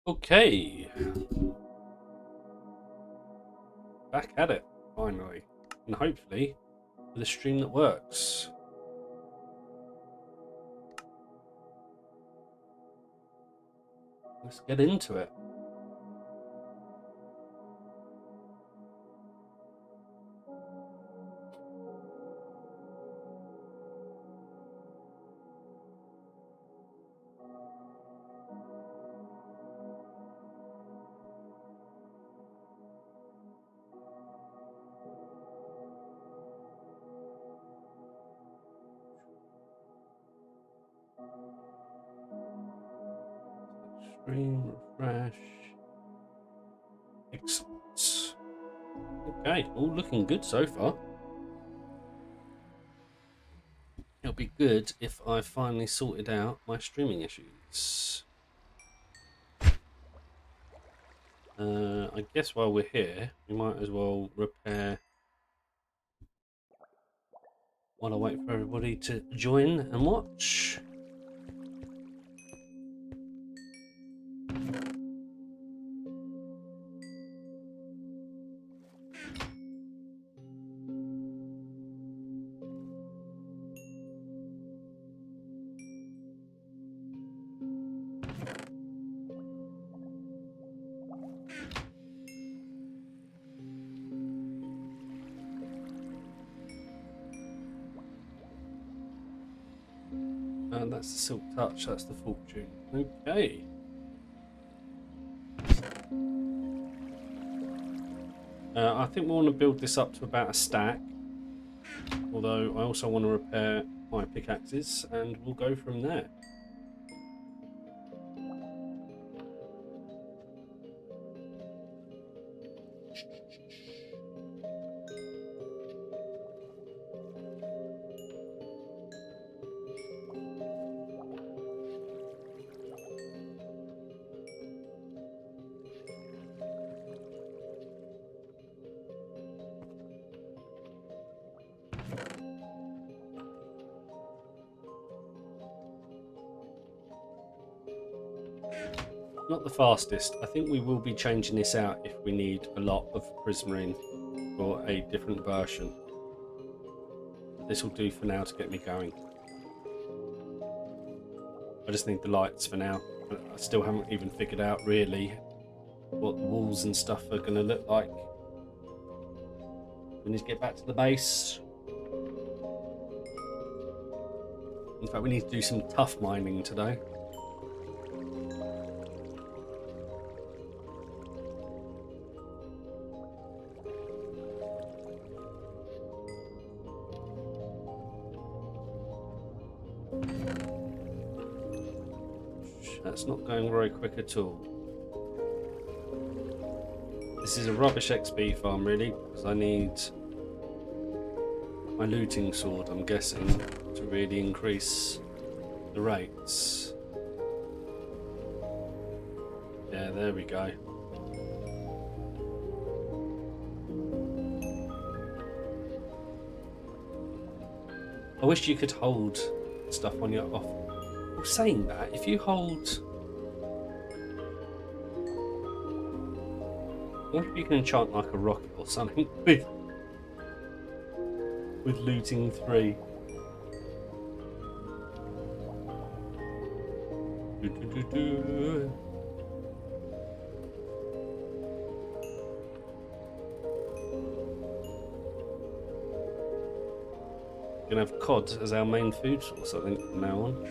Okay, back at it finally, and hopefully with a stream that works. Let's get into it. Stream, refresh. Excellent. Okay, all looking good so far. It'll be good if I finally sorted out my streaming issues. I guess while we're here, we might as well repair while I wait for everybody to join and watch. And that's the Silk Touch, that's the Fortune. Okay. I think we want to build this up to about a stack. Although I also want to repair my pickaxes and we'll go from there. Not the fastest. I think we will be changing this out if we need a lot of prismarine for a different version. This will do for now to get me going. I just need the lights for now. I still haven't even figured out really what the walls and stuff are going to look like. We need to get back to the base. In fact, we need to do some tough mining today. That's not going very quick at all. This is a rubbish XP farm really, because I need my looting sword, I'm guessing, to really increase the rates. Yeah, there we go. I wish you could hold stuff on your off. Well, saying that, if you hold, I wonder if you can enchant like a rocket or something with looting 3. We're gonna have cod as our main food source, I think, from now on.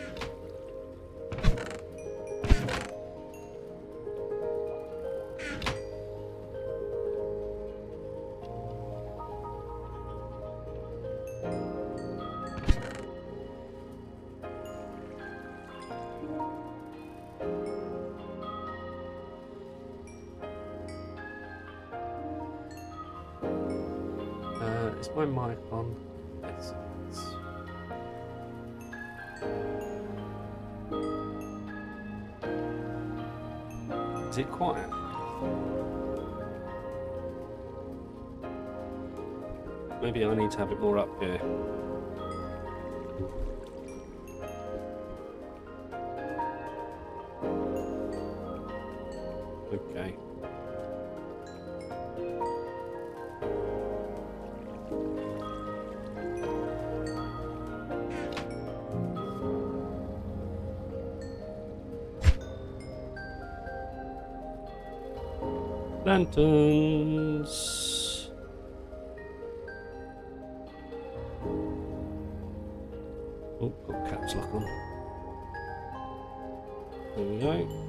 Is my mic on? Yes, it is. Is it quiet? Maybe I need to have it more up here. Lanterns. Oh, got caps lock on. There we go.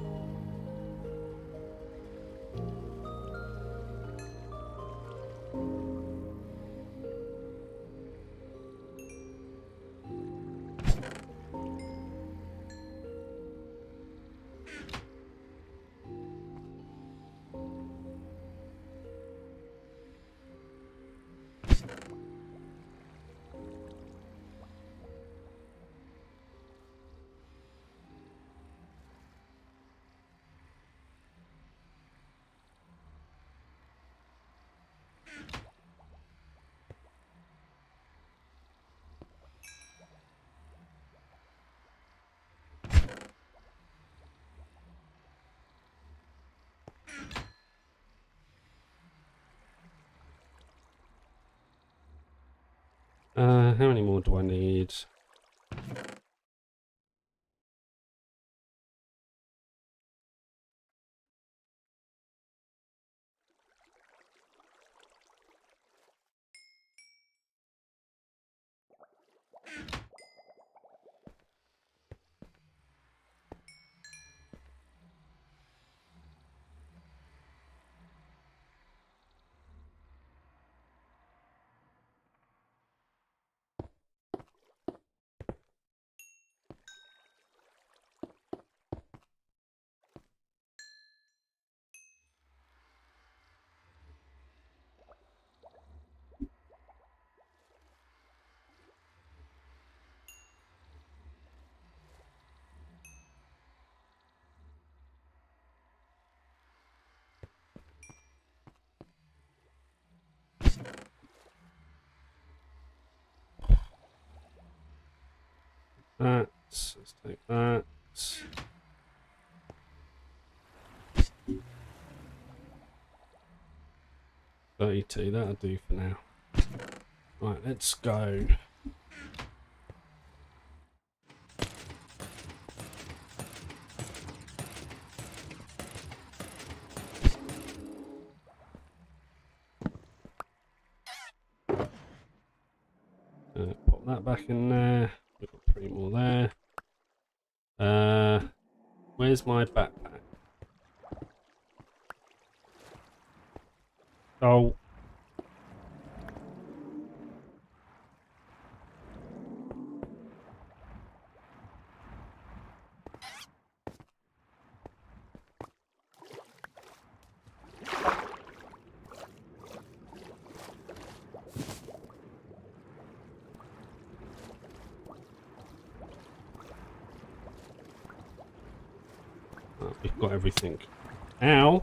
How many more do I need? Let's take that. 32, that'll do for now. Right, let's go. Pop that back in there. We've got 3 more there. Where's my backpack? Oh. We've got everything. Ow!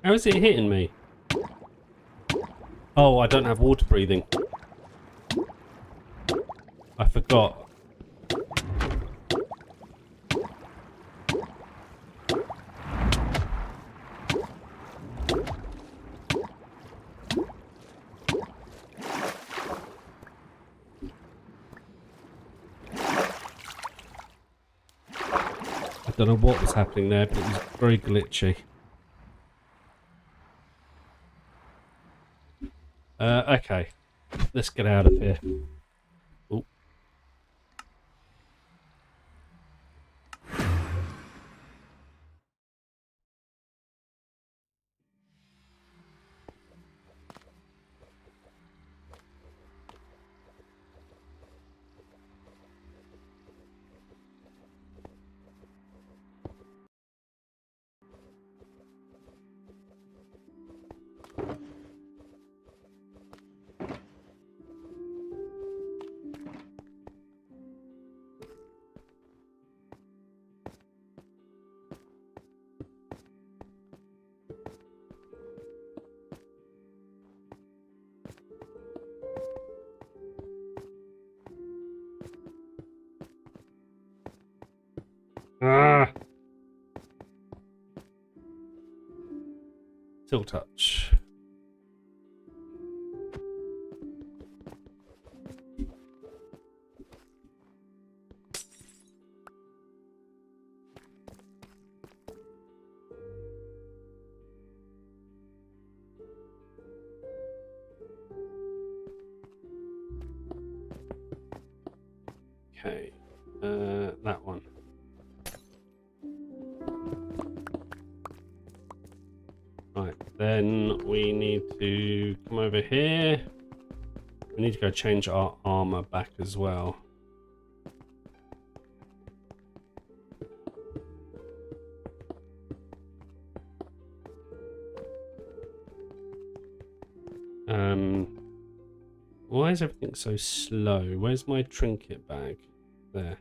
How is it hitting me? Oh, I don't have water breathing. I forgot. I don't know what was happening there, but it was very glitchy. Okay. Let's get out of here. Ooh. Ah! Still touch. Okay, that one. Right, then we need to come over here. We need to go change our armor back as well. Why is everything so slow? Where's my trinket bag? There.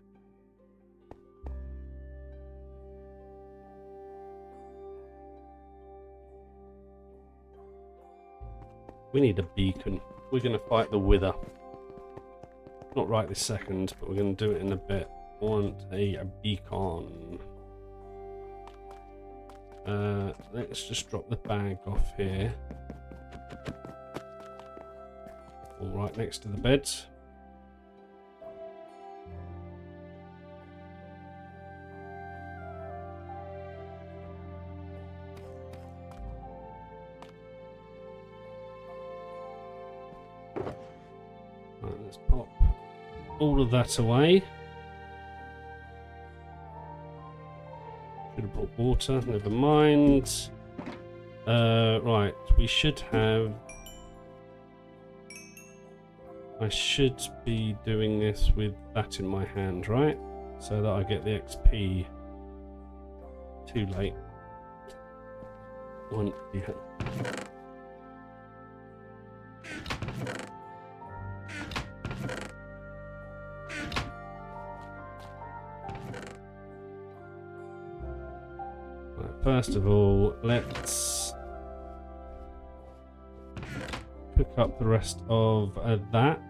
We need a beacon. We're going to fight the Wither. Not right this second, but we're going to do it in a bit. I want a beacon. Let's just drop the bag off here. All right next to the bed. Right, let's pop all of that away. Should have brought water, never mind. Right, we should have... I should be doing this with that in my hand, right? So that I get the XP. Too late. One, yeah. Right, first of all, let's cook up the rest of that.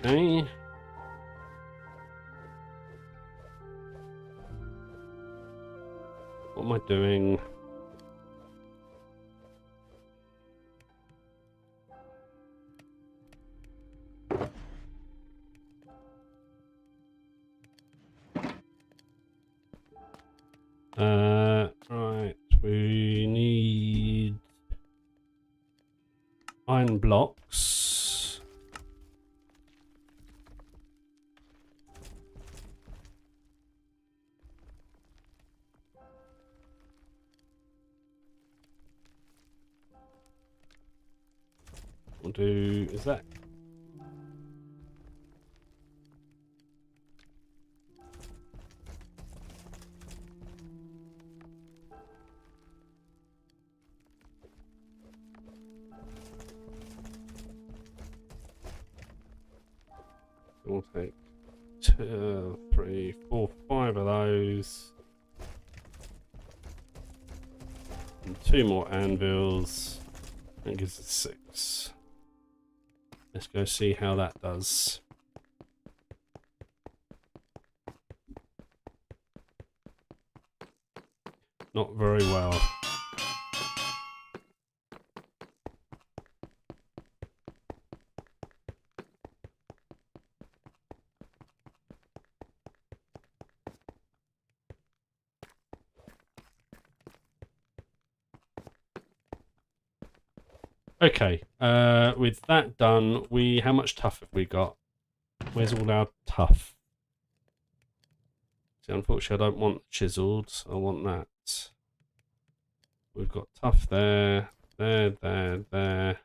Okay. What am I doing? Right, we need iron blocks. We'll do, is that? We'll take 2, 3, 4, 5 of those. And 2 more anvils. That gives us 6. Let's go see how that does. Not very well. Okay, with that done, how much tough have we got? Where's all our tough? See, unfortunately, I don't want chiseled. I want that. We've got tough there, there.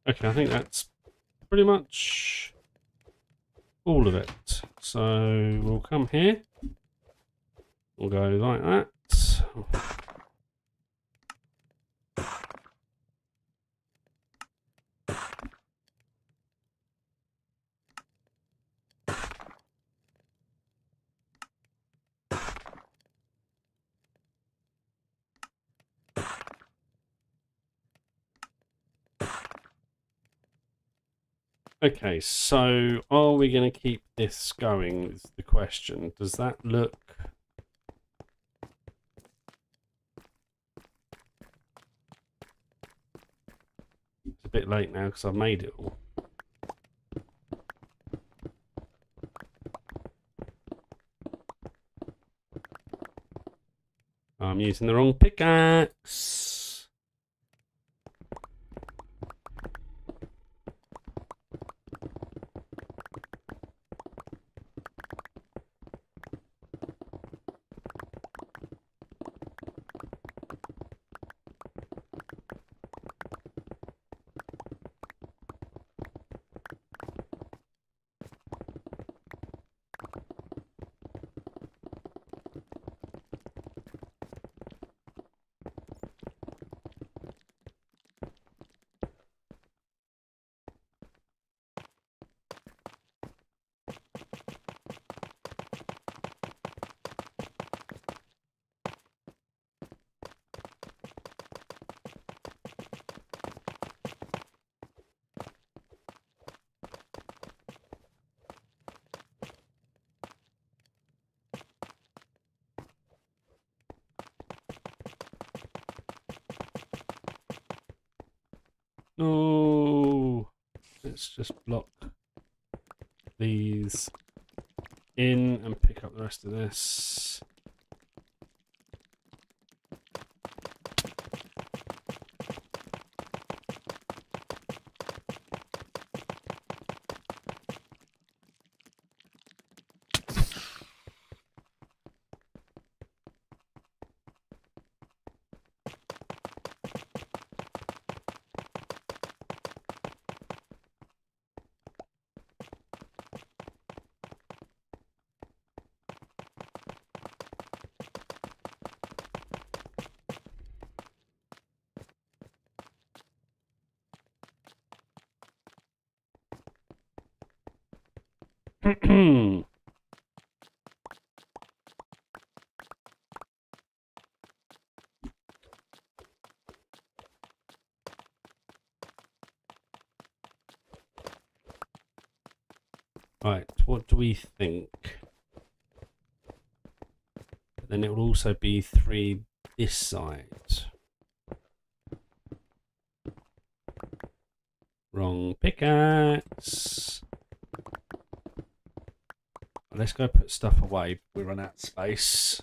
Okay, I think that's pretty much all of it. So we'll come here. We'll go like that. Okay, so are we going to keep this going is the question. Does that look... It's a bit late now because I've made it all. I'm using the wrong pickaxe. No, let's just block these in and pick up the rest of this. Right, what do we think? Then it will also be 3 this side. Wrong pickaxe. Let's go put stuff away. We run out of space.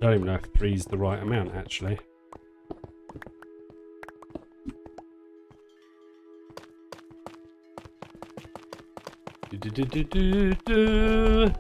I don't even know if 3 is the right amount, actually. Do.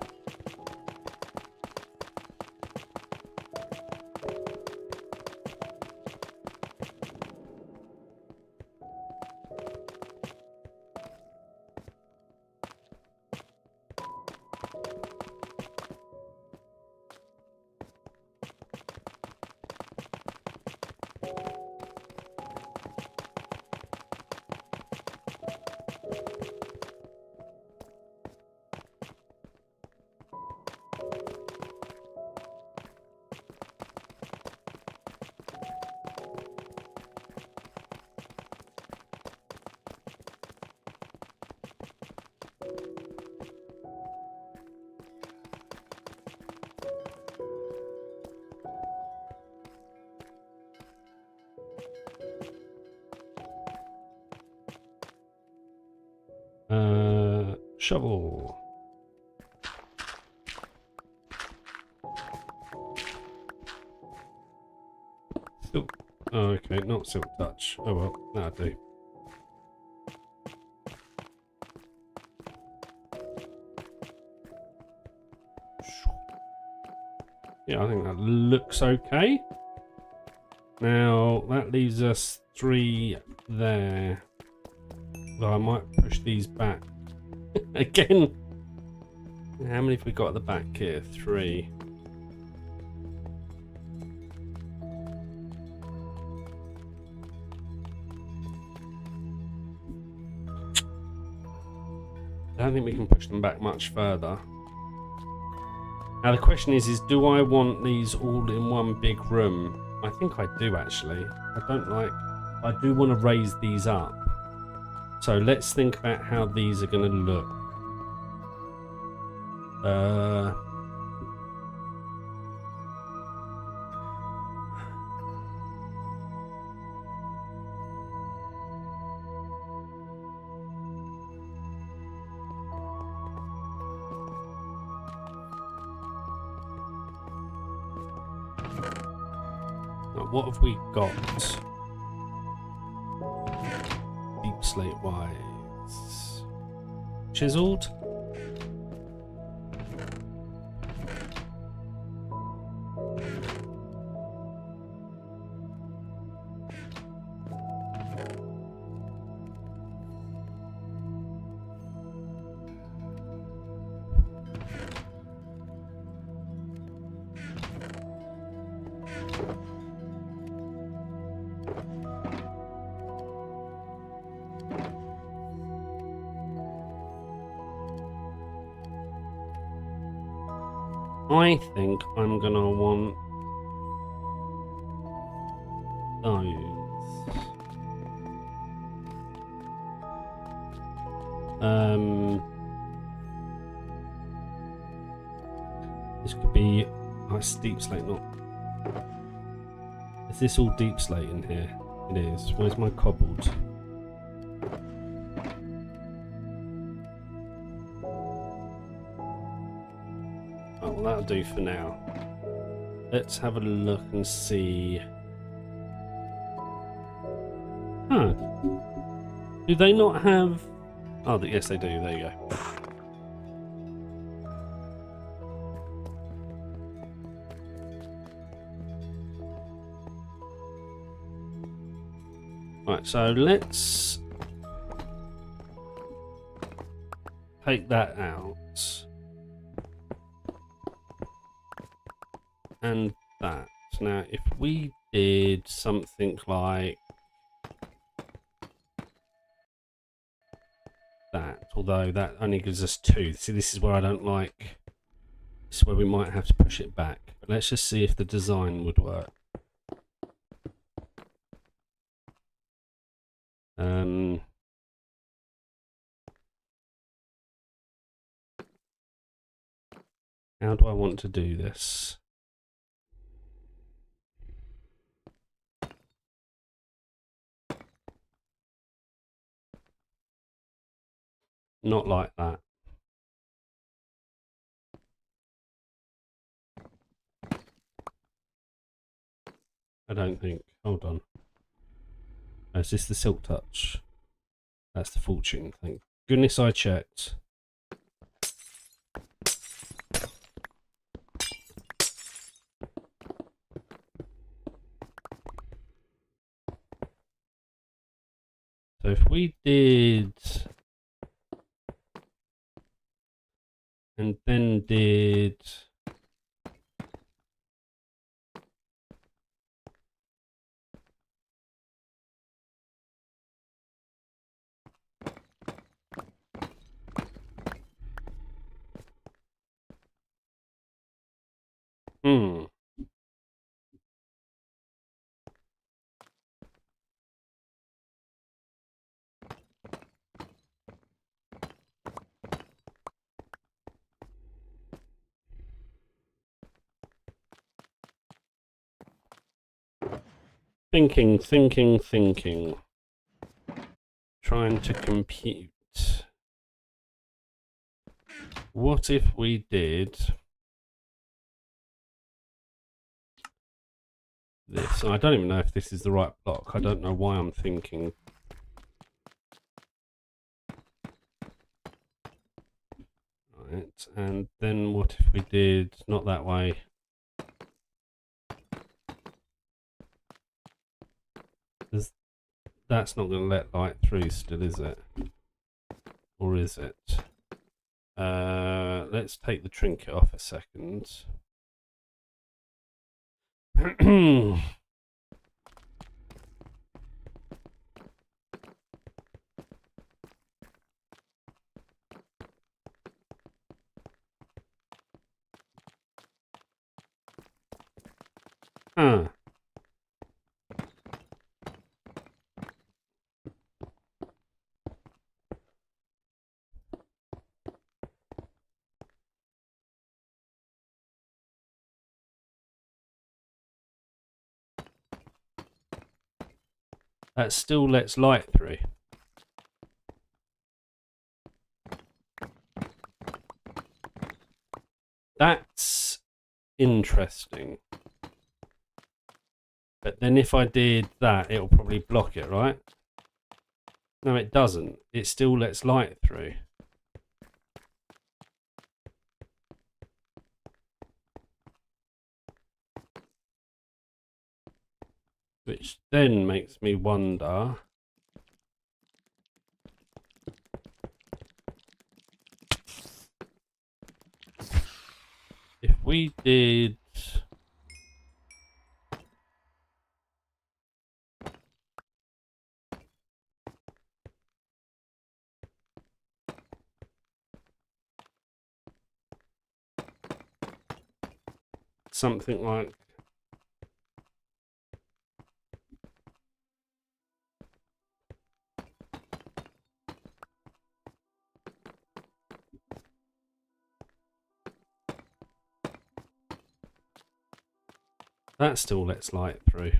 shovel. Silk. Oh, okay, not silk touch. Oh well, that'll do. Yeah, I think that looks okay. Now, that leaves us 3 there. Well, I might push these back. Again. How many have we got at the back here? 3. I don't think we can push them back much further. Now the question is do I want these all in one big room? I think I do actually. I do want to raise these up. So let's think about how these are going to look. What have we got? Deep slate wise. Chiseled? I think I'm gonna want those. This could be nice deep slate, not. Is this all deep slate in here? It is. Where's my cobbled? Oh, well, that'll do for now. Let's have a look and see. Huh. Do they not have... Oh, yes they do. There you go. Right, so let's take that out. And that. Now, if we did something like that, although that only gives us 2. See, this is where I don't like. This is where we might have to push it back. But let's just see if the design would work. How do I want to do this? Not like that. I don't think. Hold on. Oh, is this the silk touch? That's the fortune. Thank goodness I checked. So if we did and then did thinking. Trying to compute. What if we did this? I don't even know if this is the right block. I don't know why I'm thinking. Right, and then what if we did not that way? That's not going to let light through still, is it? Or is it? Let's take the trinket off a second. Huh. That still lets light through. That's interesting. But then if I did that, it'll probably block it, right? No, it doesn't. It still lets light through. Which then makes me wonder... if we did... something like... that still lets light through.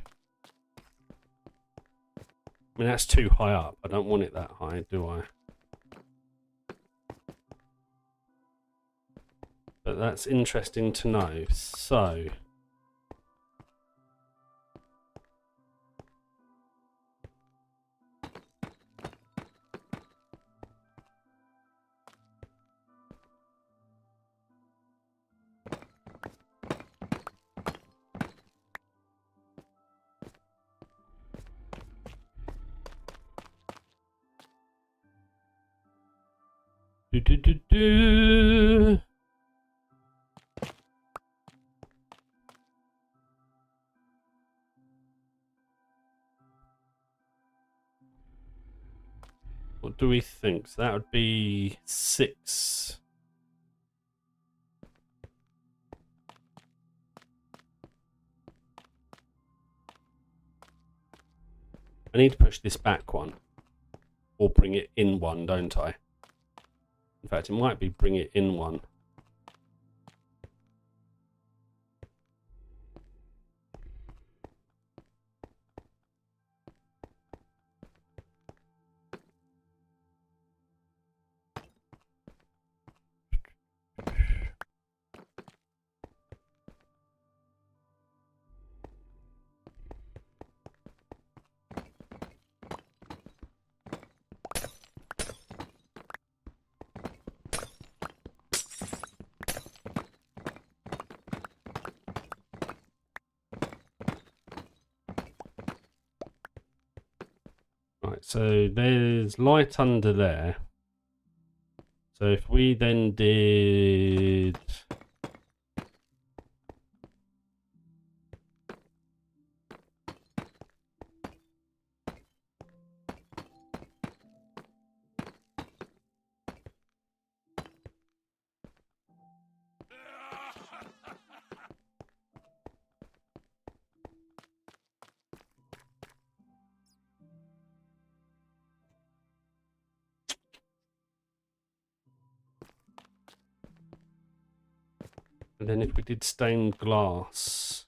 I mean, that's too high up. I don't want it that high, do I? But that's interesting to know. So... do. What do we think? So that would be 6. I need to push this back one. Or bring it in one, don't I? In fact, it might be bring it in one. Right, so there's light under there. So if we then did... and then if we did stained glass...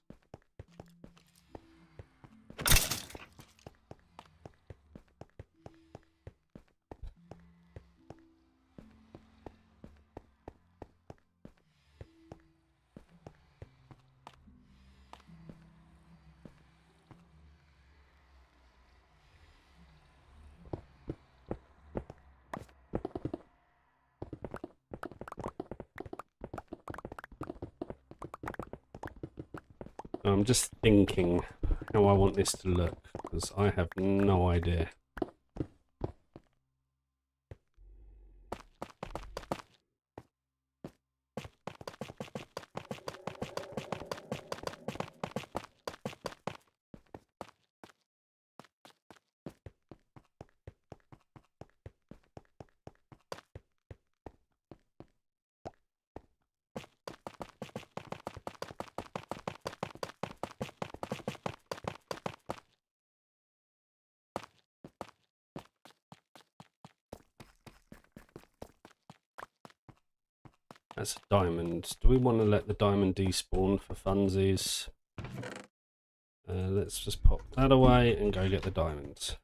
I'm just thinking how I want this to look, because I have no idea. That's a diamond. Do we want to let the diamond despawn for funsies? Let's just pop that away and go get the diamonds.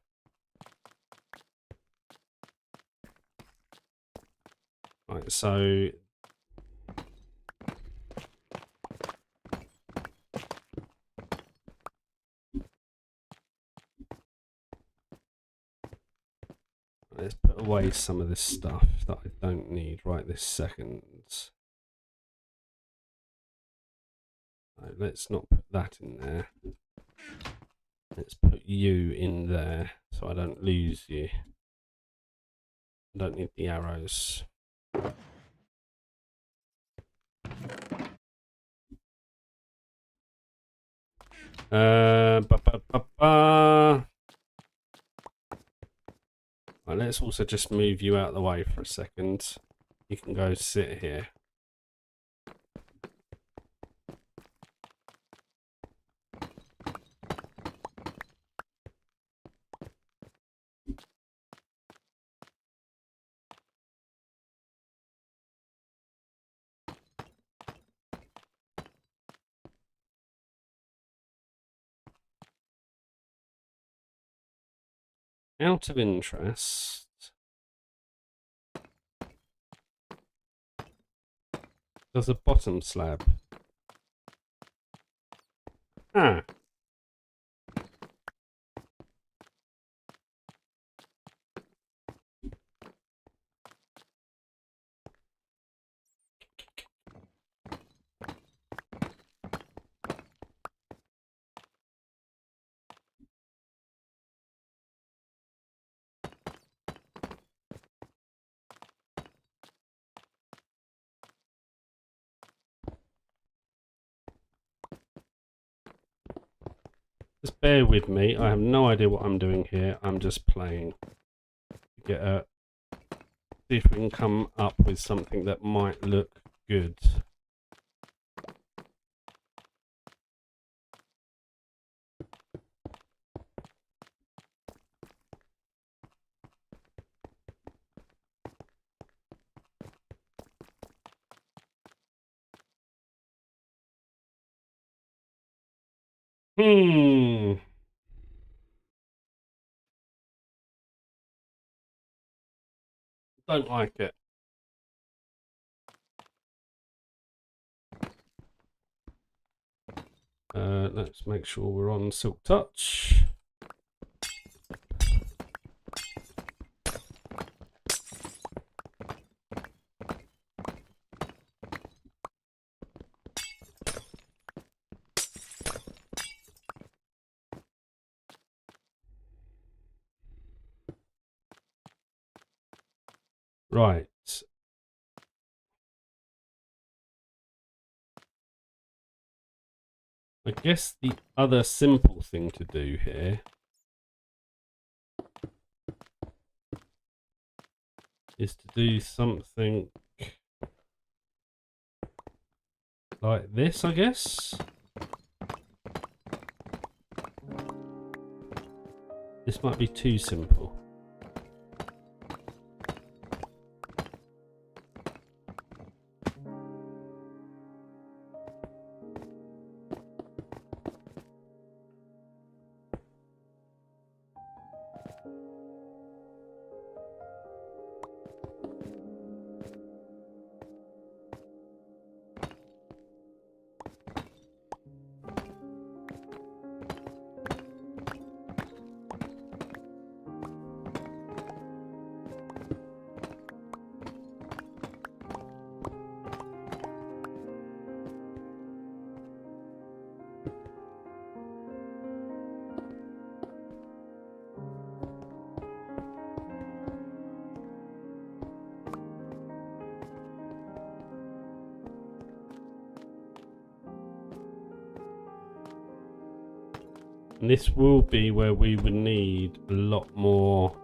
Right, so let's put away some of this stuff that I don't need right this second. Right, let's not put that in there. Let's put you in there so I don't lose you. I don't need the arrows. Right, let's also just move you out of the way for a second. You can go sit here. Out of interest, there's a bottom slab. Ah. Just bear with me. I have no idea what I'm doing here. I'm just playing. See if we can come up with something that might look good. Don't like it. Let's make sure we're on Silk Touch. Right. I guess the other simple thing to do here is to do something like this, I guess. This might be too simple. And this will be where we would need a lot more.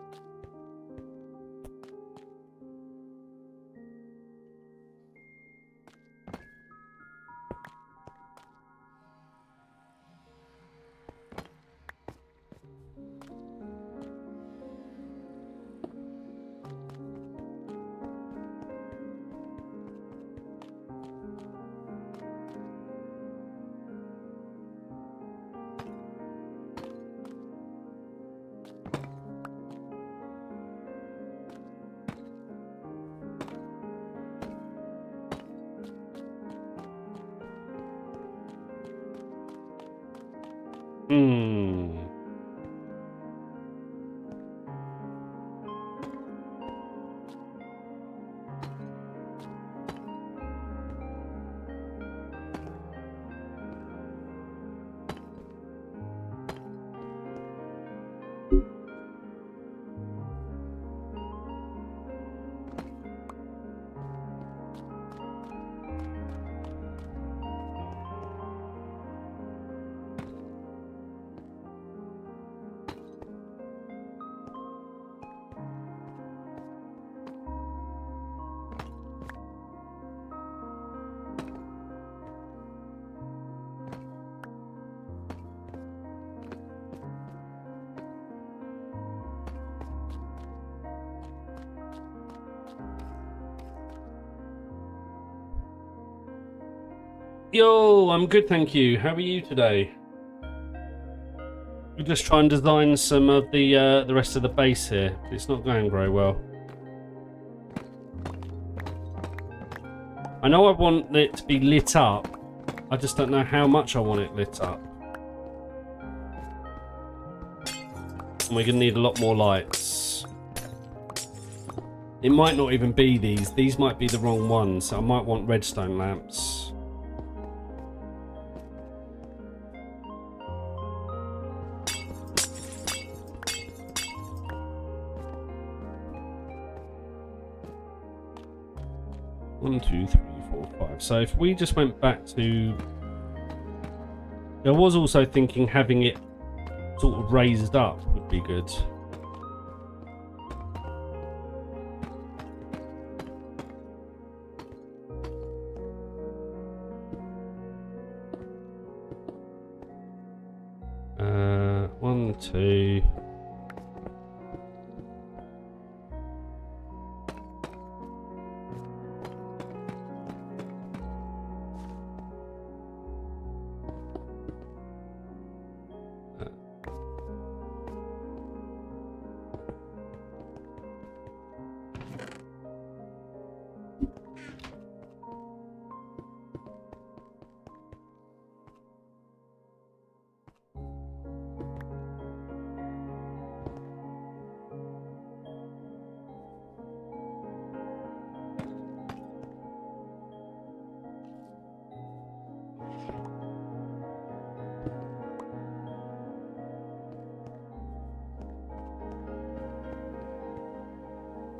Yo, I'm good, thank you. How are you today? We just try and design some of the rest of the base here. It's not going very well. I know I want it to be lit up. I just don't know how much I want it lit up. And we're gonna need a lot more lights. It might not even be these. These might be the wrong ones. So I might want redstone lamps. One, two, three, four, five. So if we just went back to... I was also thinking having it sort of raised up would be good. One, two...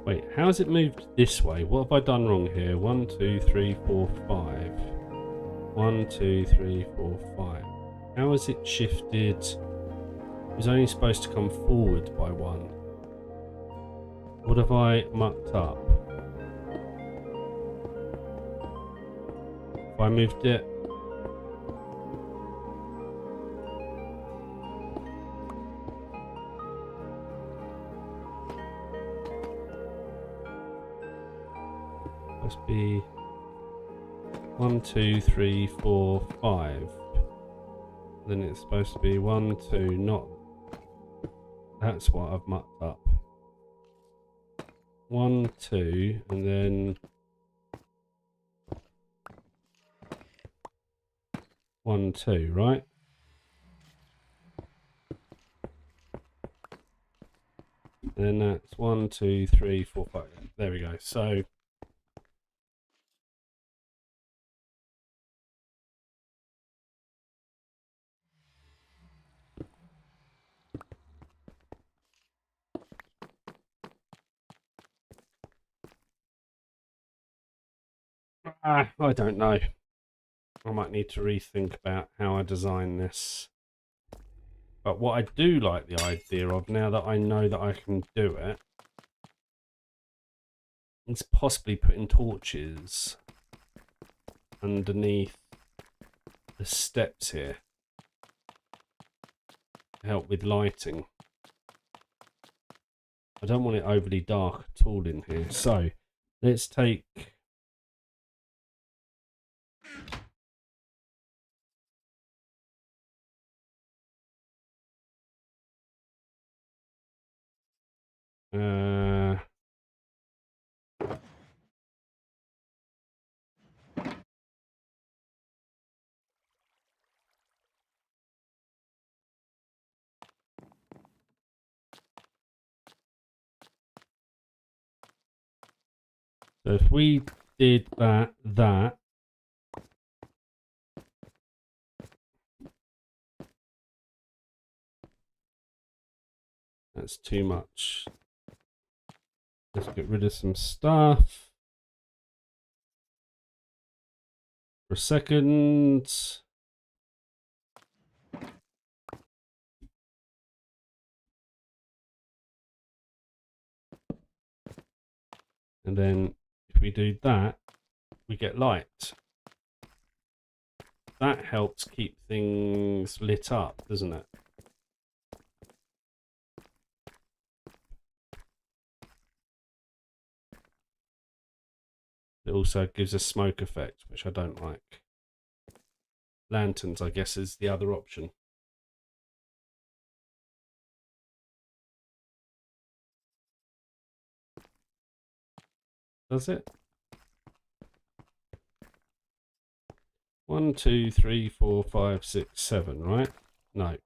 Wait, how has it moved this way? What have I done wrong here? 1, 2, 3, 4, 5. 1, 2, 3, 4, 5. How has it shifted? It was only supposed to come forward by 1. What have I mucked up? Have I moved it? Must be 1, 2, 3, 4, 5. Then it's supposed to be 1, 2, not. That's what I've mucked up. 1, 2, and then 1, 2, right? And then that's 1, 2, 3, 4, 5. There we go. So I don't know. I might need to rethink about how I design this. But what I do like the idea of, now that I know that I can do it, is possibly putting torches underneath the steps here to help with lighting. I don't want it overly dark at all in here. So let's take so if we did that, that's too much. Let's get rid of some stuff for a second. And then if we do that, we get light. That helps keep things lit up, doesn't it? It also gives a smoke effect, which I don't like. Lanterns, I guess, is the other option. Does it? 1, 2, 3, 4, 5, 6, 7, right? No.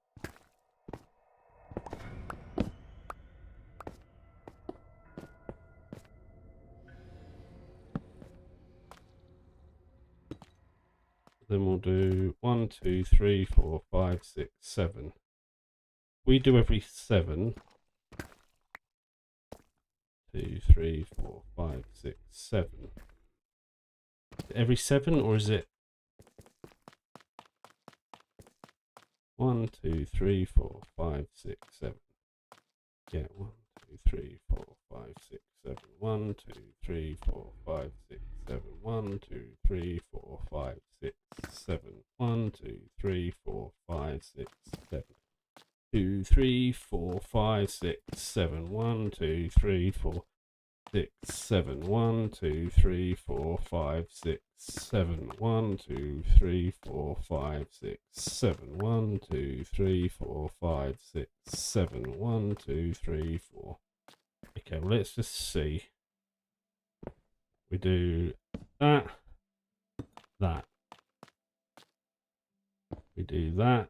Then we'll do 1, 2, 3, 4, 5, 6, 7. We do every 7. 2, 3, 4, 5, 6, 7. Every 7, or is it 1, 2, 3, 4, 5, 6, 7? Yeah, 1, 2, 3, 4, 5, 6, 7. 1, 2, 3, 4, 5, 6, 7. 1, 2, 3, 4, 5, 6, 7. 1, 2, 3, 4, 5, 6, 7. 2, 3, 4, 5, 6, 7. 1, 2, 3, 4, 6, 7. 1, 2, 3, 4, 5, 6, 7. 1, 2, 3, 4, 5, 6, 7. 1, 2, 3, 4, 5, 6, 7. 1, 2, 3, 4. Okay, well, let's just see. We do that. We do that.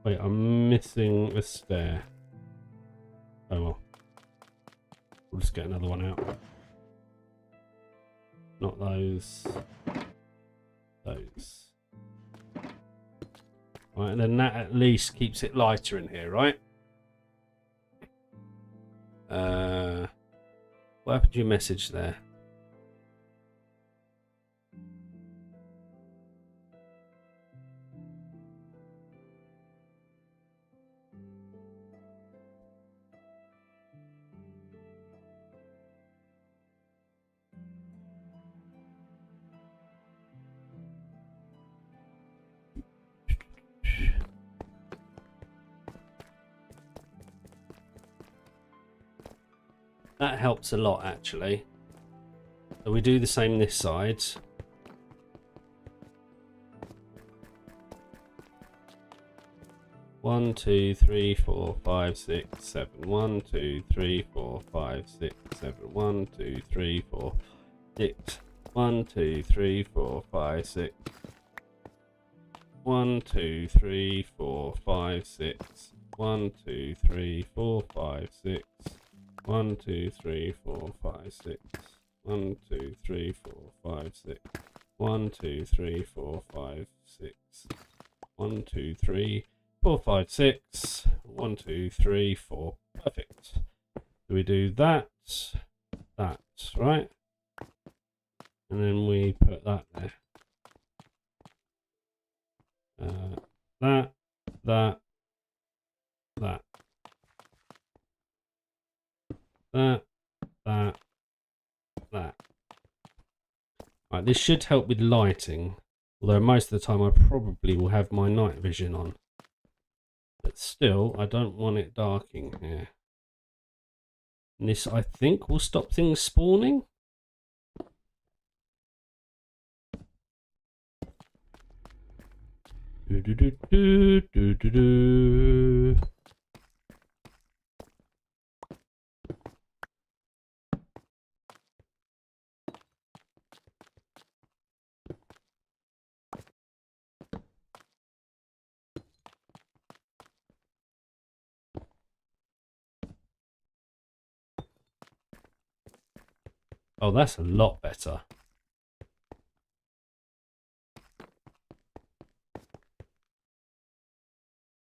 Wait, I'm missing the stair. Oh well. We'll just get another one out. Not those. Those. Right, and then that at least keeps it lighter in here, right? What happened to your message there? That helps a lot, actually. So we do the same this side. 1, 2, 3, 4, 5, 6, 7. 1, 2, 3, 4, 5, 6, 7. 1, 2, 3, 4, 6. 1, 2, 3, 4, 5, 6. 1, 2, 3, 4, 5, 6. 1, 2, 3, 4, 5, 6. 1, 2, 3, 4, 5, 6. 1, 2, 3, 4, 5, 6. 1, 2, 3, 4, 5, 6. 1, 2, 3, 4, 5, 6. 1, 2, 3, 4. Perfect. So we do that, right? And then we put that there. That. That. Right, this should help with lighting, although most of the time I probably will have my night vision on. But still, I don't want it darking here. And this, I think, will stop things spawning. Oh, that's a lot better.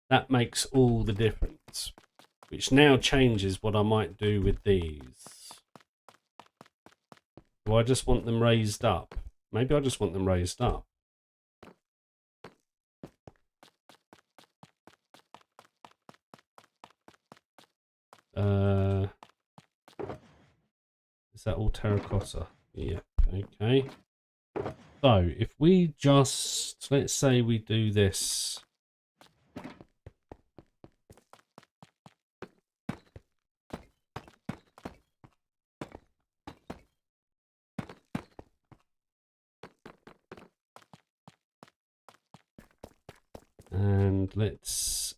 That makes all the difference, which now changes what I might do with these. Do I just want them raised up? Maybe I just want them raised up. Is that all terracotta? Yep, okay. So if we just, let's say we do this. And let's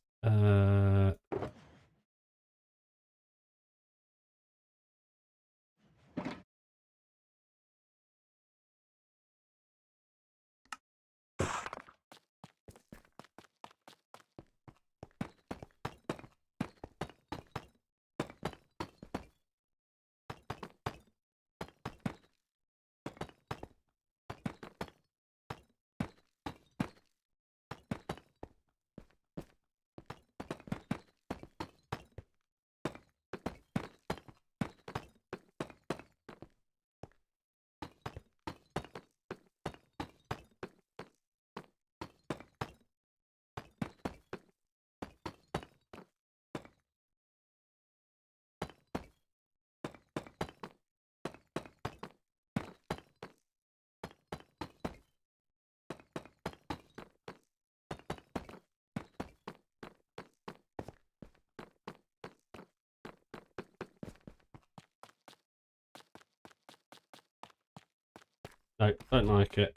no, don't like it.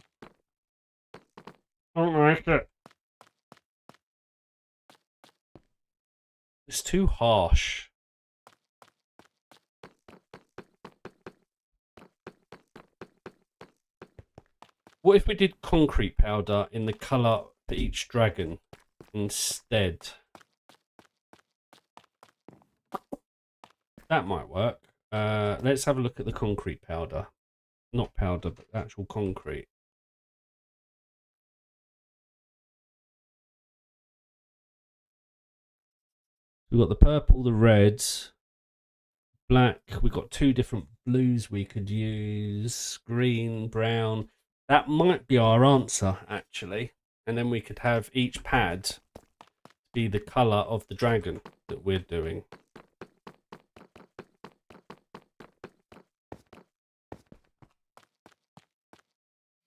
Don't like it. It's too harsh. What if we did concrete powder in the colour for each dragon instead? That might work. Let's have a look at the concrete powder. Not powder, but actual concrete. We've got the purple, the reds, black. We've got two different blues we could use. Green, brown. That might be our answer, actually. And then we could have each pad be the colour of the dragon that we're doing.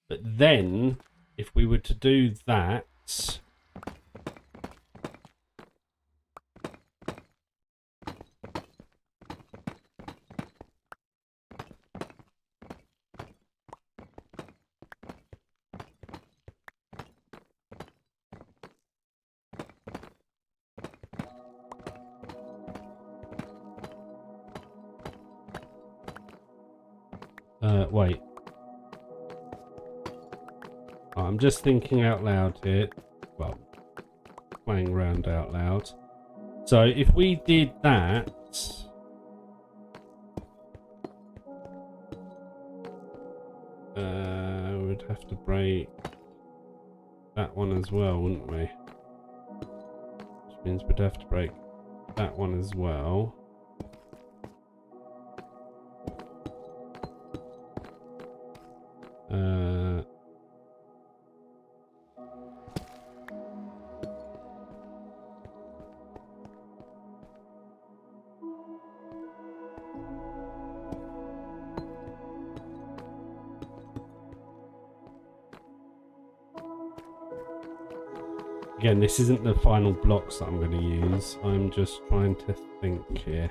But then, if we were to do that, Wait. I'm just thinking out loud here. Well, playing around out loud. So if we did that, we'd have to break that one as well, wouldn't we? Which means we'd have to break that one as well. Again, this isn't the final blocks that I'm going to use. I'm just trying to think here.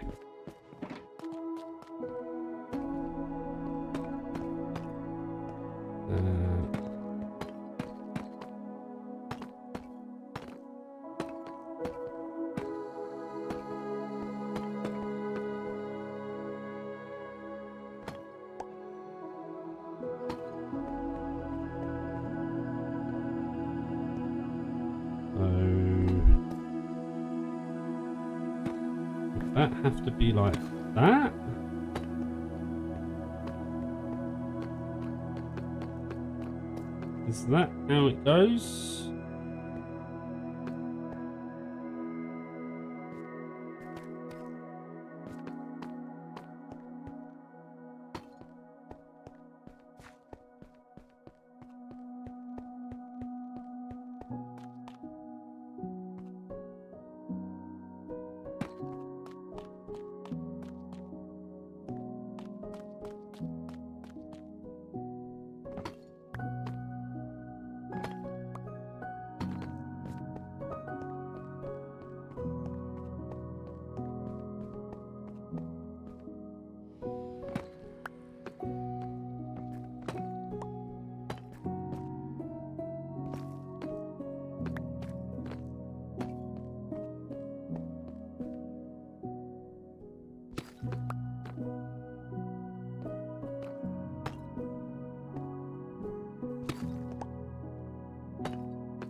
That have to be like that? Is that how it goes?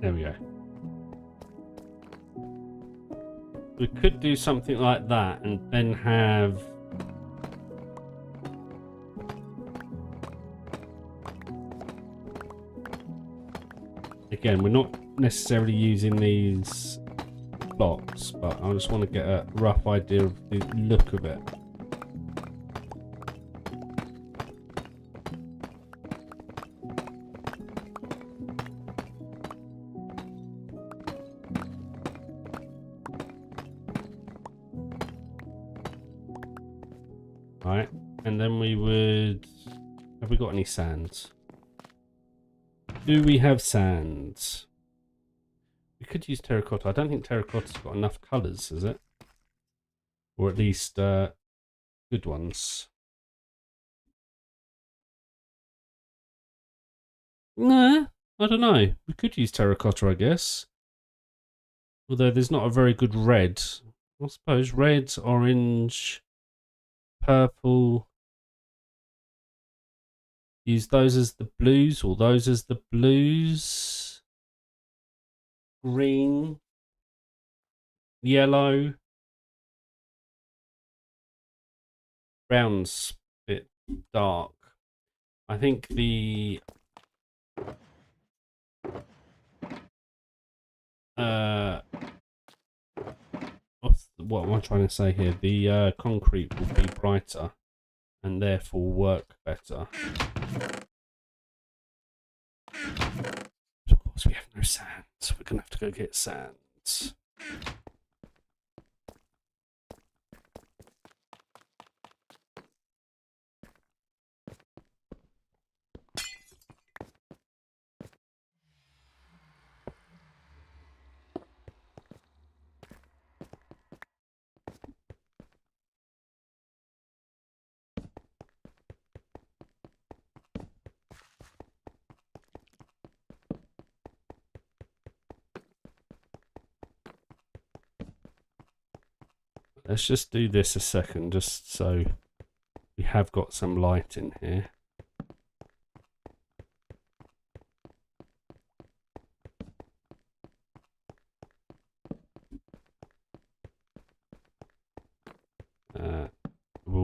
There we go. We could do something like that and then have... Again, we're not necessarily using these blocks, but I just want to get a rough idea of the look of it. Right, and then we would... Have we got any sands? Do we have sands? We could use terracotta. I don't think terracotta's got enough colours, is it? Or at least good ones. Nah, I don't know. We could use terracotta, I guess. Although there's not a very good red. I suppose red, orange... Purple. Use those as the blues, or those as the blues. Green. Yellow. Brown's a bit dark. I think the what am I trying to say here? The concrete will be brighter and therefore work better. Of course, we have no sand, so we're gonna have to go get sands. Let's just do this a second, just so we have got some light in here.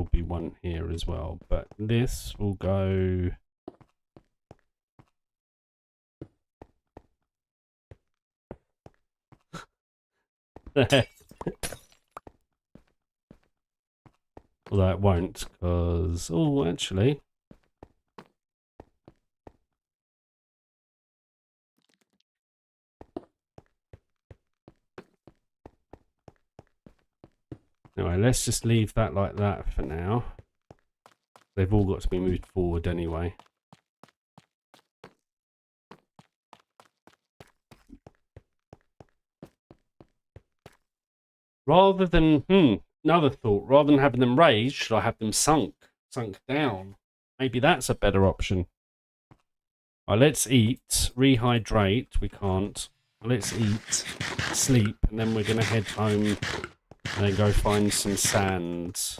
will be one here as well, but this will go there. Although it won't, because oh, actually, anyway, let's just leave that like that for now. They've all got to be moved forward anyway. Rather than, another thought, rather than having them raised, should I have them sunk down? Maybe that's a better option. All right, let's eat, rehydrate, we can't. Let's eat, sleep, and then we're going to head home and then go find some sand.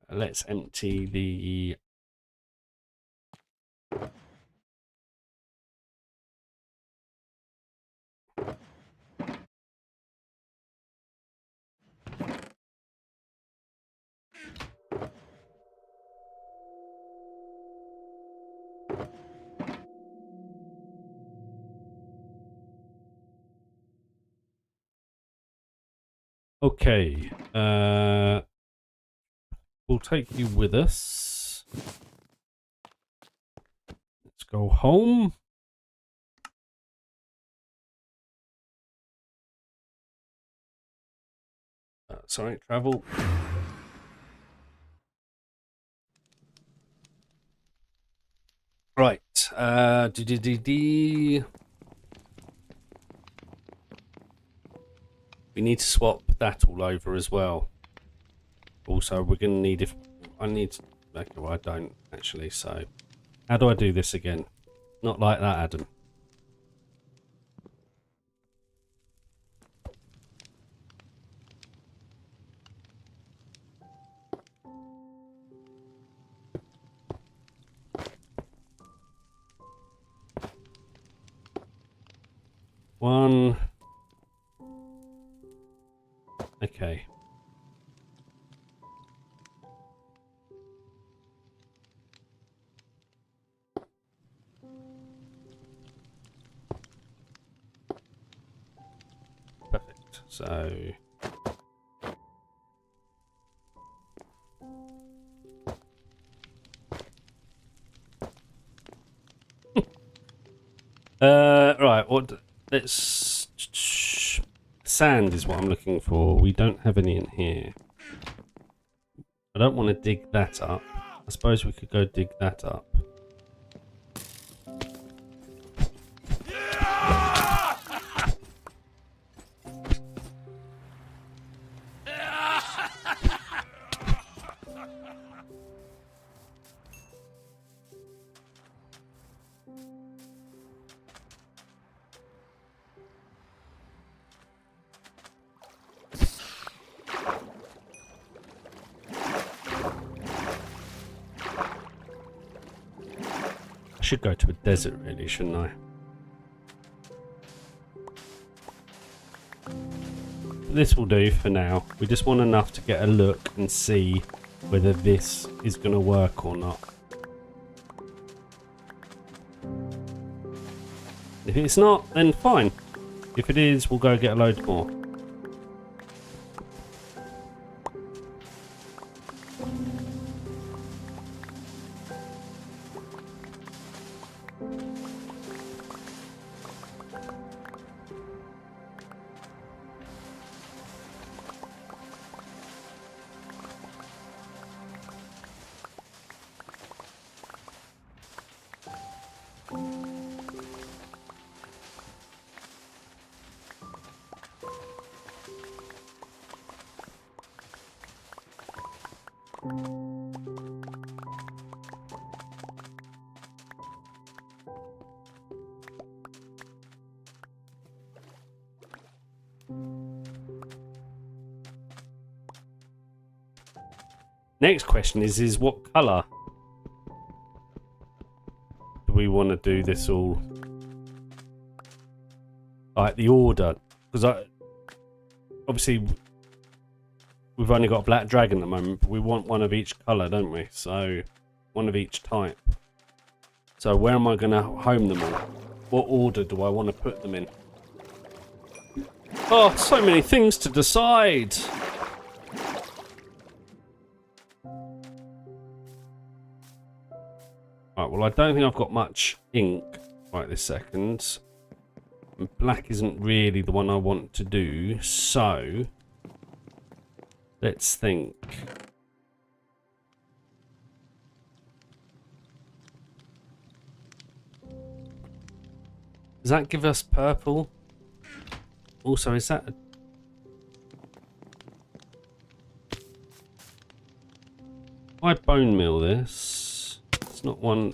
Let's empty the... Okay, we'll take you with us. Let's go home. Sorry, travel. Right, we need to swap that all over as well. Also, we're going to need, if I need to, okay, well, I don't actually, so how do I do this again? Not like that, Adam. One. Okay. Perfect. So right, what let's sand is what I'm looking for. We don't have any in here. I don't want to dig that up. I suppose we could go dig that up. I should go to a desert really, shouldn't I? This will do for now. We just want enough to get a look and see whether this is going to work or not. If it's not, then fine. If it is, we'll go get a load more. Next question is what colour do we want to do this all? Like the order, because obviously we've only got a black dragon at the moment, but we want one of each colour, don't we? So one of each type. So where am I going to home them all? What order do I want to put them in? Oh, so many things to decide. Right, well, I don't think I've got much ink right this second. And black isn't really the one I want to do, so let's think. Does that give us purple? Also, is that I bone meal this? It's not one.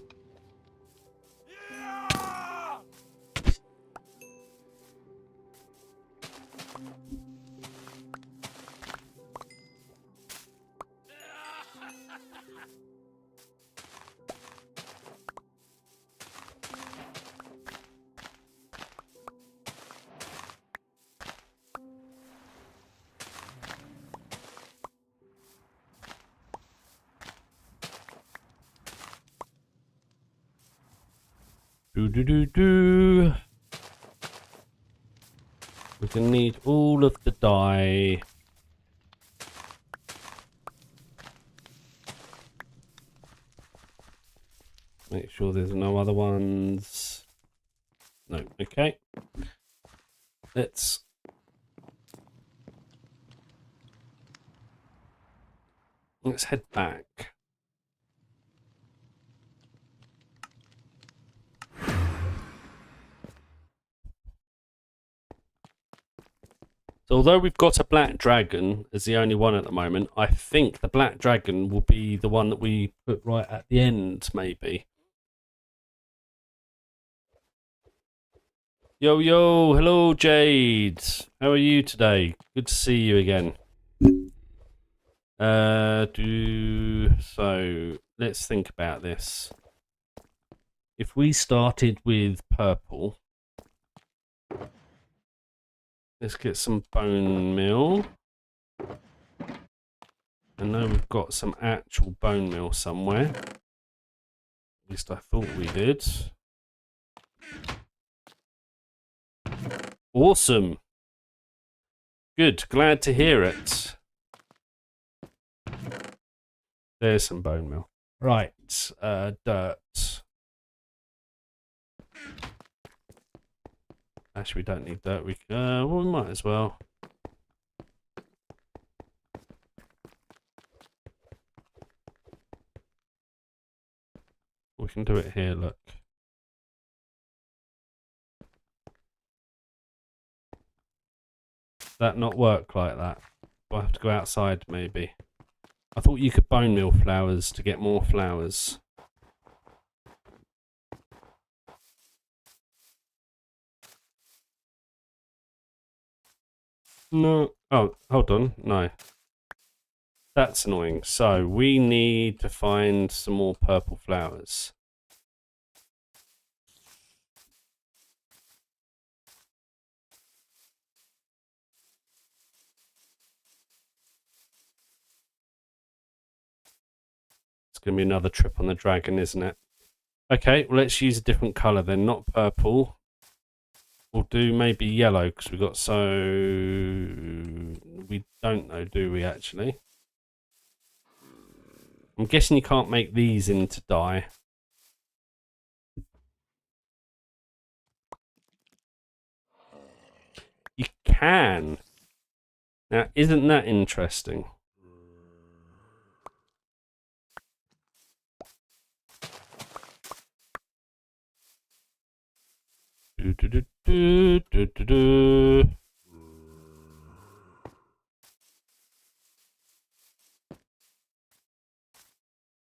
Do. We're gonna need all of the dye. Make sure there's no other ones. No, okay. Let's head back. So although we've got a black dragon as the only one at the moment, I think the black dragon will be the one that we put right at the end, maybe. Yo, hello Jade. How are you today? Good to see you again. So let's think about this. If we started with purple, let's get some bone meal. I know we've got some actual bone meal somewhere. At least I thought we did. Awesome. Good. Glad to hear it. There's some bone meal. Right. Dirt. Actually, we don't need dirt. Well, we might as well. We can do it here, look. That not work like that? Do I have to go outside, maybe? I thought you could bone meal flowers to get more flowers. No. Oh, hold on. No. That's annoying. So we need to find some more purple flowers. It's going to be another trip on the dragon, isn't it? Okay, well, let's use a different colour then. Not purple. We'll do maybe yellow because we got so... We don't know, do we, actually? I'm guessing you can't make these into dye. You can. Now, isn't that interesting?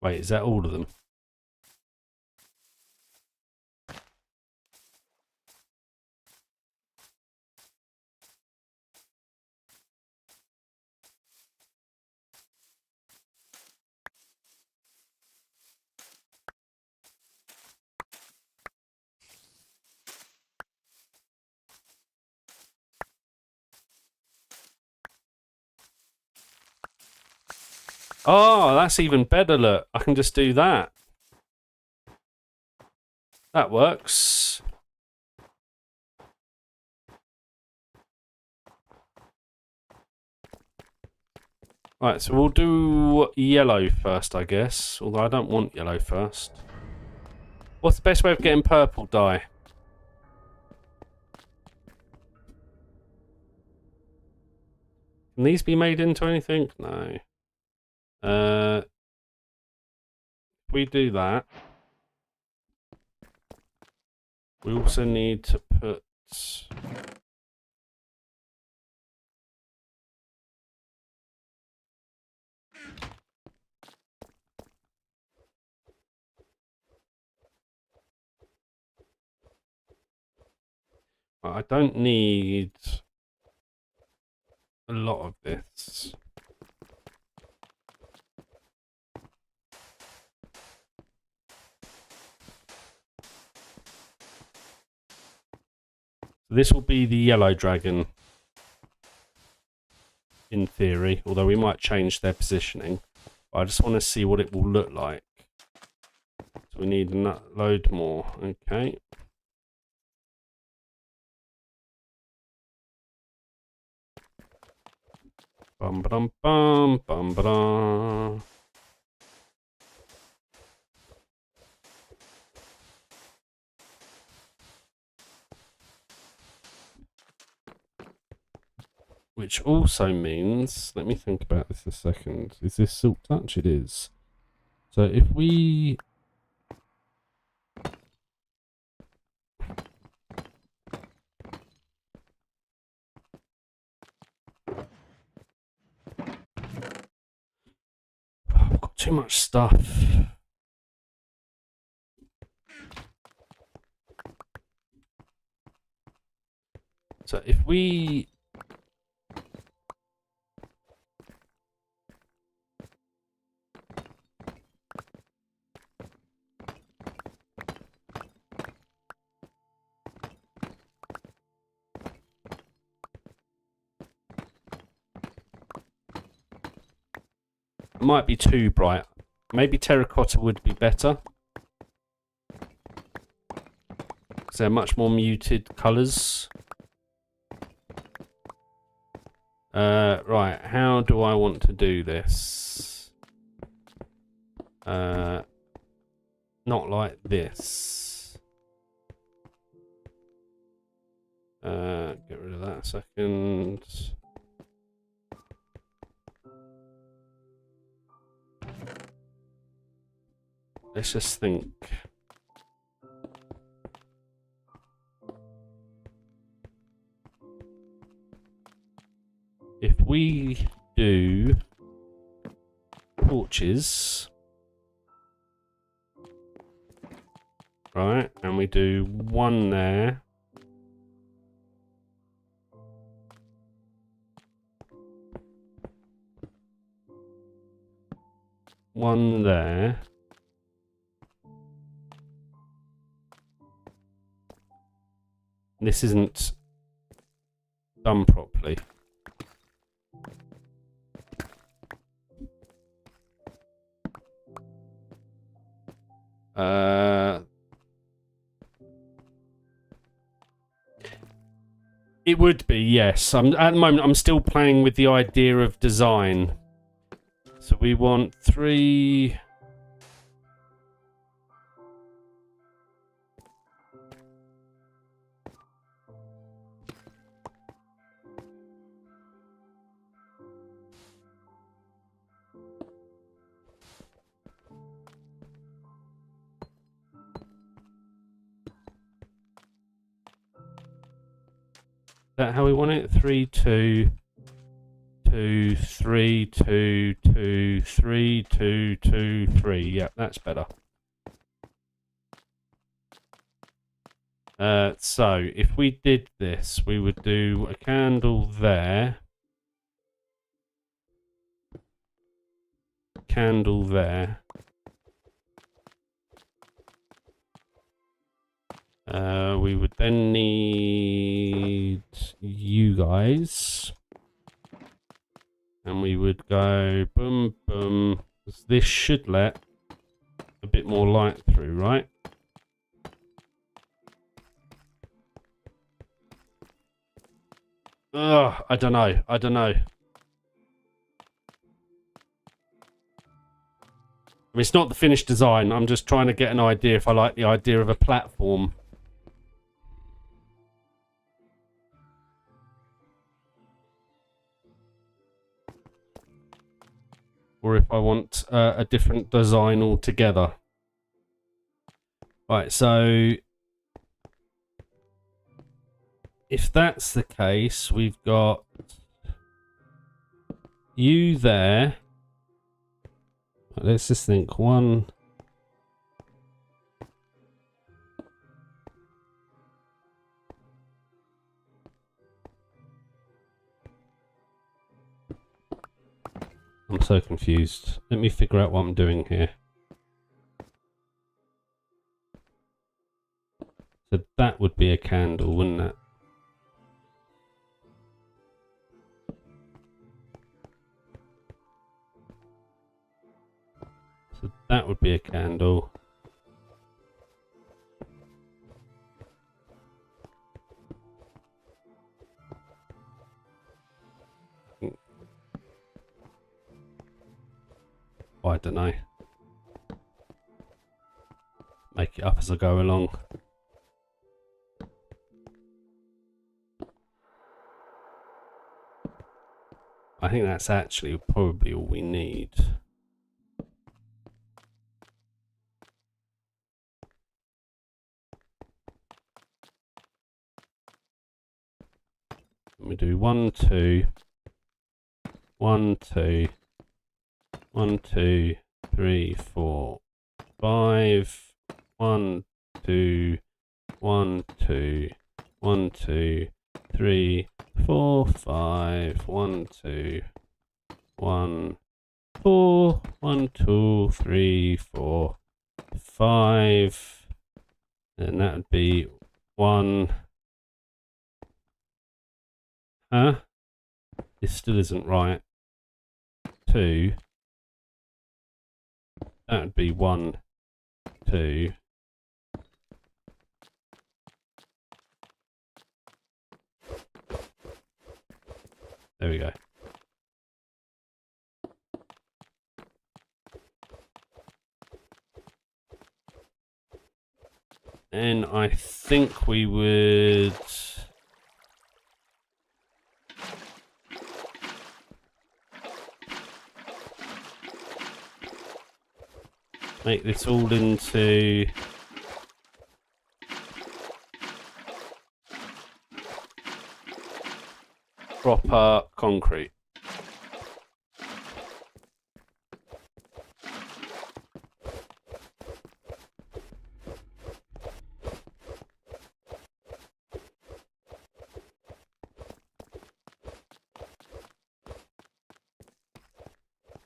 Wait, is that all of them? Oh, that's even better, look. I can just do that. That works. Right, so we'll do yellow first, I guess. Although I don't want yellow first. What's the best way of getting purple dye? Can these be made into anything? No. If we do that, we also need to put... I don't need a lot of this. This will be the yellow dragon, in theory, although we might change their positioning. But I just want to see what it will look like. So we need a load more, okay. Bum ba dum bum bum ba dum. Which also means, let me think about this a second. Is this silk touch? It is. So if we... I've got too much stuff. So if we... might be too bright. Maybe terracotta would be better. Because they're much more muted colours. Right, how do I want to do this? Not like this. Get rid of that a second. Let's just think. If we do porches, right, and we do one there, one there, this isn't done properly. It would be, yes. At the moment, I'm still playing with the idea of design. So we want 3... Is that how we want it? 3, 2, 2, 3, 2, 2, 3, 2, 2, 3. Yep, that's better. So if we did this, we would do a candle there, candle there. We would then need you guys. And we would go boom, boom. This should let a bit more light through, right? Ugh, I don't know. I don't know. I mean, it's not the finished design. I'm just trying to get an idea if I like the idea of a platform. Or if I want a different design altogether. Right, so if that's the case, we've got you there. Let's just think. One. I'm so confused. Let me figure out what I'm doing here. So that would be a candle, wouldn't it? So that would be a candle. Oh, I don't know. Make it up as I go along. I think that's actually probably all we need. We do 1, 2, 1, 2, 1, 2, 3, 4, 5, 1, 2, 1, 2, 1, 2, 3, 4, 5, 1, 2, 1, 4, 1, 2, 3, 4, 5, and that would be 1. Huh? This still isn't right. 2. That would be 1, 2. There we go. And I think we would make this all into proper concrete.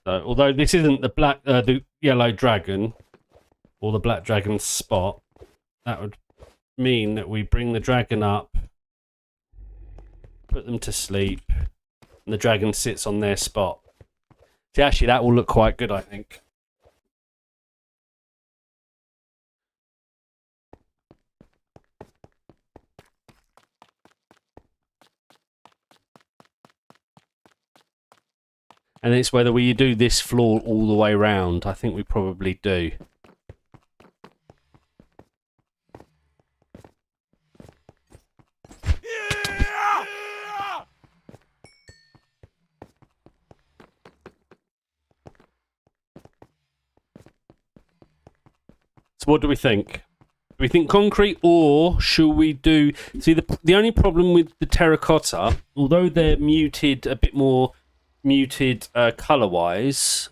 So, although this isn't the yellow dragon or the black dragon spot, that would mean that we bring the dragon up, put them to sleep, and the dragon sits on their spot. See, actually, that will look quite good, I think. And it's whether we do this floor all the way round. I think we probably do. So what do we think? Do we think concrete, or should we do... See, the only problem with the terracotta, although they're muted, a bit more muted colour-wise,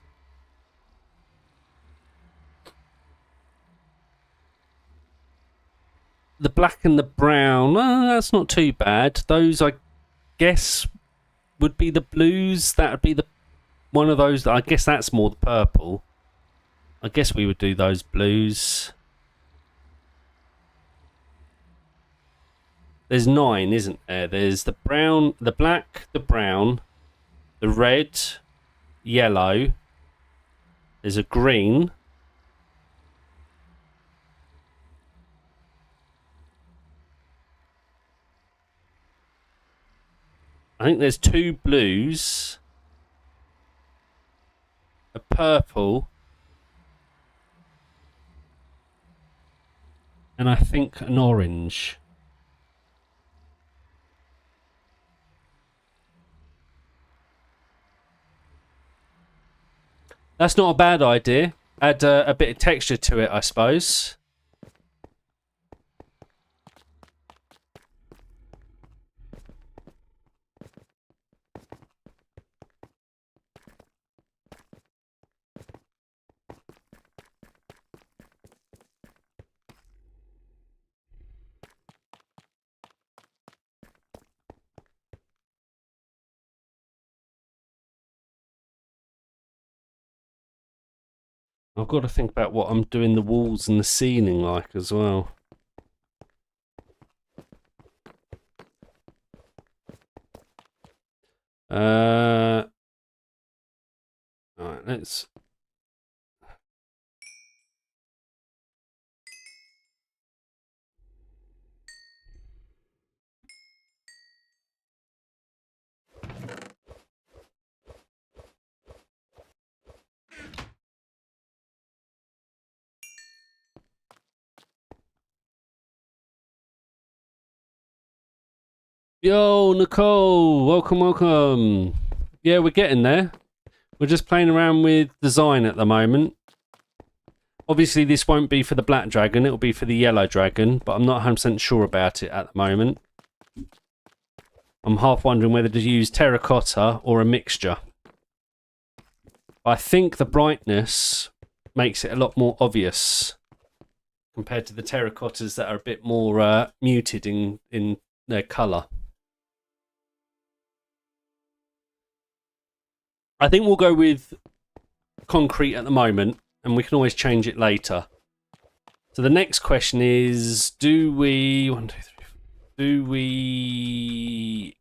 the black and the brown, that's not too bad. Those, I guess, would be the blues. That would be one of those. I guess that's more the purple. I guess we would do those blues. There's 9, isn't there? There's the brown, the black, the brown, the red, yellow, there's a green, I think there's 2 blues, a purple, and I think an orange. That's not a bad idea. Add a bit of texture to it, I suppose. I've got to think about what I'm doing the walls and the ceiling like as well. Alright, let's... Yo, Nicole! Welcome, welcome! Yeah, we're getting there. We're just playing around with design at the moment. Obviously, this won't be for the black dragon, it'll be for the yellow dragon, but I'm not 100% sure about it at the moment. I'm half wondering whether to use terracotta or a mixture. I think the brightness makes it a lot more obvious compared to the terracottas that are a bit more muted in their colour. I think we'll go with concrete at the moment, and we can always change it later. So the next question is, do we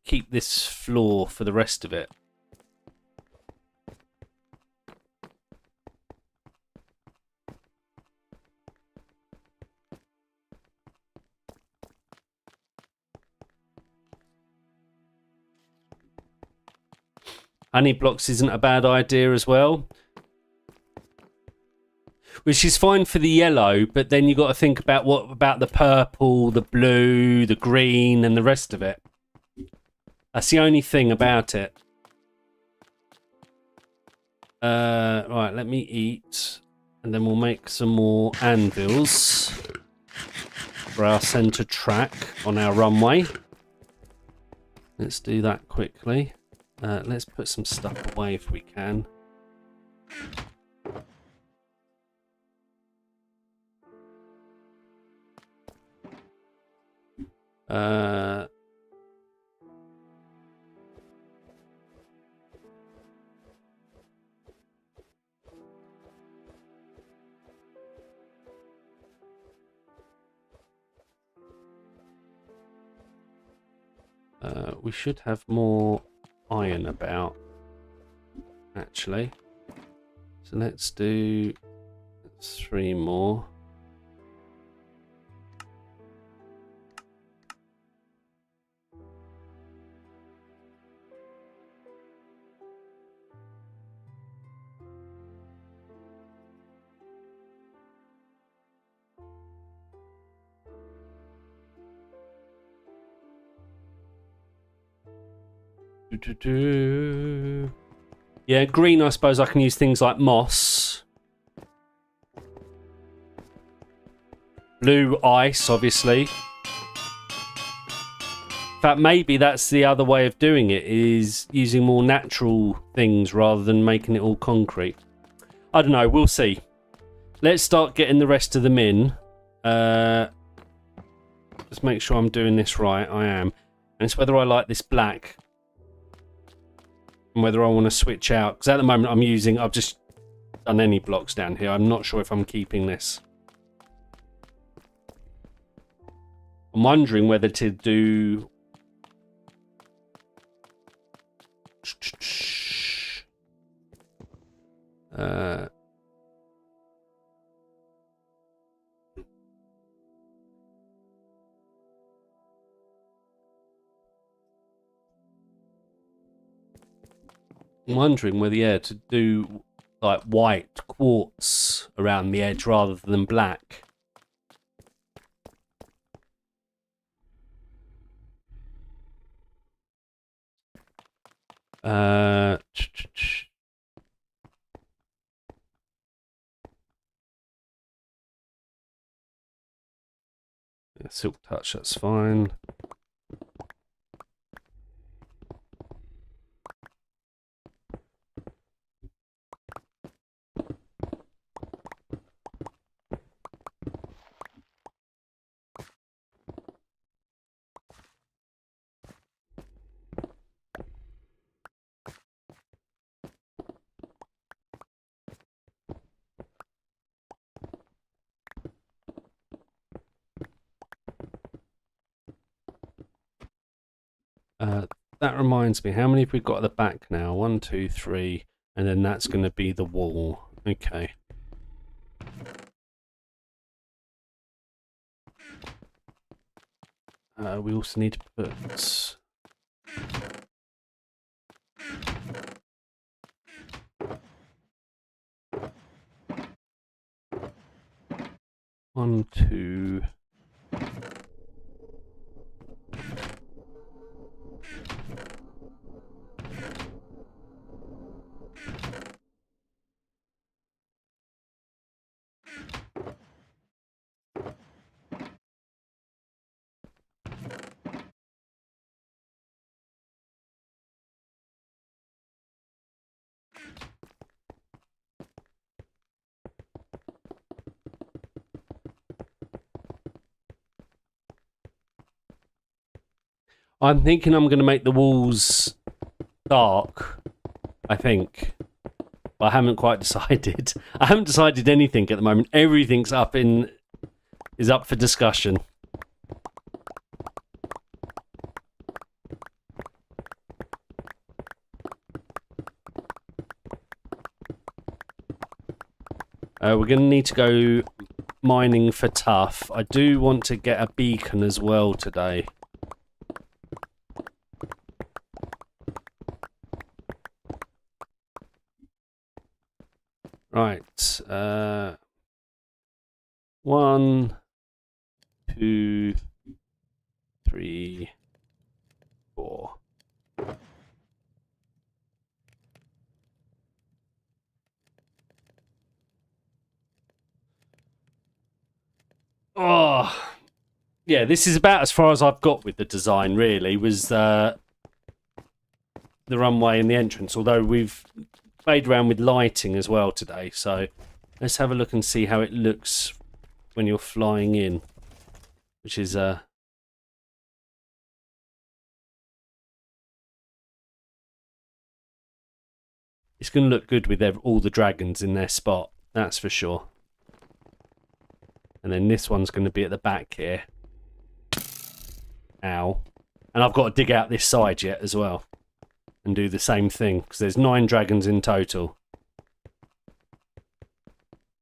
keep this floor for the rest of it? Honey blocks isn't a bad idea as well. Which is fine for the yellow, but then you've got to think about what about the purple, the blue, the green, and the rest of it. That's the only thing about it. Right, let me eat, and then we'll make some more anvils for our center track on our runway. Let's do that quickly. Let's put some stuff away if we can. We should have more iron about, actually. So let's do 3 more. Yeah, green, I suppose I can use things like moss. Blue, ice, obviously. In fact, maybe that's the other way of doing it, is using more natural things rather than making it all concrete. I don't know, we'll see. Let's start getting the rest of them in. Let's make sure I'm doing this right. I am. And it's whether I like this black and whether I want to switch out, because at the moment I've just done any blocks down here. I'm not sure if I'm keeping this. I'm wondering whether to do Uh, I'm wondering whether, yeah, to do like white quartz around the edge rather than black. Uh, Silk touch, that's fine. That reminds me, how many have we got at the back now? 1, 2, 3, and then that's going to be the wall. Okay. We also need to put... One, two... I'm thinking I'm going to make the walls dark, I think. But I haven't quite decided. I haven't decided anything at the moment. Everything's is up for discussion. We're going to need to go mining for tuff. I do want to get a beacon as well today. Right. 1, 2, 3, 4. Oh, yeah, this is about as far as I've got with the design, really, was the runway and the entrance, although we've played around with lighting as well today, so let's have a look and see how it looks when you're flying in, which is it's going to look good with all the dragons in their spot, that's for sure. And then this one's going to be at the back here. Ow. And I've got to dig out this side yet as well and do the same thing, because there's 9 dragons in total.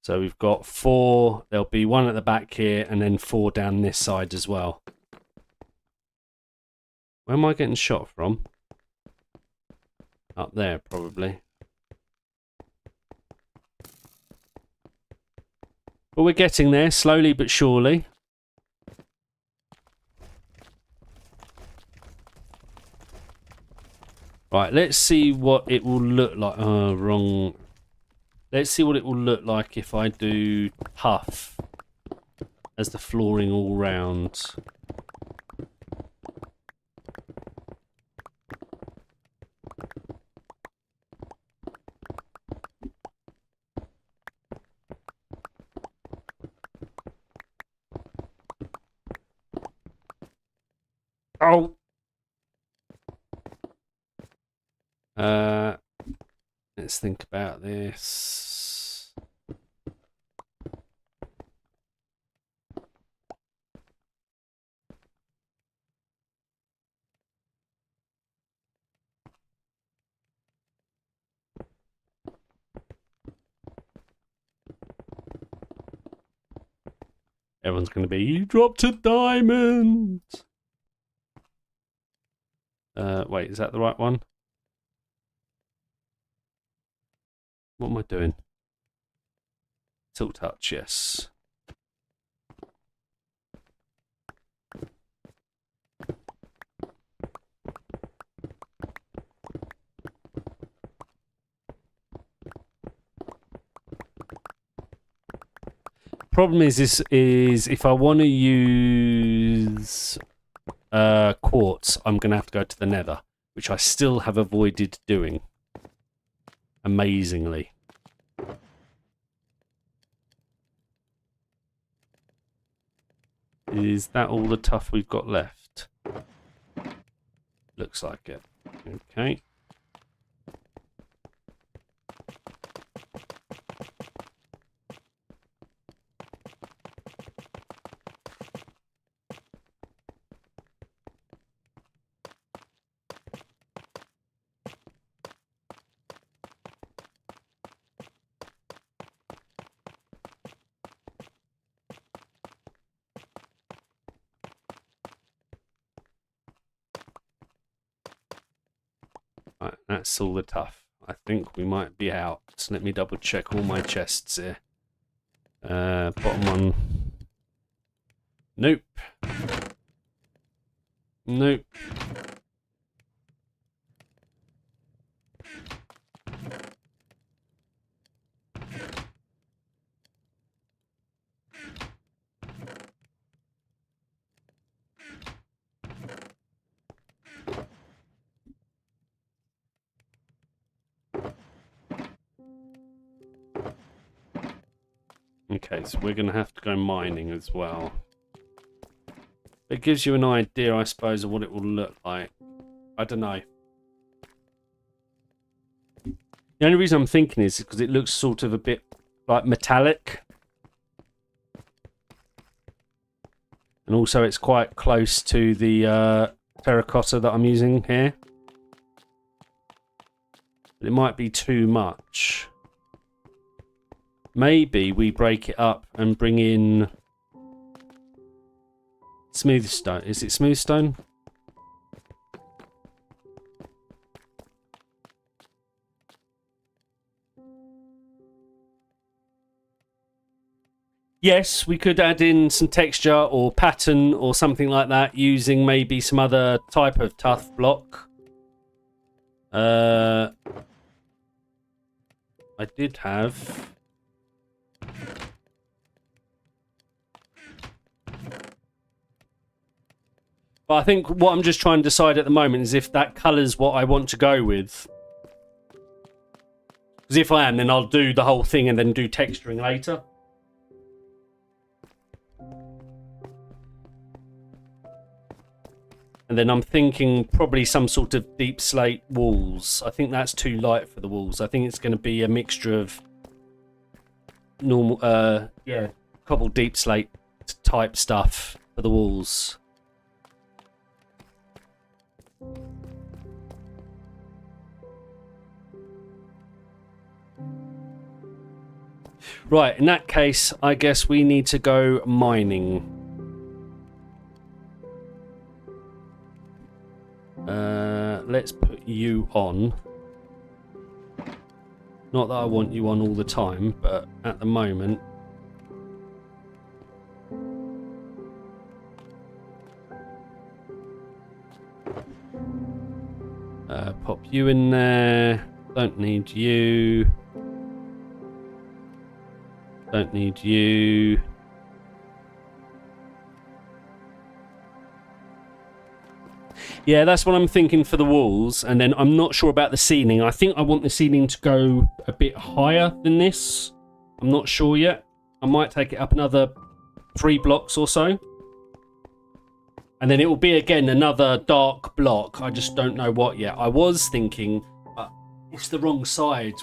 So we've got 4, there'll be 1 at the back here, and then 4 down this side as well. Where am I getting shot from? Up there, probably. But we're getting there, slowly but surely. Right, let's see what it will look like. Oh, wrong. Let's see what it will look like if I do tuff as the flooring all round. Oh! Let's think about this. Everyone's going to be, you dropped a diamond. Wait, is that the right one? What am I doing? Tilt touch, yes. Problem is if I want to use quartz, I'm going to have to go to the nether, which I still have avoided doing. Amazingly. Is that all the tuff we've got left? Looks like it. Okay. Right, that's all the tuff. I think we might be out. So let me double check all my chests here. Bottom one. Nope. Nope. Okay, so we're going to have to go mining as well. It gives you an idea, I suppose, of what it will look like. I don't know. The only reason I'm thinking is because it looks sort of a bit like metallic. And also it's quite close to the terracotta that I'm using here. But it might be too much. Maybe we break it up and bring in smooth stone. Is it smooth stone? Yes, we could add in some texture or pattern or something like that using maybe some other type of tuff block. I did have... But I think what I'm just trying to decide at the moment is if that colour's what I want to go with. Because if I am, then I'll do the whole thing and then do texturing later. And then I'm thinking probably some sort of deep slate walls. I think that's too light for the walls. I think it's going to be a mixture of normal, cobbled deep slate type stuff for the walls. Right, in that case, I guess we need to go mining. Let's put you on. Not that I want you on all the time, but at the moment. Pop you in there. Don't need you. Don't need you. Yeah, that's what I'm thinking for the walls, and then I'm not sure about the ceiling. I think I want the ceiling to go a bit higher than this. I'm not sure yet. I might take it up another 3 blocks or so. And then it will be, again, another dark block. I just don't know what yet. I was thinking, it's the wrong side.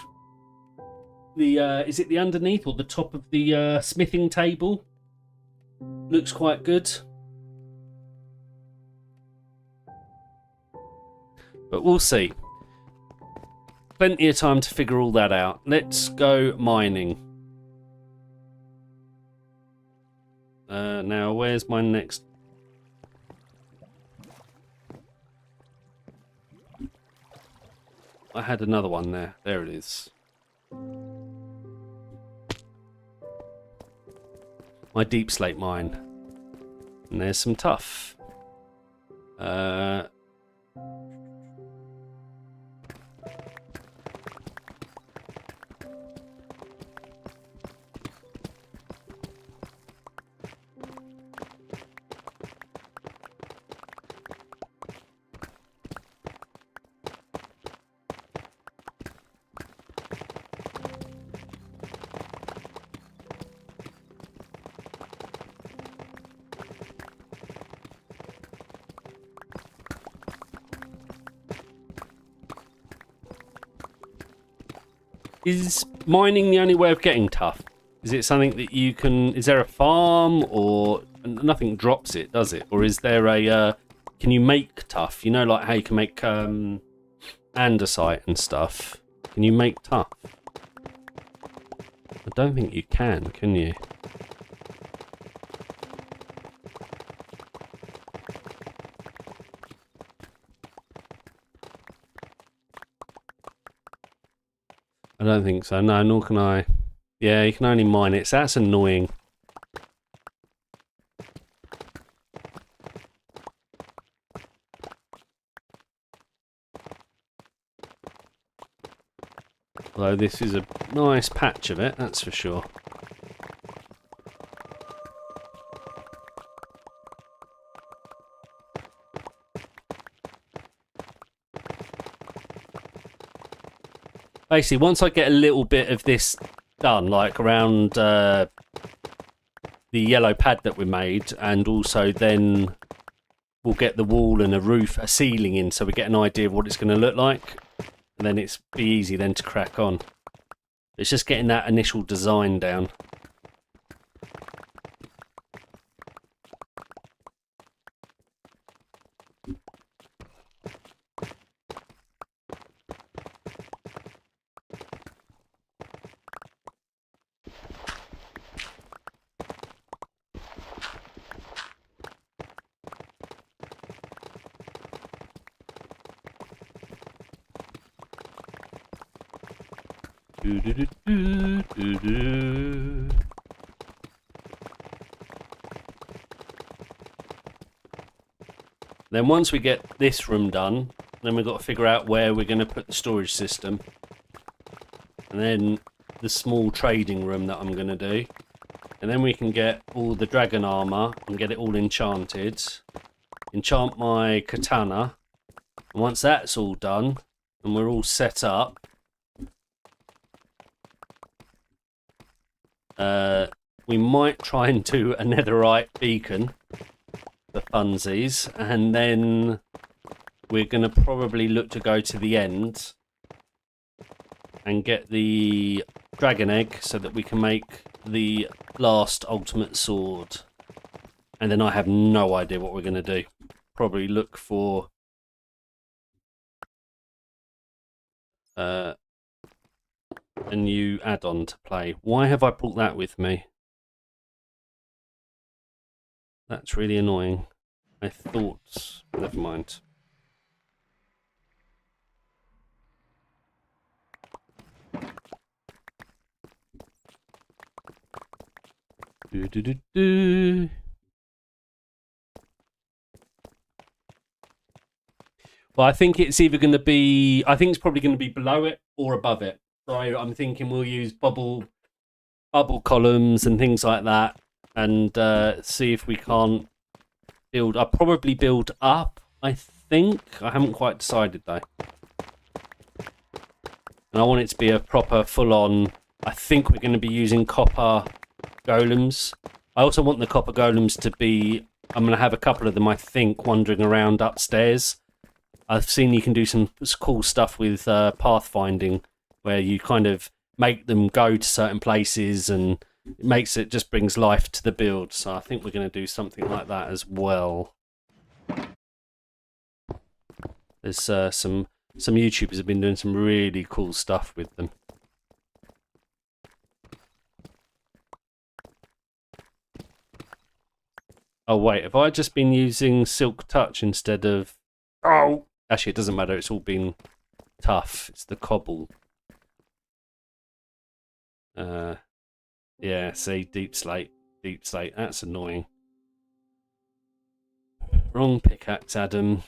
Is it the underneath or the top of the smithing table? Looks quite good. But we'll see. Plenty of time to figure all that out. Let's go mining. Now, where's my next... I had another one there. There it is. My deep slate mine. And there's some tuff. Is mining the only way of getting tuff? Is it something that you can... Is there a farm, or... Nothing drops it, does it? Or is there a... Can you make tuff? You know, like how you can make andesite and stuff. Can you make tuff? I don't think you can you? I don't think so. No, nor can I. Yeah, you can only mine it. So that's annoying. Although this is a nice patch of it, that's for sure. Basically, once I get a little bit of this done, like around the yellow pad that we made, and also then we'll get the wall and a roof, a ceiling in, so we get an idea of what it's going to look like, and then it's be easy then to crack on. It's just getting that initial design down. Then once we get this room done, then we've got to figure out where we're going to put the storage system. And then the small trading room that I'm going to do. And then we can get all the dragon armor and get it all enchanted. Enchant my katana. And once that's all done, and we're all set up, we might try and do a netherite beacon for funsies, and then we're going to probably look to go to the end and get the dragon egg so that we can make the last ultimate sword. And then I have no idea what we're going to do. Probably look for a new add-on to play. Why have I brought that with me? That's really annoying. I thought... Never mind. Well, I think it's either going to be... I think it's probably going to be below it or above it. So I'm thinking we'll use bubble columns and things like that, and see if we can't build. I'll probably build up, I think. I haven't quite decided though. And I want it to be a proper full-on... I think we're going to be using copper golems. I also want the copper golems to be... I'm going to have a couple of them, I think, wandering around upstairs. I've seen you can do some cool stuff with pathfinding, where you kind of make them go to certain places, and it just brings life to the build. So I think we're going to do something like that as well. There's some YouTubers have been doing some really cool stuff with them. Oh wait, have I just been using Silk Touch instead of... Oh! Actually, it doesn't matter, it's all been tough. It's the cobble. Yeah, see, deep slate. Deep slate, that's annoying. Wrong pickaxe, Adam.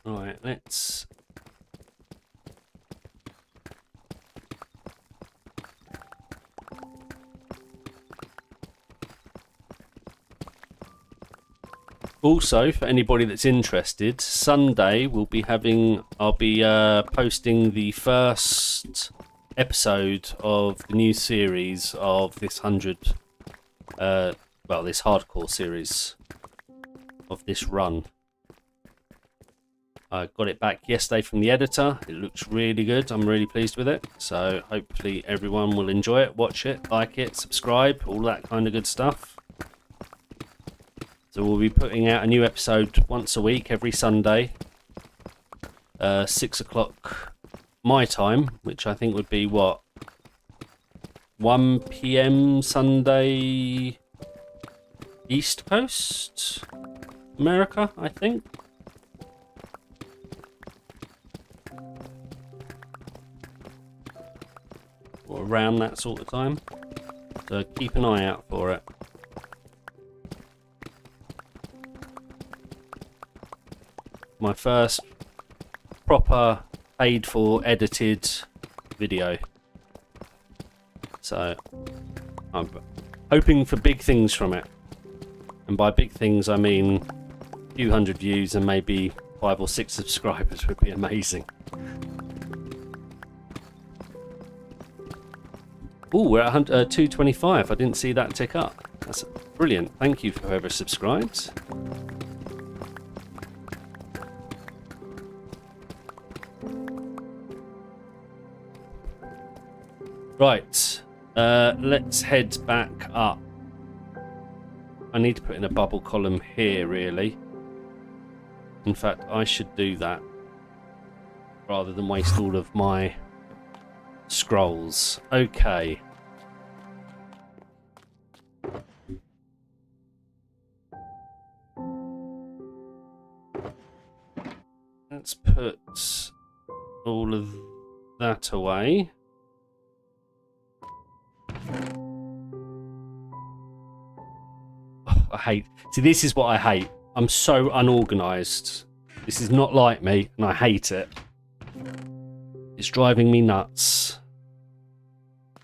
Right, let's... Also, for anybody that's interested, Sunday we'll be having... I'll be posting the first episode of the new series of this 100... well, this hardcore series of this run. I got it back yesterday from the editor. It looks really good. I'm really pleased with it. So hopefully everyone will enjoy it, watch it, like it, subscribe, all that kind of good stuff. So we'll be putting out a new episode once a week, every Sunday. 6 o'clock my time, which I think would be what? 1 PM Sunday East Coast? America, I think. Or around that sort of time. So keep an eye out for it. My first proper paid for edited video. So I'm hoping for big things from it. And by big things I mean a few hundred views and maybe 5 or 6 subscribers would be amazing. Oh, we're at 225. I didn't see that tick up. That's brilliant. Thank you for whoever subscribed. Right, let's head back up. I need to put in a bubble column here, really. In fact, I should do that rather than waste all of my scrolls. Okay. Let's put all of that away. Oh, I hate... See, this is what I hate. I'm so unorganised. This is not like me, and I hate it. It's driving me nuts.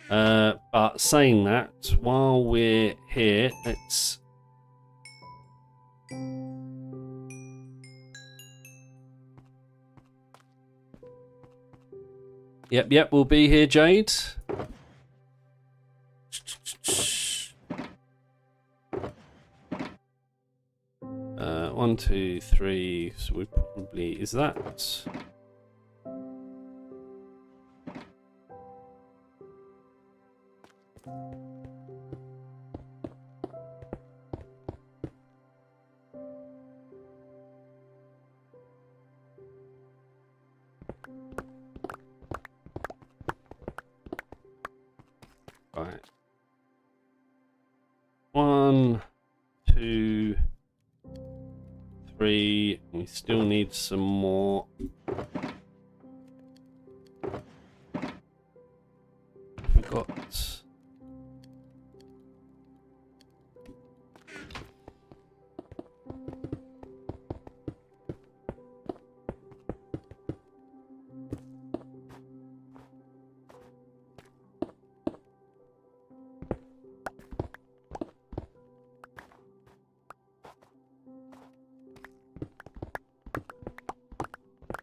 But saying that, while we're here, let's... Yep, we'll be here, Jade. 1, 2, 3. So we probably... Is that... Right. 1, 2, 3. We still need some more. Forgot.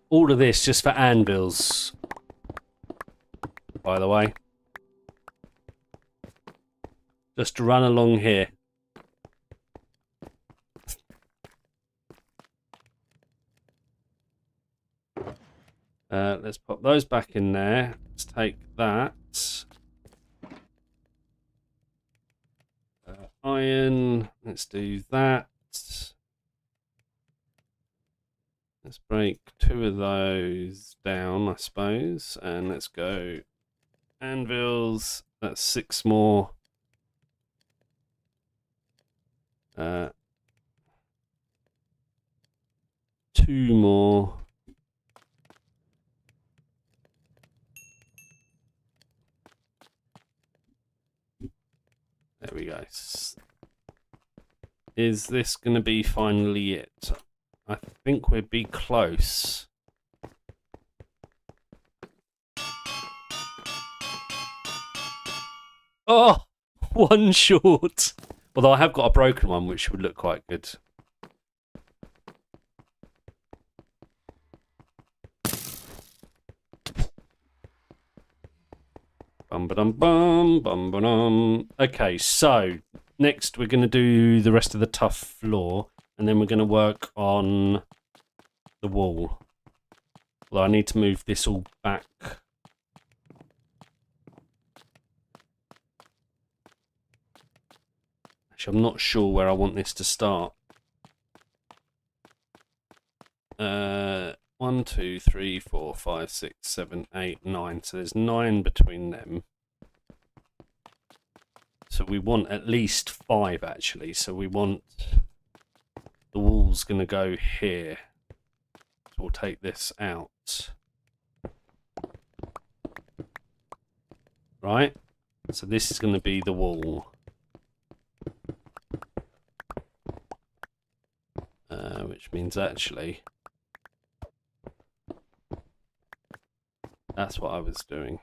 All of this just for anvils, by the way. Just to run along here. Let's pop those back in there. Let's take that. Iron. Let's do that. Let's break 2 of those down, I suppose, and let's go anvils. That's 6 more. 2 more. There we go. Is this going to be finally it? I think we'd be close. Oh, 1 short. Although I have got a broken one, which would look quite good. Bum ba dum bum bum ba dum. Okay, so next we're going to do the rest of the tough floor, and then we're going to work on the wall. Well, I need to move this all back. Actually, I'm not sure where I want this to start. 1, 2, 3, 4, 5, 6, 7, 8, 9. So there's 9 between them. So we want at least 5 actually. So we want the wall's going to go here. So we'll take this out. Right? So this is going to be the wall. Which means actually that's what I was doing.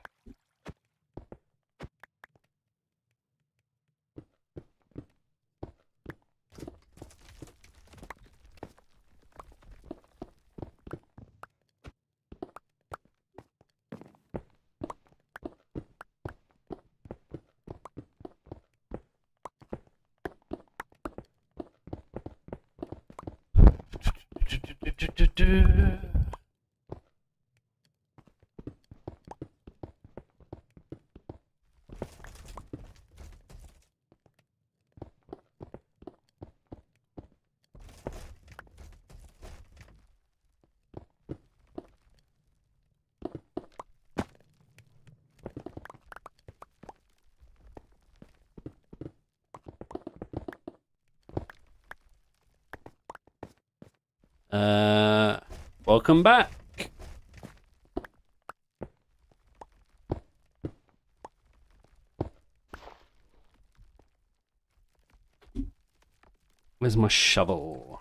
Welcome back. Where's my shovel?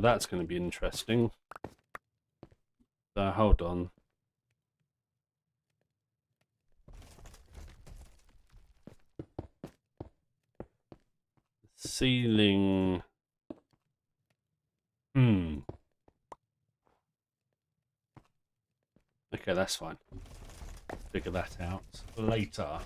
That's going to be interesting. So hold on. Ceiling. Okay, that's fine. Figure that out later.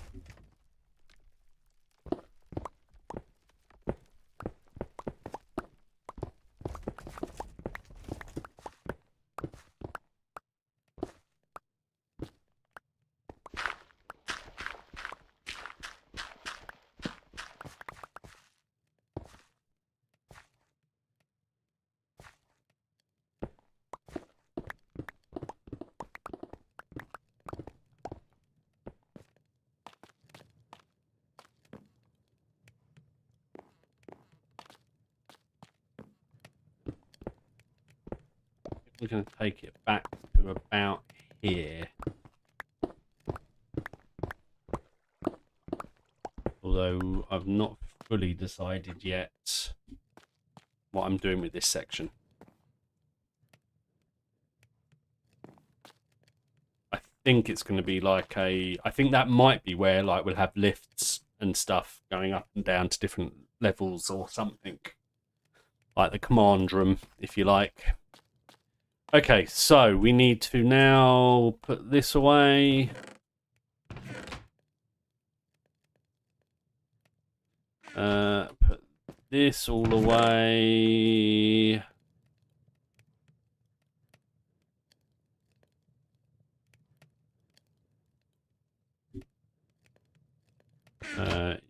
We're going to take it back to about here. Although I've not fully decided yet what I'm doing with this section. I think it's going to be like I think that might be where like we'll have lifts and stuff going up and down to different levels or something. Like the command room, if you like. Okay, so we need to now put this away. Put this all away.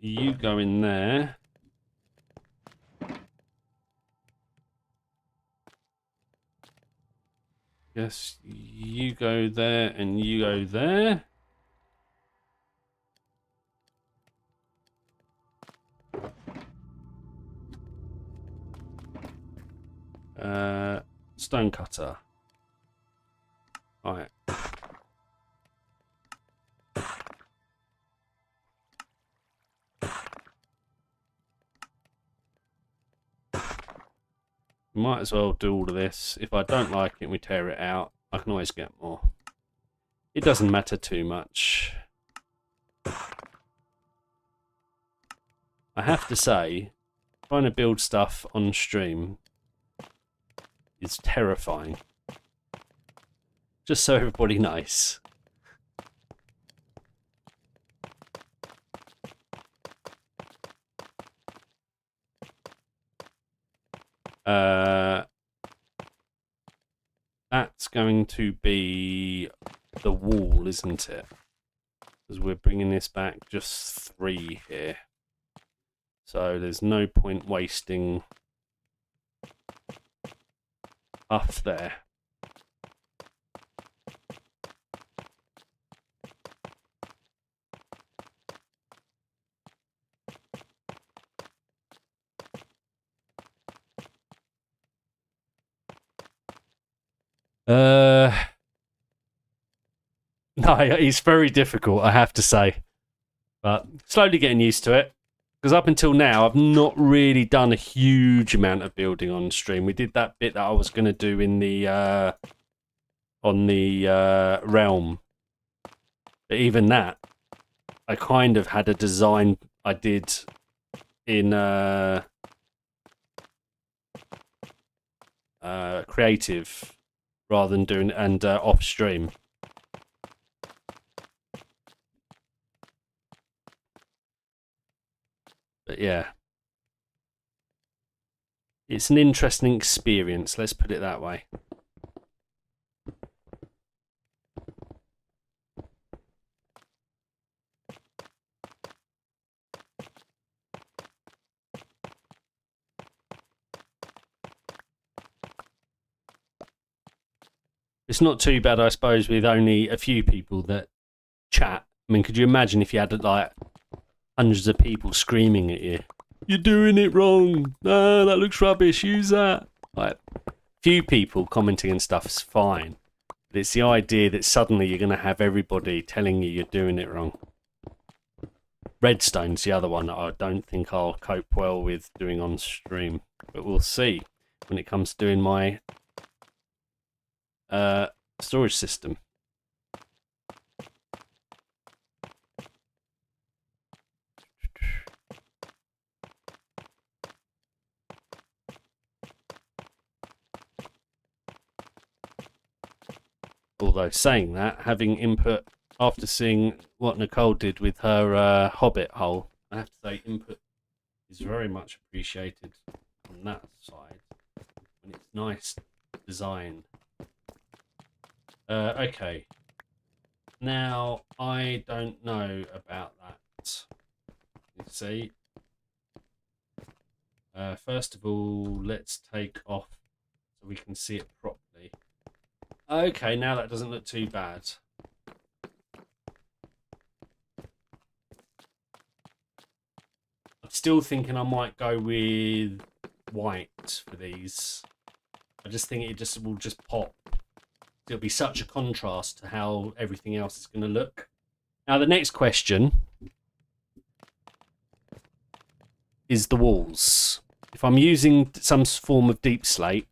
You go in there. Yes, you go there and you go there. Stone cutter. All right. Might as well do all of this. If I don't like it and we tear it out, I can always get more. It doesn't matter too much. I have to say, trying to build stuff on stream is terrifying. Just so everybody knows. That's going to be the wall, isn't it? Because we're bringing this back just 3 here. So there's no point wasting stuff there. No, it's very difficult, I have to say. But slowly getting used to it. Because up until now, I've not really done a huge amount of building on stream. We did that bit that I was going to do in the on the realm. But even that, I kind of had a design I did in creative rather than doing and off stream. But yeah, it's an interesting experience, let's put it that way. It's not too bad, I suppose, with only a few people that chat. I mean, could you imagine if you had like hundreds of people screaming at you? You're doing it wrong. No, that looks rubbish. Use that. Like, few people commenting and stuff is fine. But it's the idea that suddenly you're going to have everybody telling you you're doing it wrong. Redstone's the other one that I don't think I'll cope well with doing on stream. But we'll see when it comes to doing my storage system. Although saying that, having input after seeing what Nicole did with her Hobbit hole, I have to say input is very much appreciated on that side when it's nice design. Okay. Now, I don't know about that. Let's see. First of all, let's take off so we can see it properly. Okay, now that doesn't look too bad. I'm still thinking I might go with white for these. I just think it just will just pop. It'll be such a contrast to how everything else is going to look. Now, the next question is the walls. If I'm using some form of deep slate,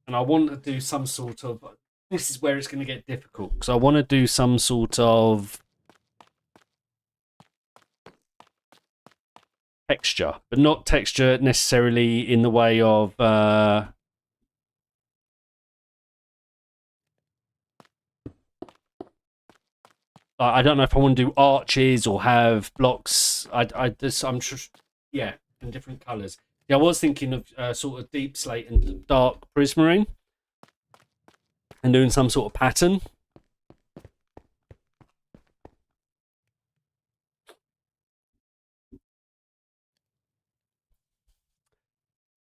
and I want to do some sort of... This is where it's going to get difficult, because I want to do some sort of texture, but not texture necessarily in the way of I don't know if I want to do arches or have blocks. I'm just, yeah, in different colours. Yeah, I was thinking of sort of deep slate and dark prismarine and doing some sort of pattern.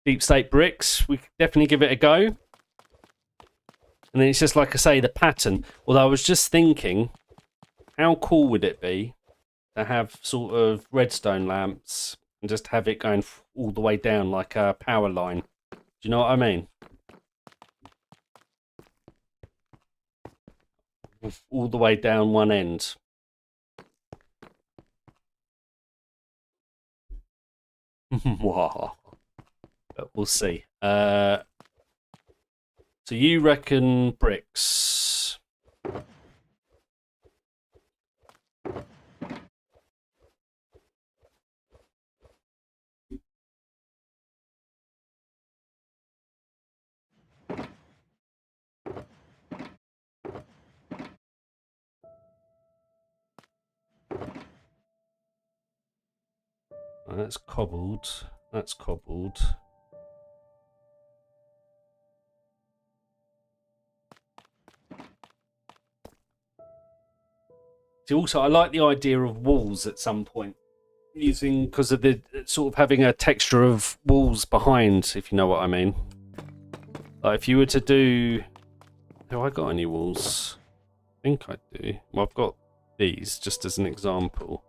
Deep slate bricks, we could definitely give it a go. And then it's just like I say, the pattern. Although I was just thinking, how cool would it be to have sort of redstone lamps and just have it going all the way down like a power line? Do you know what I mean? All the way down one end. Wow. But we'll see. So you reckon bricks? That's cobbled. That's cobbled. See, also, I like the idea of walls at some point, using because of the sort of having a texture of walls behind, if you know what I mean. Like if you were to do, have I got any walls? I think I do. Well, I've got these just as an example.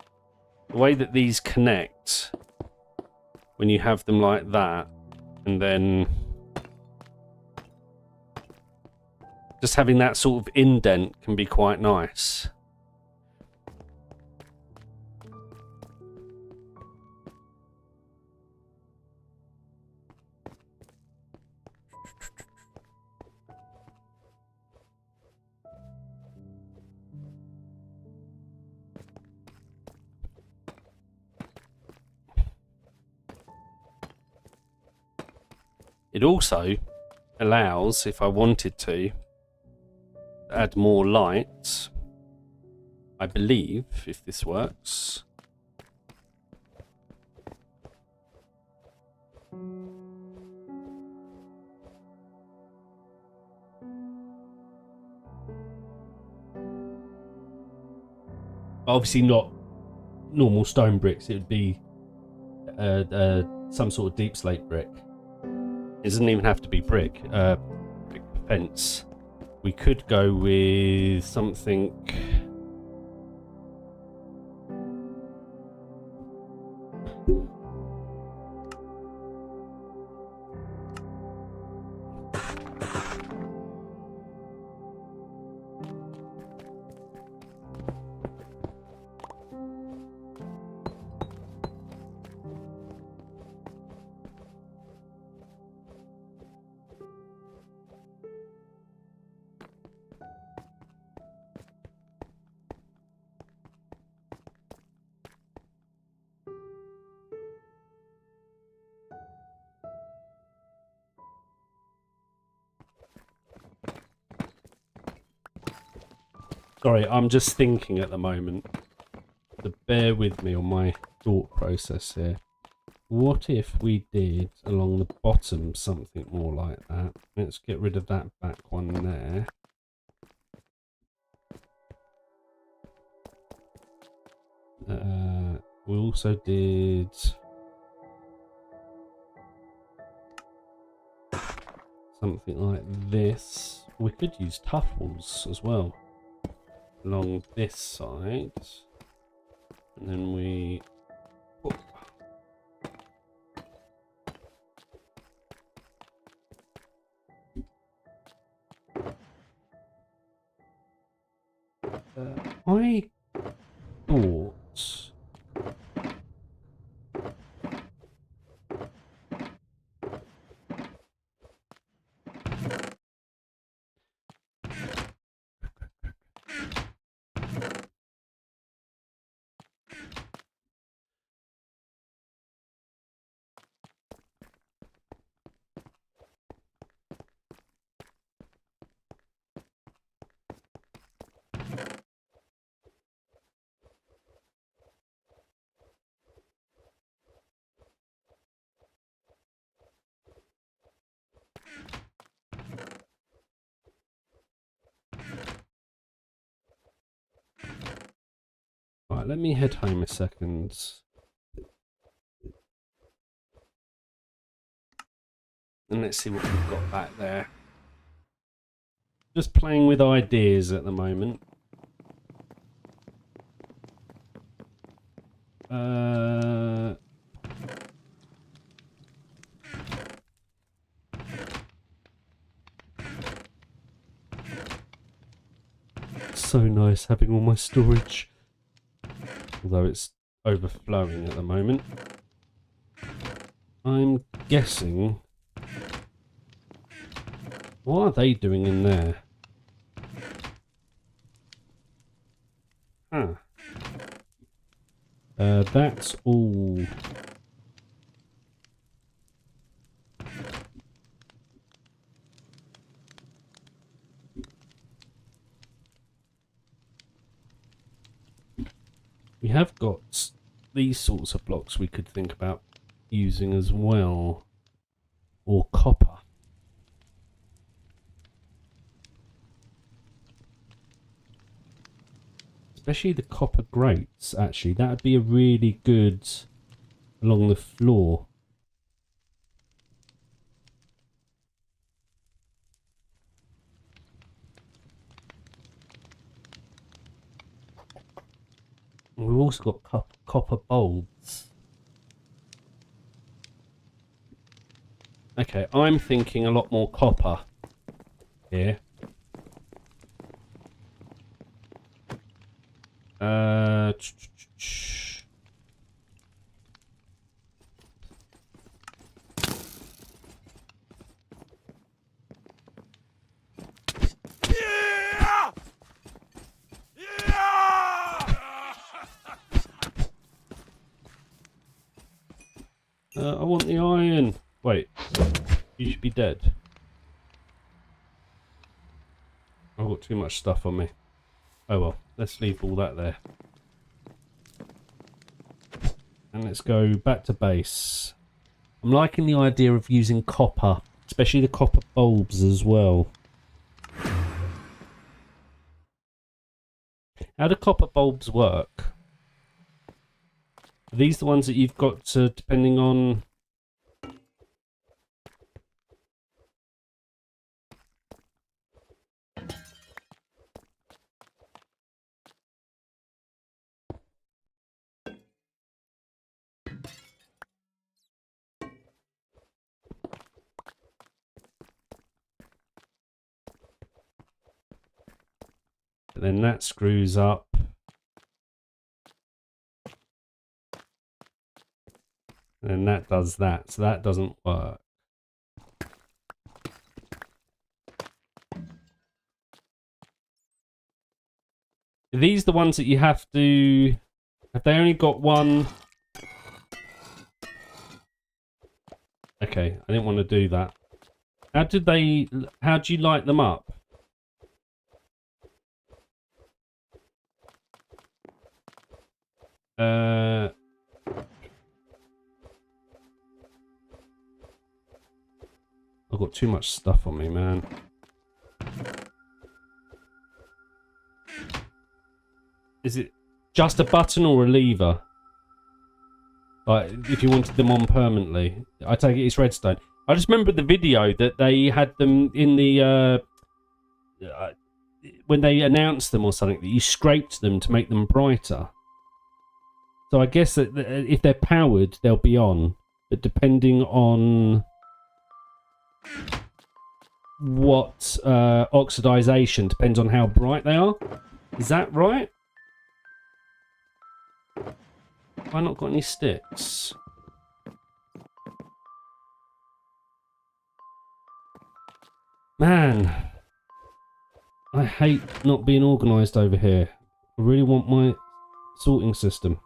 The way that these connect when you have them like that, and then just having that sort of indent can be quite nice. It also allows, if I wanted to, add more light. I believe, if this works. Obviously not normal stone bricks, it would be some sort of deep slate brick. It doesn't even have to be brick fence. We could go with something. Sorry, I'm just thinking at the moment. So bear with me on my thought process here. What if we did along the bottom something more like that? Let's get rid of that back one there. We also did something like this. We could use tuffles as well along this side, and then we I thought Right, let me head home a second. And let's see what we've got back there. Just playing with ideas at the moment. So nice having all my storage. Although it's overflowing at the moment. I'm guessing... What are they doing in there? Huh. That's all... We have got these sorts of blocks we could think about using as well. Or copper. Especially the copper grates, actually. That would be a really good along the floor. We've also got copper bulbs. Okay, I'm thinking a lot more copper here. I want the iron. Wait, you should be dead. I've got too much stuff on me. Oh well, let's leave all that there. And let's go back to base. I'm liking the idea of using copper, especially the copper bulbs as well. How do copper bulbs work? Are these the ones that you've got to, depending on... But then that screws up. And that does that, so that doesn't work. Are these the ones that you have to... Have they only got one? Okay, I didn't want to do that. How do you light them up? I've got too much stuff on me, man. Is it just a button or a lever? Like, if you wanted them on permanently. I take it it's redstone. I just remember the video that they had them in the... when they announced them or something, that you scraped them to make them brighter. So I guess that if they're powered, they'll be on. But depending on what oxidization, depends on how bright they are. Is that right? Have I not got any sticks? Man, I hate not being organised over here. I really want my sorting system.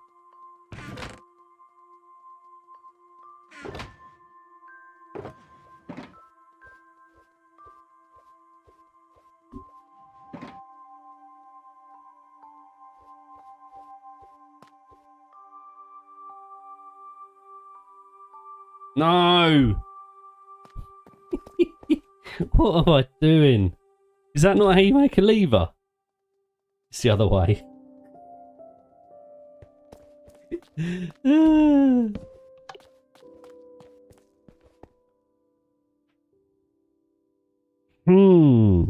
No! What am I doing? Is that not how you make a lever? It's the other way. Hmm.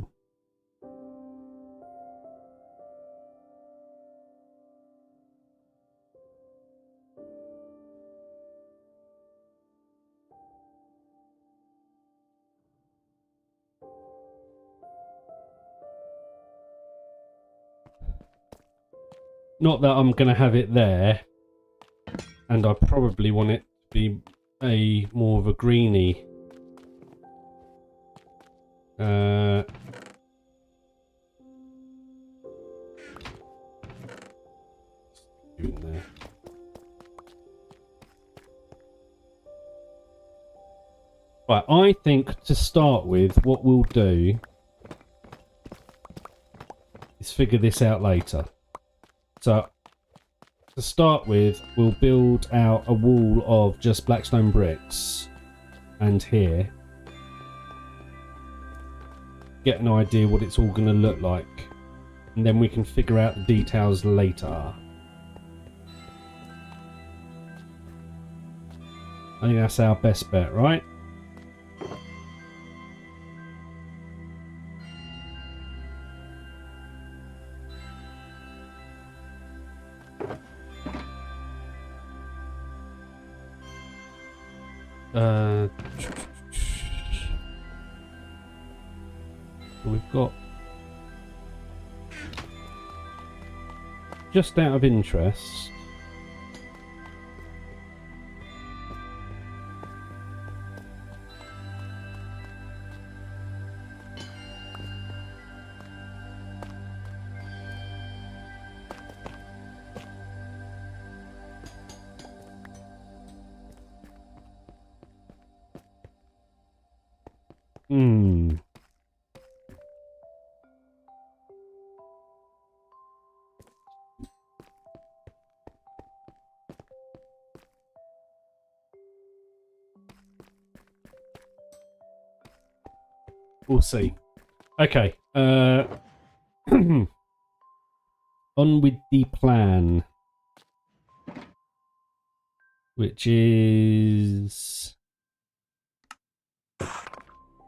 Not that I'm going to have it there, and I probably want it to be a more of a greeny. In there. Right, I think to start with, what we'll do is figure this out later. So, to start with, we'll build out a wall of just blackstone bricks. And here. Get an idea what it's all going to look like. And then we can figure out the details later. I think that's our best bet, right? We've got, just out of interest, we'll see. Okay. On with the plan. Which is...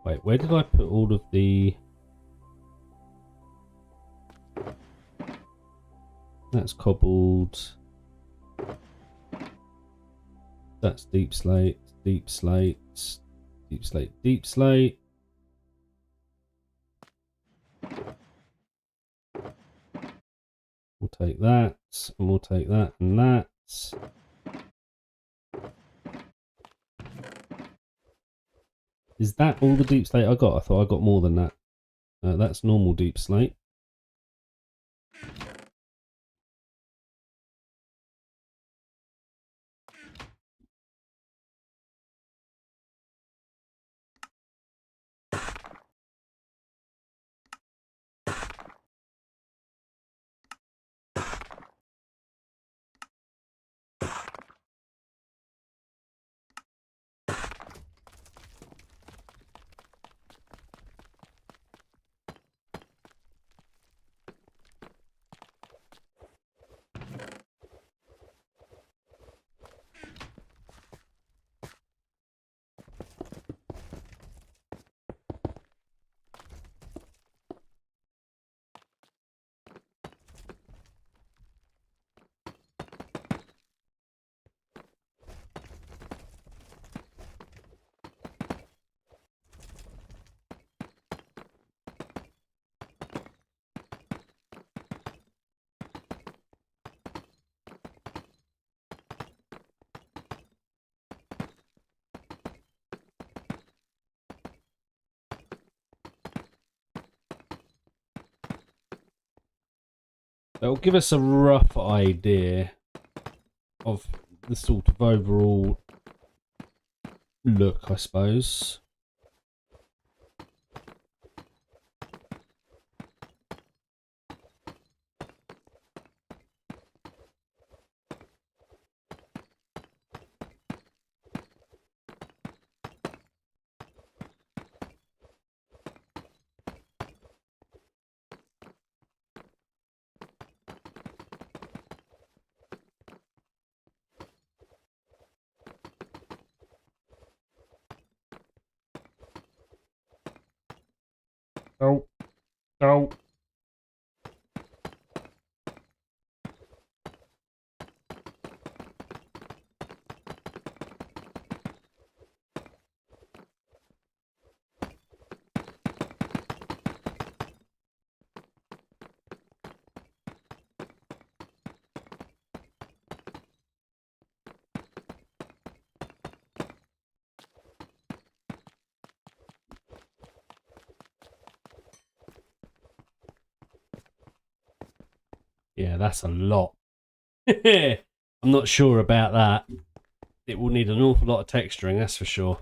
Wait, where did I put all of the... That's cobbled. That's deep slate, deep slate, deep slate, deep slate. We'll take that, and we'll take that and that. Is that all the deep slate I got? I thought I got more than that. That's normal deep slate. That'll give us a rough idea of the sort of overall look, I suppose. Go. Go. Yeah, that's a lot. I'm not sure about that. It will need an awful lot of texturing, that's for sure.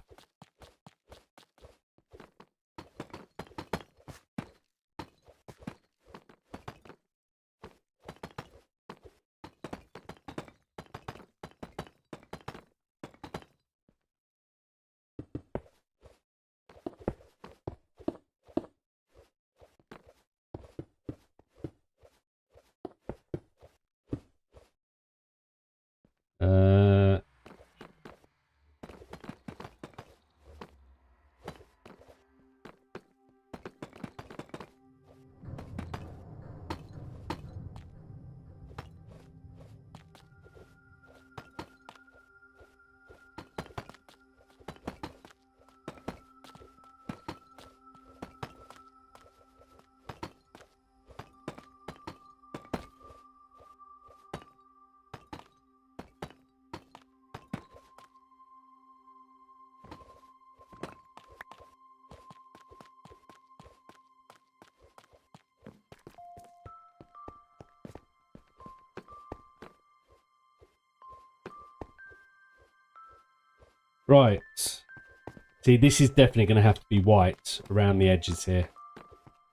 Right. See, this is definitely going to have to be white around the edges here.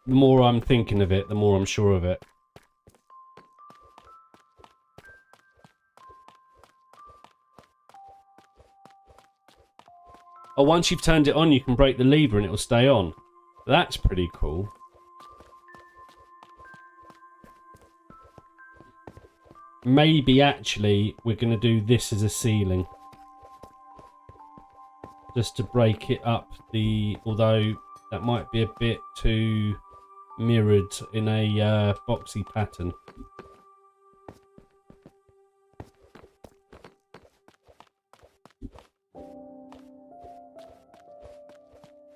The more I'm thinking of it, the more I'm sure of it. Oh, once you've turned it on, you can break the lever and it will stay on. That's pretty cool. Maybe, actually, we're going to do this as a ceiling. Just to break it up although that might be a bit too mirrored in a boxy pattern.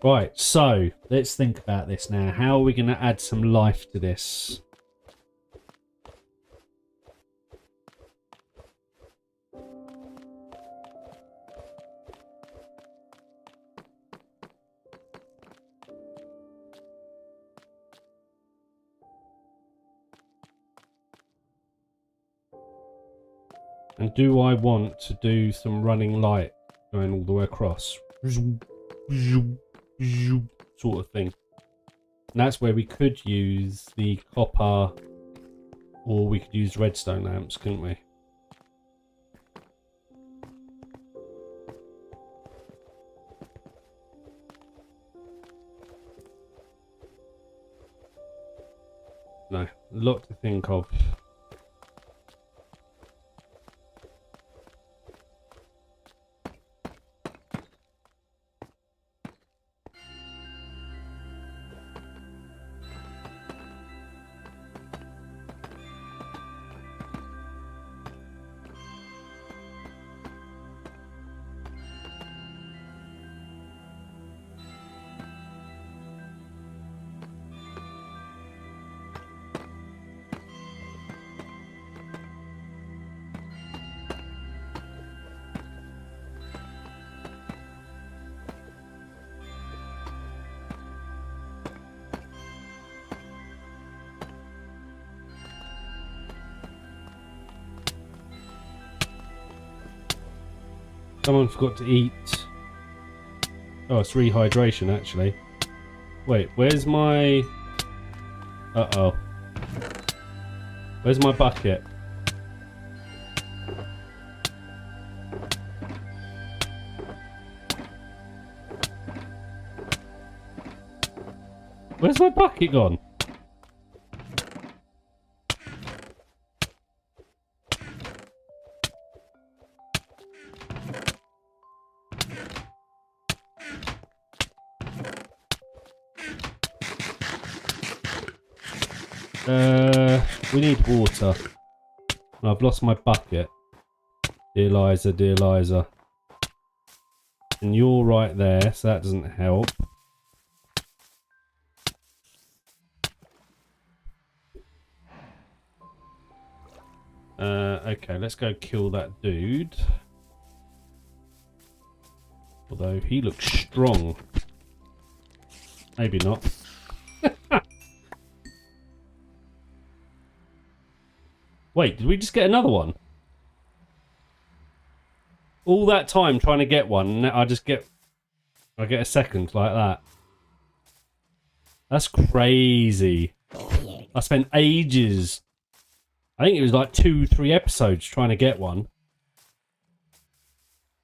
Right, so let's think about this now. How are we going to add some life to this? And do I want to do some running light going all the way across? Sort of thing. And that's where we could use the copper, or we could use redstone lamps, couldn't we? No, a lot to think of. Someone forgot to eat. Oh, it's rehydration, actually. Wait, where's my... Uh-oh. Where's my bucket? Where's my bucket gone? We need water. And I've lost my bucket. Dear Liza, dear Liza. And you're right there, so that doesn't help. Okay, let's go kill that dude. Although he looks strong. Maybe not. Wait, did we just get another one? All that time trying to get one, and I get a second like that. That's crazy. I spent ages. I think it was like 2-3 episodes trying to get one.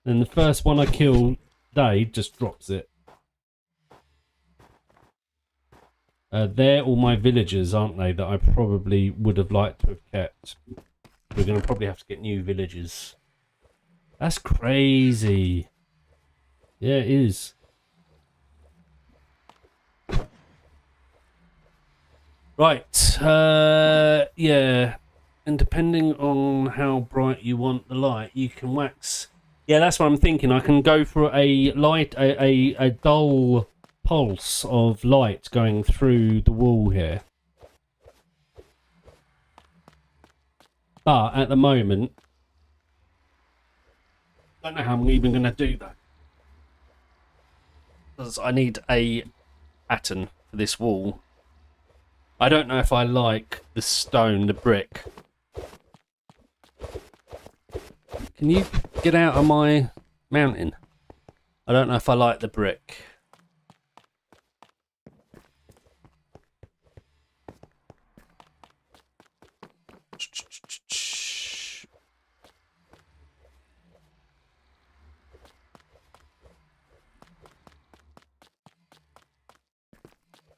And the first one I kill today just drops it. They're all my villagers, aren't they, that I probably would have liked to have kept. We're going to probably have to get new villagers. That's crazy. Yeah, it is. Right. Yeah. And depending on how bright you want the light, you can wax. Yeah, that's what I'm thinking. I can go for a light, a dull pulse of light going through the wall here. But at the moment, I don't know how I'm even going to do that. Because I need a pattern for this wall. I don't know if I like the stone, the brick. Can you get out of my mountain? I don't know if I like the brick.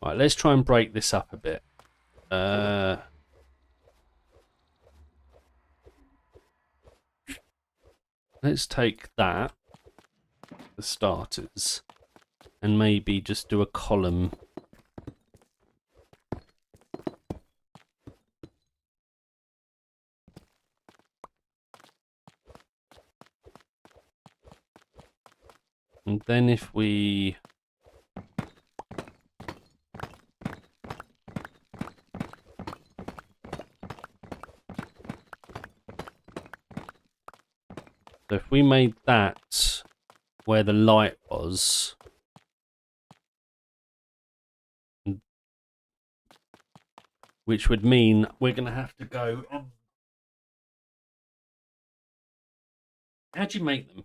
Right, let's try and break this up a bit. Let's take that, the starters, and maybe just do a column. And then if we... So if we made that where the light was, which would mean we're going to have to go on. How do you make them?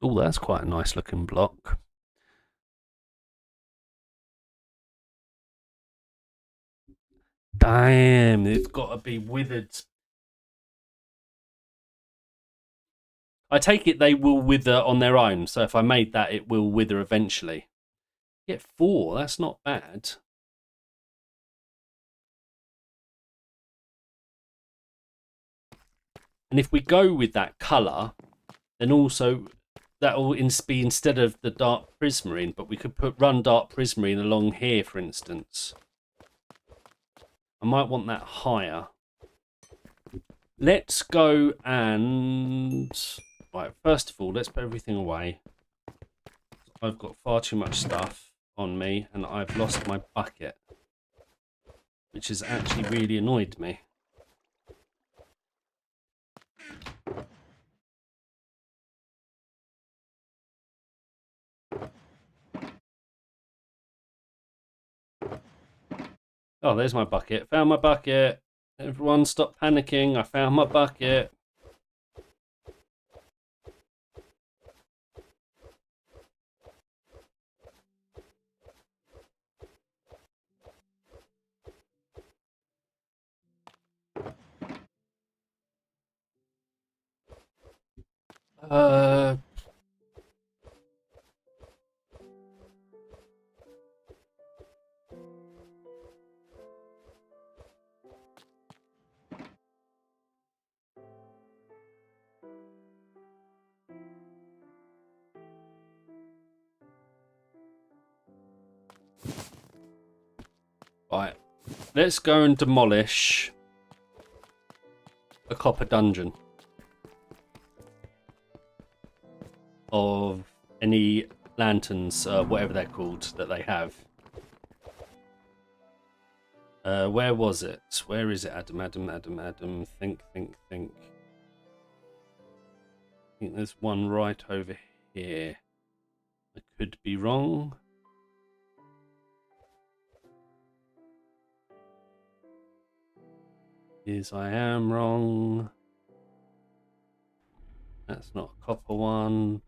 Oh, that's quite a nice looking block. Damn, it's got to be withered. I take it they will wither on their own, so if I made that, it will wither eventually. Get 4, that's not bad. And if we go with that colour, then also that will be instead of the dark prismarine, but we could run dark prismarine along here, for instance. I might want that higher. Let's go and... Right, first of all, let's put everything away. I've got far too much stuff on me, and I've lost my bucket, which has actually really annoyed me. Oh, there's my bucket. Found my bucket. Everyone stop panicking. I found my bucket. Right, let's go and demolish a copper dungeon of any lanterns, whatever they're called, that they have. Where was it? Where is it? Adam. Think. I think there's one right over here. I could be wrong. I am wrong. That's not a copper one.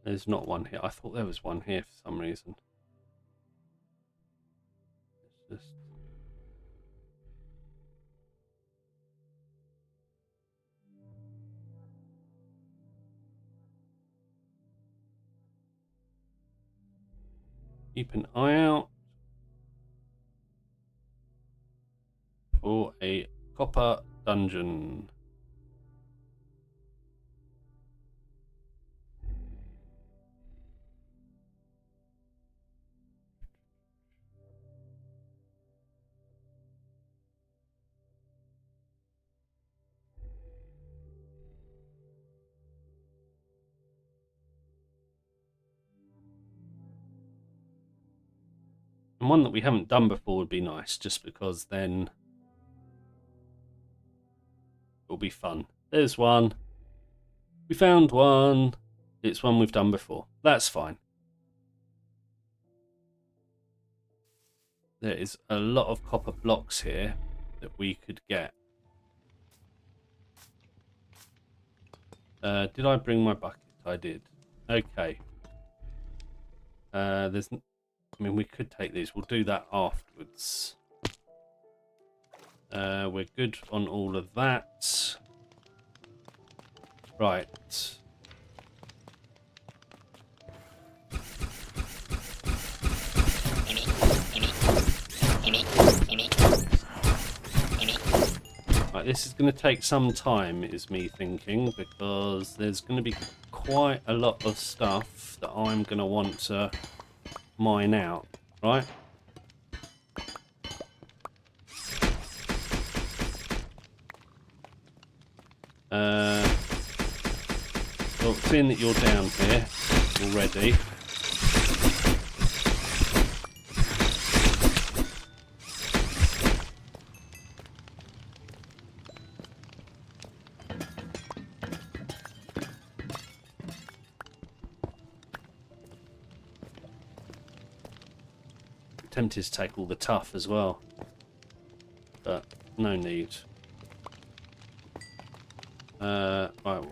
There's not one here. I thought there was one here for some reason. It's just... keep an eye out for a copper dungeon. And one that we haven't done before would be nice, just because then it'll be fun. There's one. We found one. It's one we've done before. That's fine. There is a lot of copper blocks here that we could get. Did I bring my bucket? I did. Okay. I mean, we could take these. We'll do that afterwards. We're good on all of that. Right. Right, this is going to take some time, is me thinking, because there's going to be quite a lot of stuff that I'm going to want to mine out, right? Well, seeing that you're down here already, tempted to take all the tough as well, but no need. Right.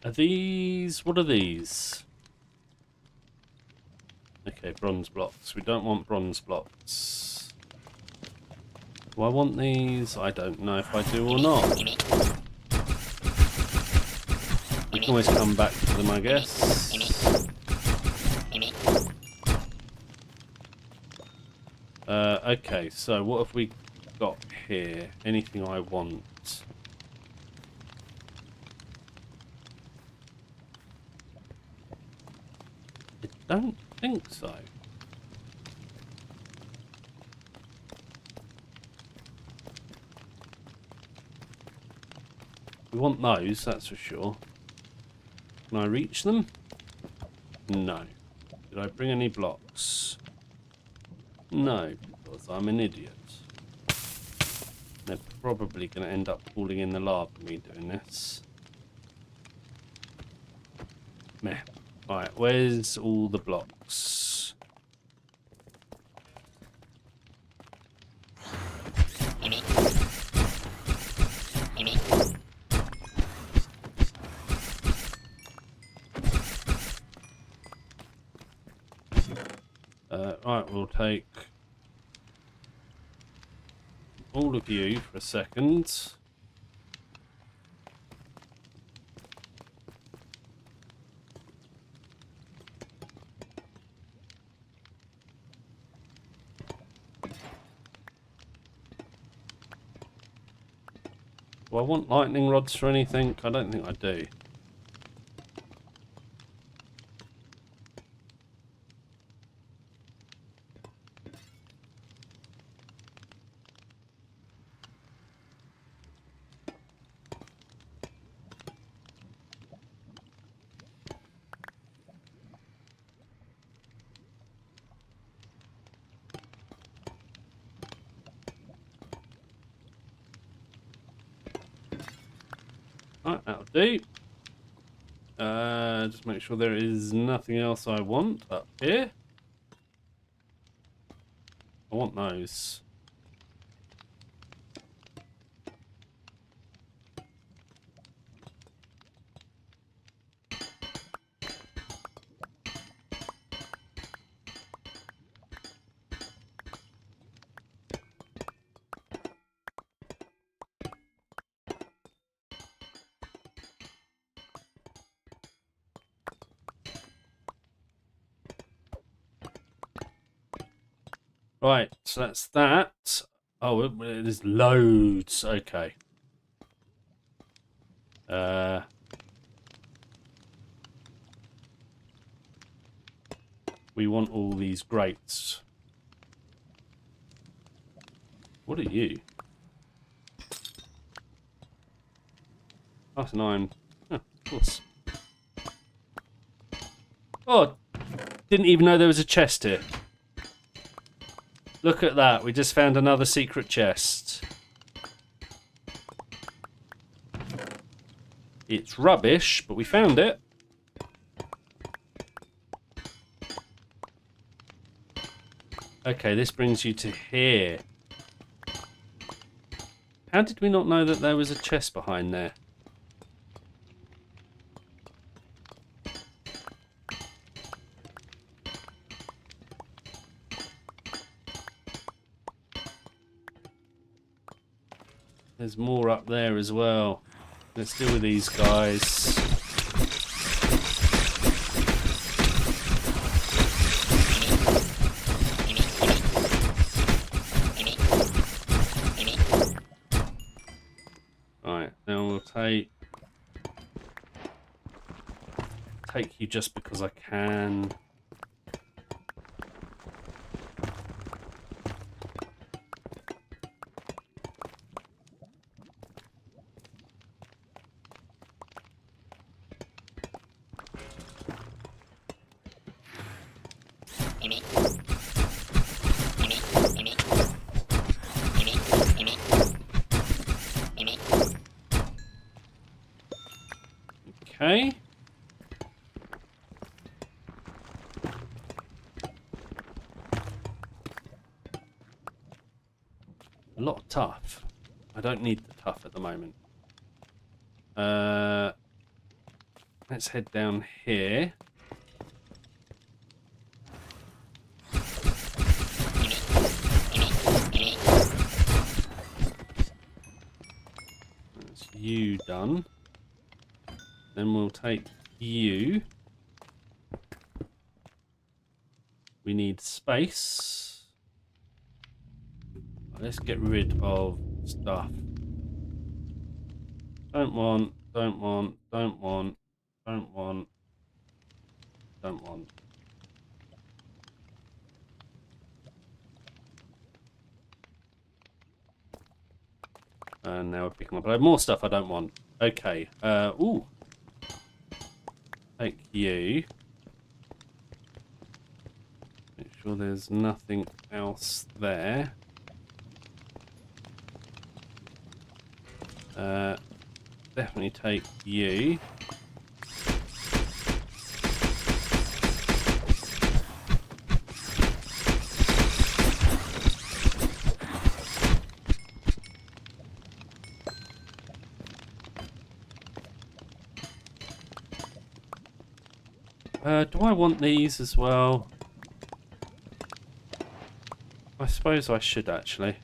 Are these... what are these? Okay, bronze blocks. We don't want bronze blocks. Do I want these? I don't know if I do or not. We can always come back to them, I guess. Okay, so what have we got here? Anything I want? I don't think so. We want those, that's for sure. Can I reach them? No. Did I bring any blocks? No, because I'm an idiot. They're probably going to end up falling in the lava, me doing this. Meh. Right, where's all the blocks? Right, we'll take all of you for a second. Do I want lightning rods for anything? I don't think I do. Right, that'll do. Just make sure there is nothing else I want up here. I want those. Right, so that's that. Oh, there's loads. Okay. We want all these grates. What are you? That's an iron. Oh, of course. Oh, didn't even know there was a chest here. Look at that. We just found another secret chest. It's rubbish, but we found it. Okay, this brings you to here. How did we not know that there was a chest behind there? There's more up there as well. Let's deal with these guys. Right, now we'll take you just because I can. Okay. A lot of tough. I don't need the tough at the moment. Let's head down here. That's you done. Then we'll take you. We need space. Let's get rid of stuff. Don't want, don't want, don't want, don't want, don't want. And now we're picking up a load more stuff I don't want. Okay. Ooh. Take you. Make sure there's nothing else there. Definitely take you. Do I want these as well? suppose I should actually.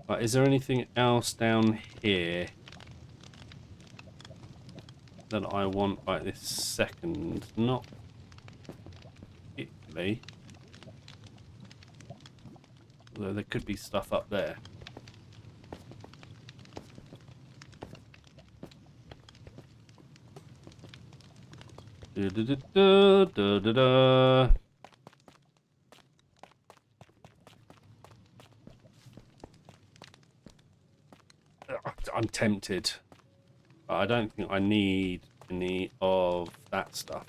Right, is there anything else down here that I want right this second? Not particularly. Although there could be stuff up there. I'm tempted. But I don't think I need any of that stuff.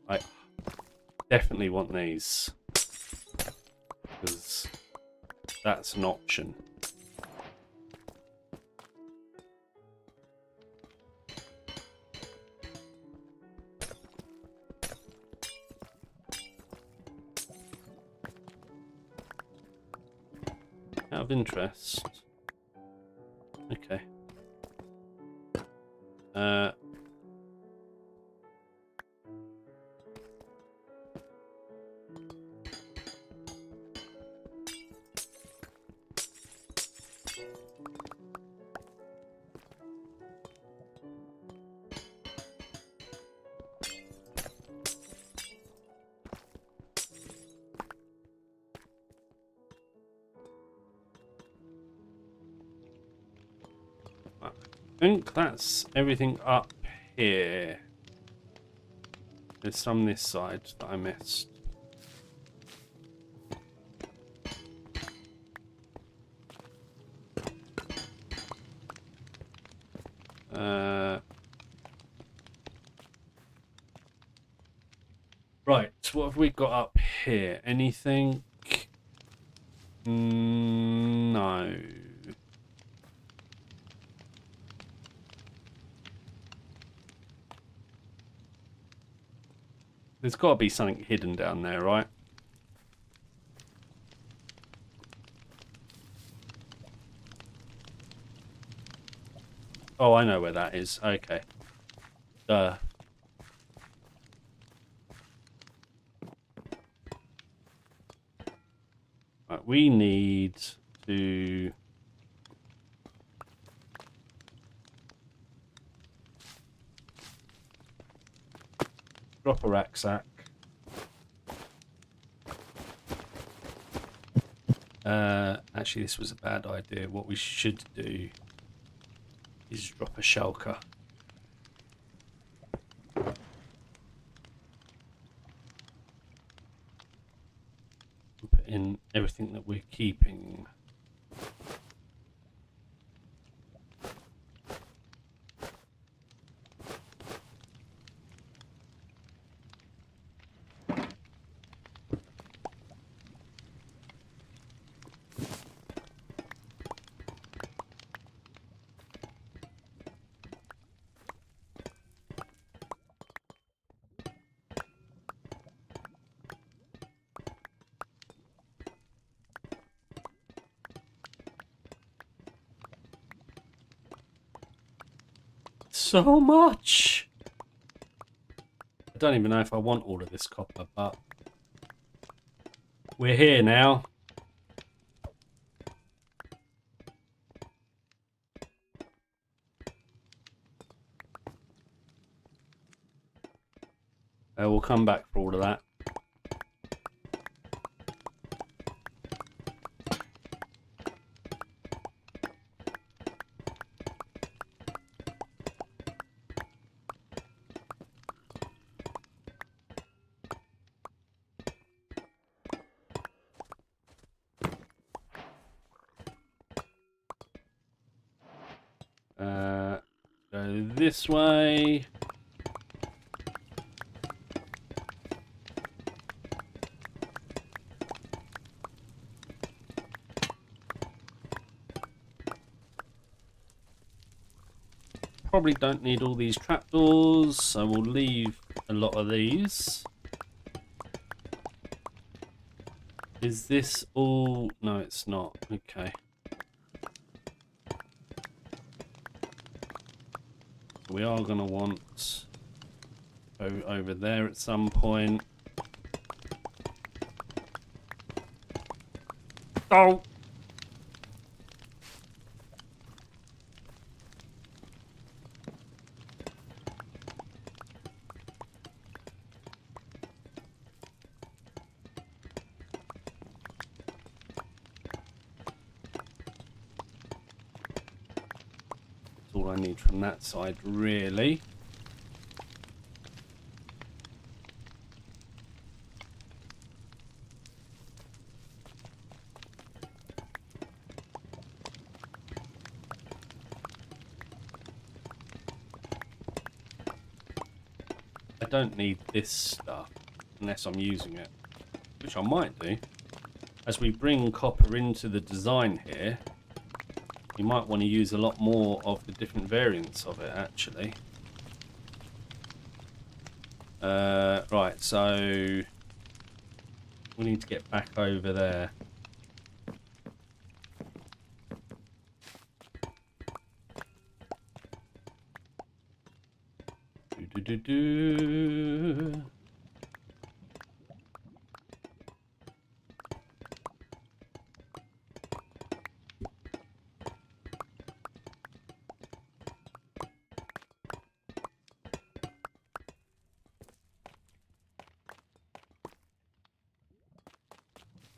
I definitely want these. Because that's an option. Out of interest. Okay. I think that's everything up here. There's some this side that I missed. Right, what have we got up here? Anything? No. There's got to be something hidden down there, right? Oh, I know where that is. Okay. Duh. Right, we need to... drop a rucksack. Actually, this was a bad idea. What we should do is drop a shulker. Put in everything that we're keeping. So much! I don't even know if I want all of this copper, but we're here now. We'll come back for all of that. Go this way. Probably don't need all these trapdoors, so we'll leave a lot of these. Is this all? No, it's not. Okay. We are going to want over there at some point. Oh! That's all I need from that side, really. I don't need this stuff unless I'm using it, which I might do. As we bring copper into the design here, you might want to use a lot more of the different variants of it, actually. Right, so we need to get back over there. Do.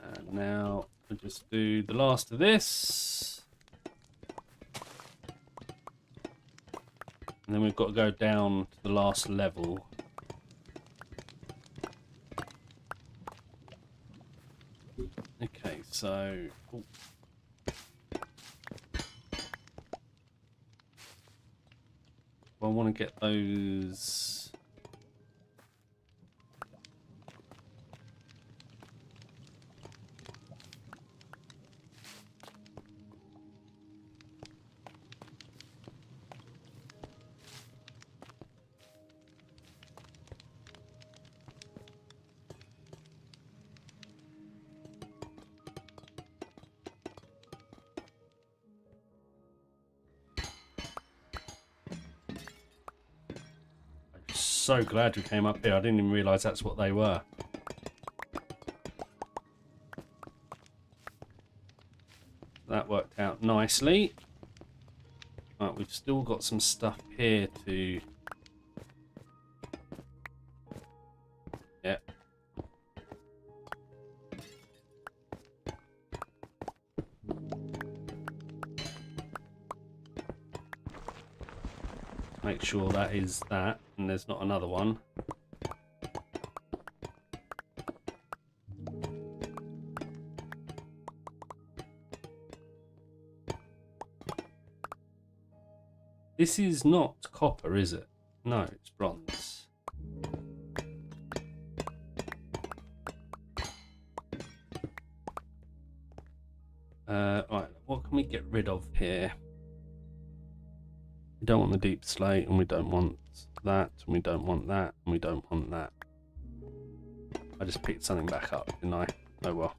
And now we'll just do the last of this. And then we've got to go down to the last level. Okay, so... Ooh. I want to get those... So glad we came up here. I didn't even realise that's what they were. That worked out nicely. Right, we've still got some stuff here to... Yeah. Make sure that is that, and there's not another one. This is not copper, is it? No, it's bronze. Right, what can we get rid of here? We don't want the deep slate, and we don't want that, and we don't want that, and we don't want that. I just picked something back up, didn't I? Oh well.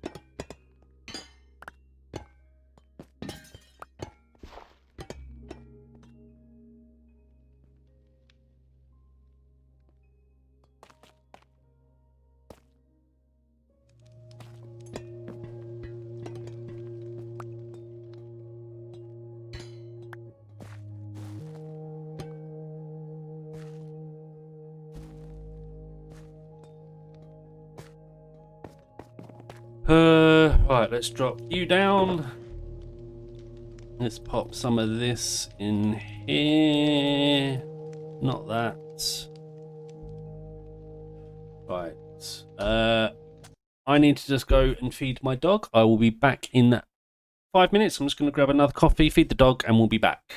Right, let's drop you down. Let's pop some of this in here. Not that. Right. I need to just go and feed my dog. I will be back in 5 minutes. I'm just going to grab another coffee, feed the dog, and we'll be back.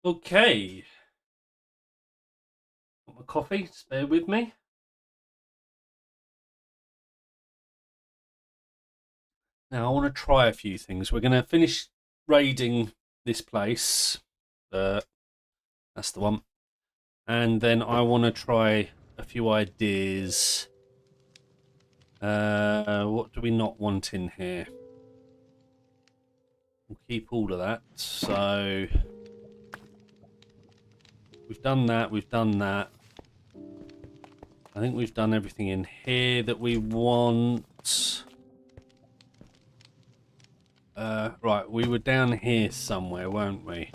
Okay. Got my coffee, just bear with me. Now I want to try a few things. We're going to finish raiding this place. That's the one. And then I want to try a few ideas. What do we not want in here? We'll keep all of that. So we've done that. We've done that. I think we've done everything in here that we want. Right, we were down here somewhere, weren't we?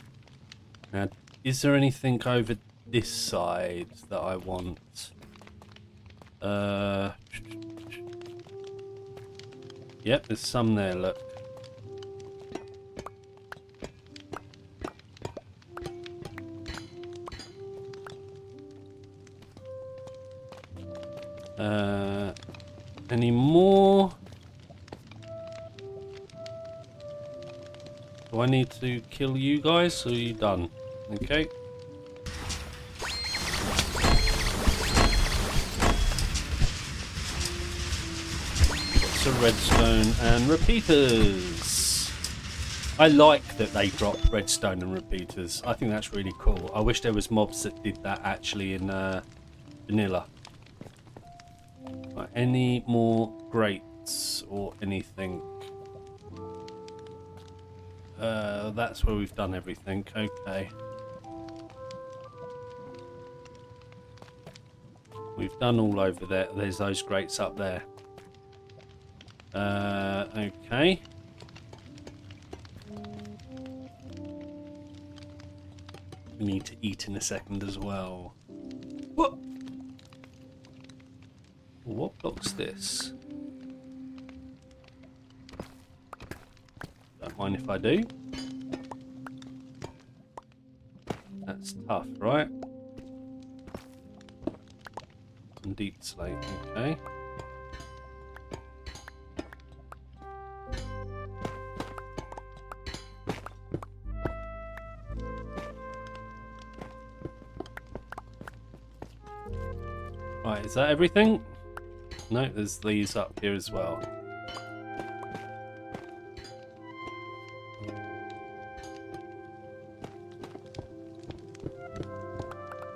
Now, is there anything over this side that I want? Yep, there's some there, look. Any more? Do I need to kill you guys, or are you done? Okay. Lots of redstone and repeaters. I like that they drop redstone and repeaters. I think that's really cool. I wish there was mobs that did that actually in vanilla. Right, any more grates or anything? That's where we've done everything. Okay. We've done all over there. There's those grates up there. Okay. We need to eat in a second as well. What? What blocks this? Don't mind if I do. That's tough, right? And deep slate, okay. Right, is that everything? No, there's these up here as well.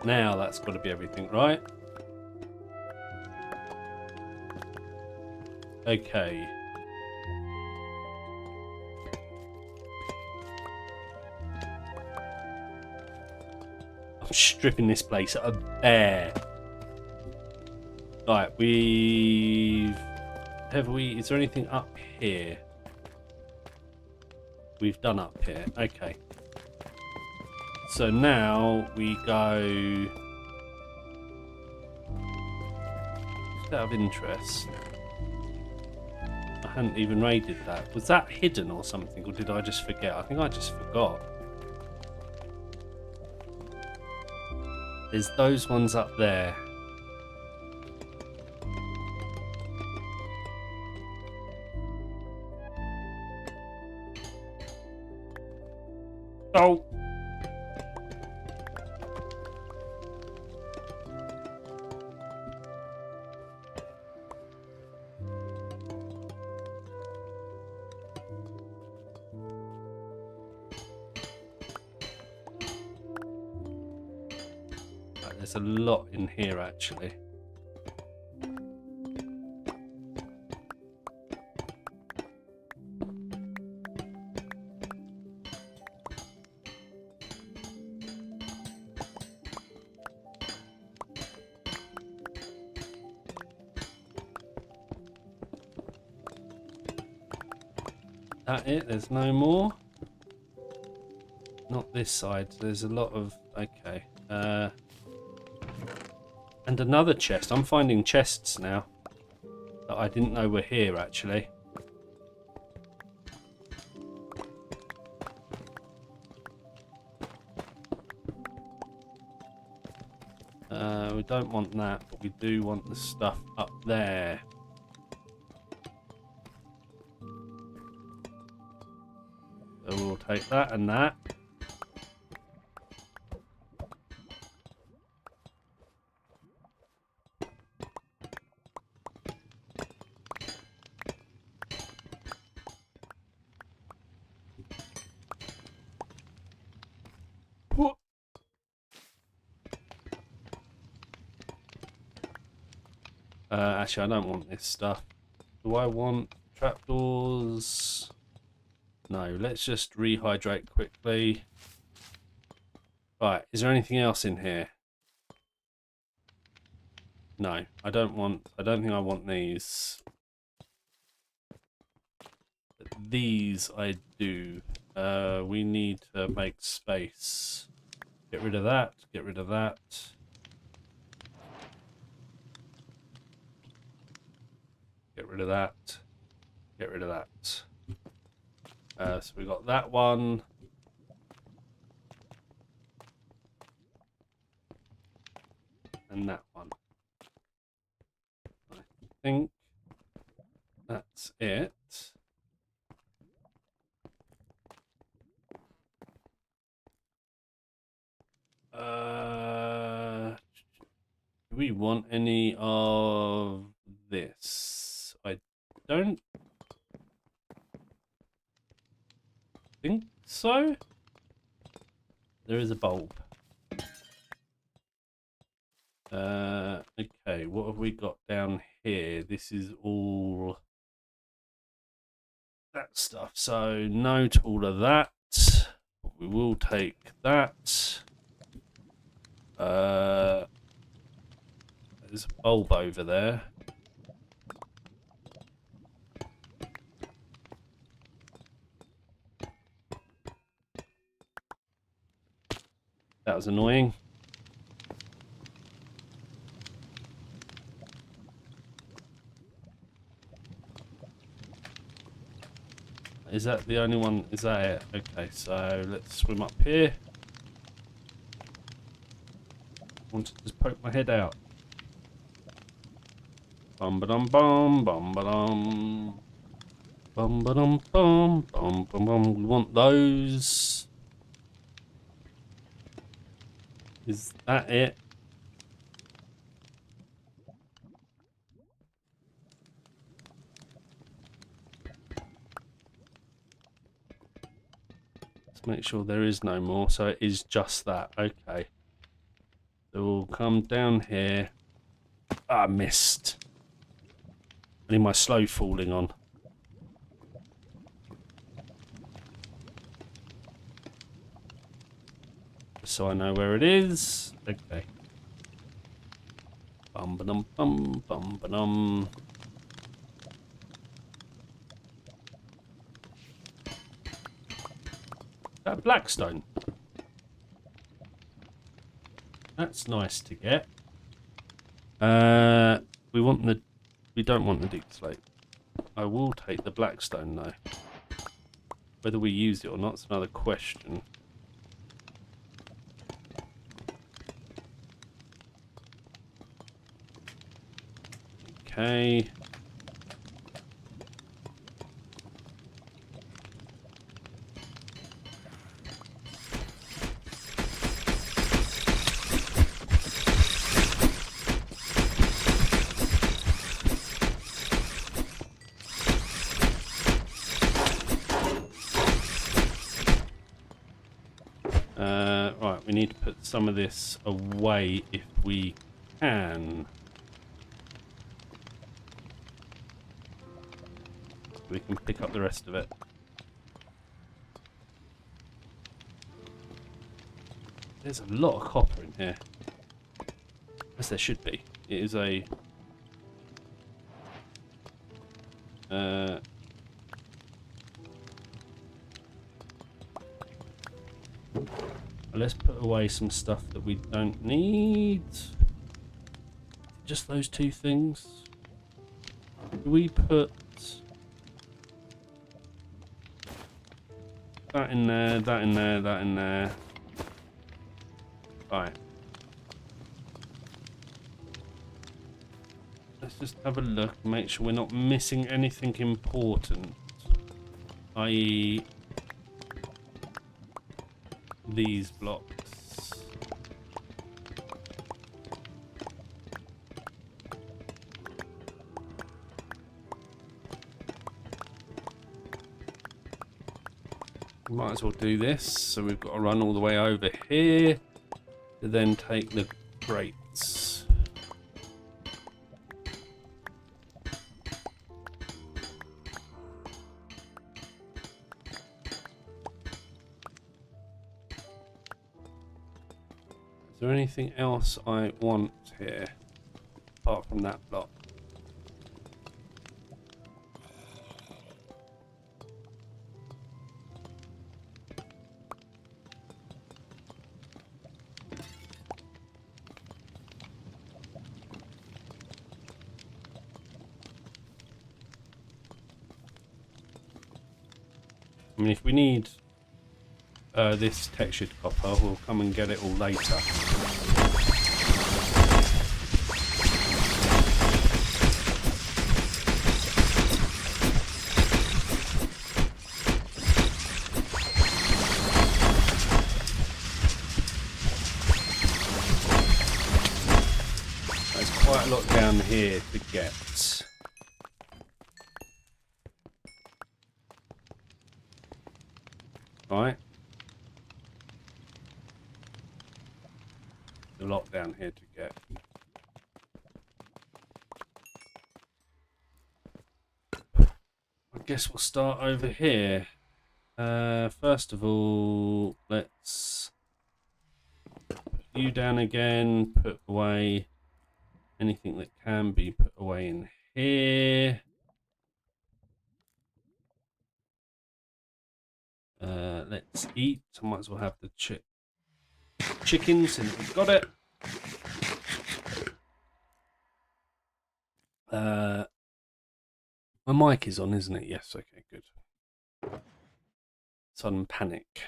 Now that's got to be everything, right? Okay. I'm stripping this place bare. Right, is there anything up here? We've done up here, okay. So now we go, just out of interest, I hadn't even raided that. Was that hidden or something, or did I just forget? I think I just forgot. There's those ones up there. Oh! Right, there's a lot in here actually. That it? There's no more? Not this side. There's a lot of... Okay. And another chest. I'm finding chests now that I didn't know were here actually. We don't want that, but we do want the stuff up there. So we'll take that and that. Actually, I don't want this stuff. Do I want trapdoors? No, let's just rehydrate quickly. Right, is there anything else in here? No, I don't think I want these. But these I do. We need to make space. Get rid of that, get rid of that. Get rid of that. Get rid of that. So we got that one. And that one. I think that's it. Do we want any of this? I don't think so. There is a bulb. Okay, what have we got down here? This is all that stuff. So no to all of that. We will take that. There's a bulb over there. That was annoying. Is that the only one? Is that it? Okay, so let's swim up here. I want to just poke my head out. Bum ba dum bum bum ba dum. Bum ba dum bum bum bum bum. We want those. Is that it? Let's make sure there is no more. So it is just that. Okay. So we'll come down here. Ah, missed. I need my slow falling on. So I know where it is. Okay. Bum ba dum bum bum ba dum. That blackstone. That's nice to get. We don't want the deep slate. I will take the blackstone though. Whether we use it or not is another question. Okay. Right, we need to put some of this away if we can. We can pick up the rest of it. There's a lot of copper in here. As there should be. It is a... let's put away some stuff that we don't need. Just those two things. Do we put that in there, that in there, that in there? Right. Let's just have a look, make sure we're not missing anything important. I.e. these blocks. Might as well do this. So we've got to run all the way over here to then take the crates. there anything else I want here apart from that block? I mean, if we need this textured copper, we'll come and get it all later. There's quite a lot down here to get. Right. A lot down here to get. I guess we'll start over here. First of all, let's put you down again, put away anything that can be put away in here. Let's eat. I might as well have the chicken since we've got it. My mic is on, isn't it? Yes, okay, good. Sudden panic.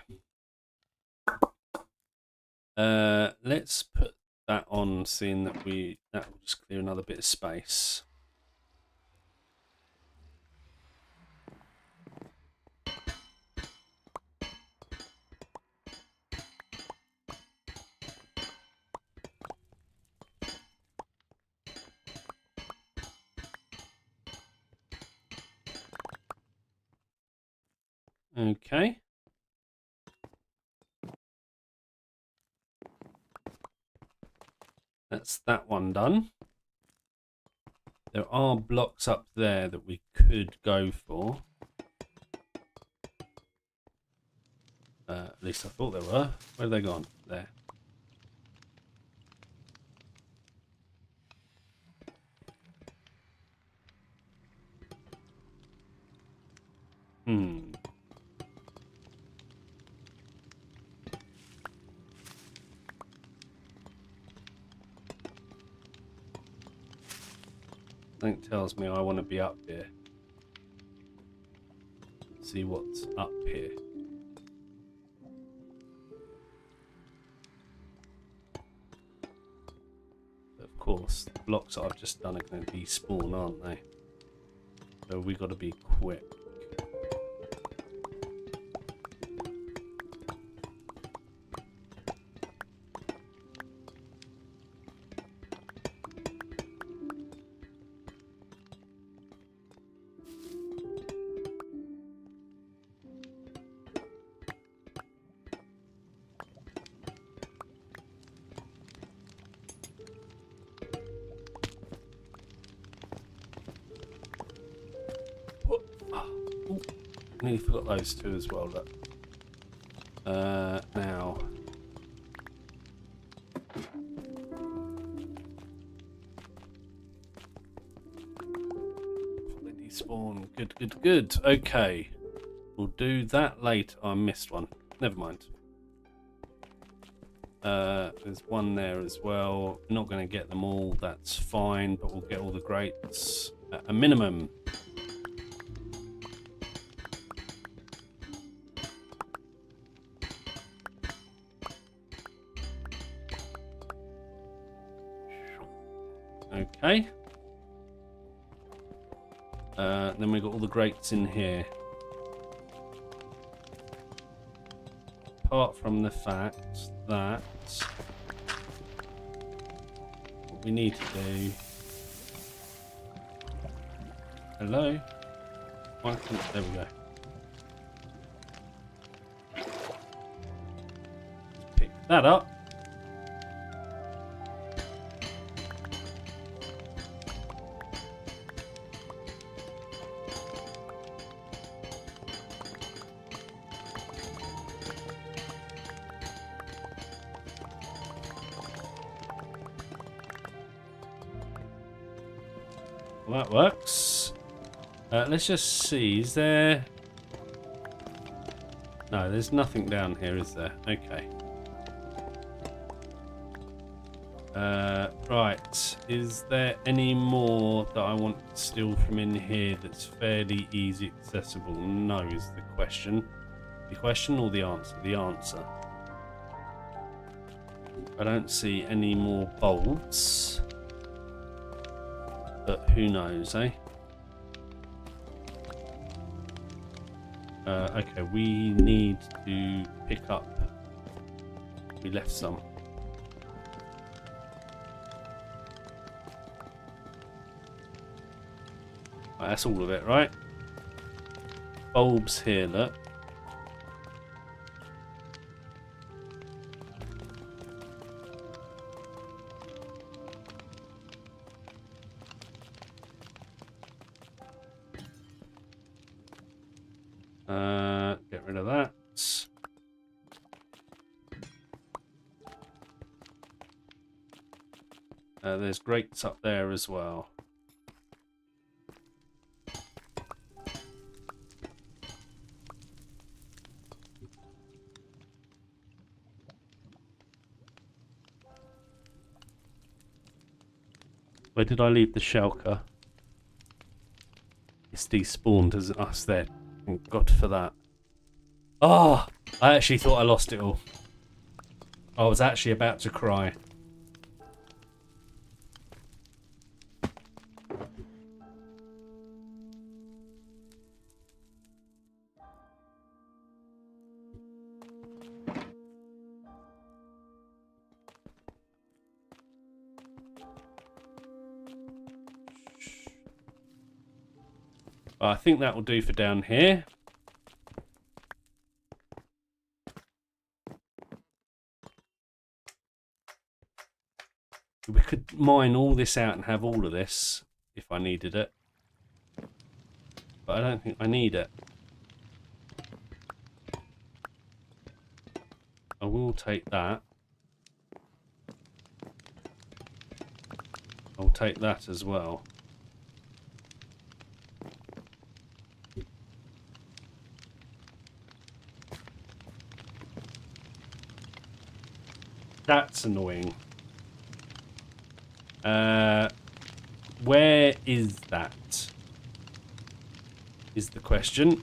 Let's put that on, seeing that that will just clear another bit of space. Okay. That's that one done. There are blocks up there that we could go for. At least I thought there were. Where have they gone? There. Something tells me I want to be up here. See what's up here. But of course, the blocks that I've just done are going to despawn, aren't they? So we got to be quick. Nearly forgot those two as well. Look. Now. They despawn. Good, good, good. Okay. We'll do that later. Oh, I missed one. Never mind. There's one there as well. Not going to get them all. That's fine. But we'll get all the grates at a minimum. Okay. Then we've got all the grates in here. Apart from the fact that what we need to do. Hello? Why can't, there we go. Pick that up. Well, that works. Let's just see. Is there... No, there's nothing down here, is there? Okay. Right. Is there any more that I want to steal from in here that's fairly easy accessible? No, is the question. The question or the answer? The answer. I don't see any more bolts. But who knows, eh? Okay, we need to pick up. We left some. Right, that's all of it, right? Bulbs here, look. Get rid of that. There's grates up there as well. Where did I leave the shulker? It's despawned as us there. Thank God for that. Oh, I actually thought I lost it all. I was actually about to cry. I think that will do for down here. We could mine all this out and have all of this if I needed it. But I don't think I need it. I will take that. I'll take that as well. That's annoying. Where is that? Is the question.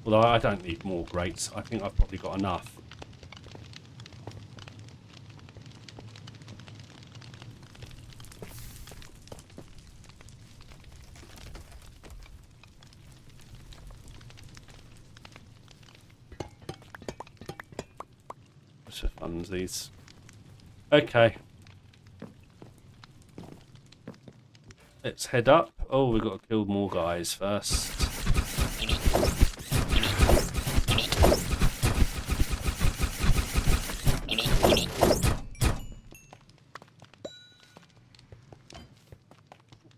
Although I don't need more grates. I think I've probably got enough. Just for funsies. Okay. Let's head up. Oh, we've got to kill more guys first.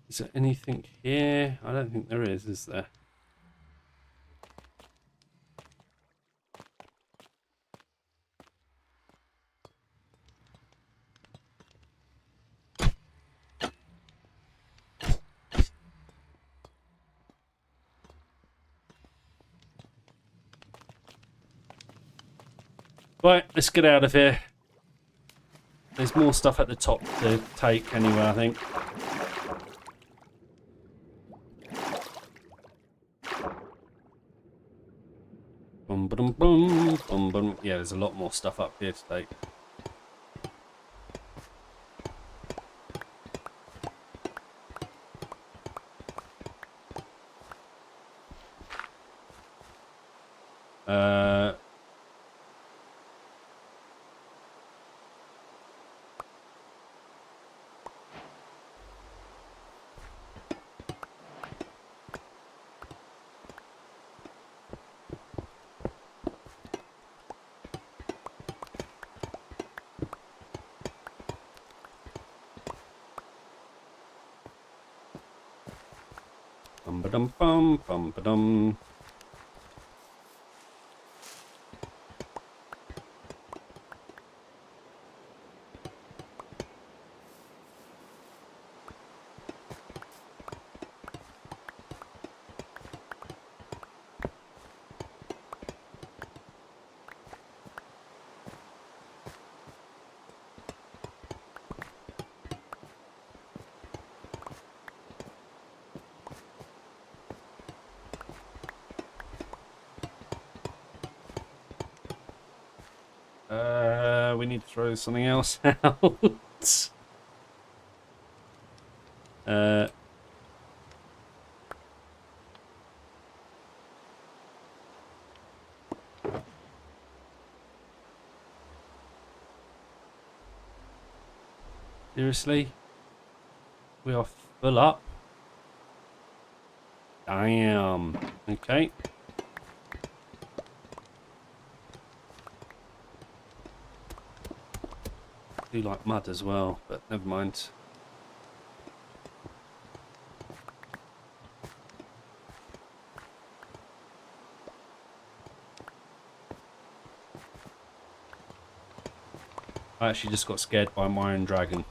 Is there anything here? I don't think there is there? Right, let's get out of here. There's more stuff at the top to take anyway, I think. Boom, boom, boom, boom, boom. Yeah, there's a lot more stuff up here to take. Bum ba dum bum bum ba dum. we need to throw something else out. Seriously? We are full up? Damn. Okay. I do like mud as well, but never mind. I actually just got scared by my own dragon.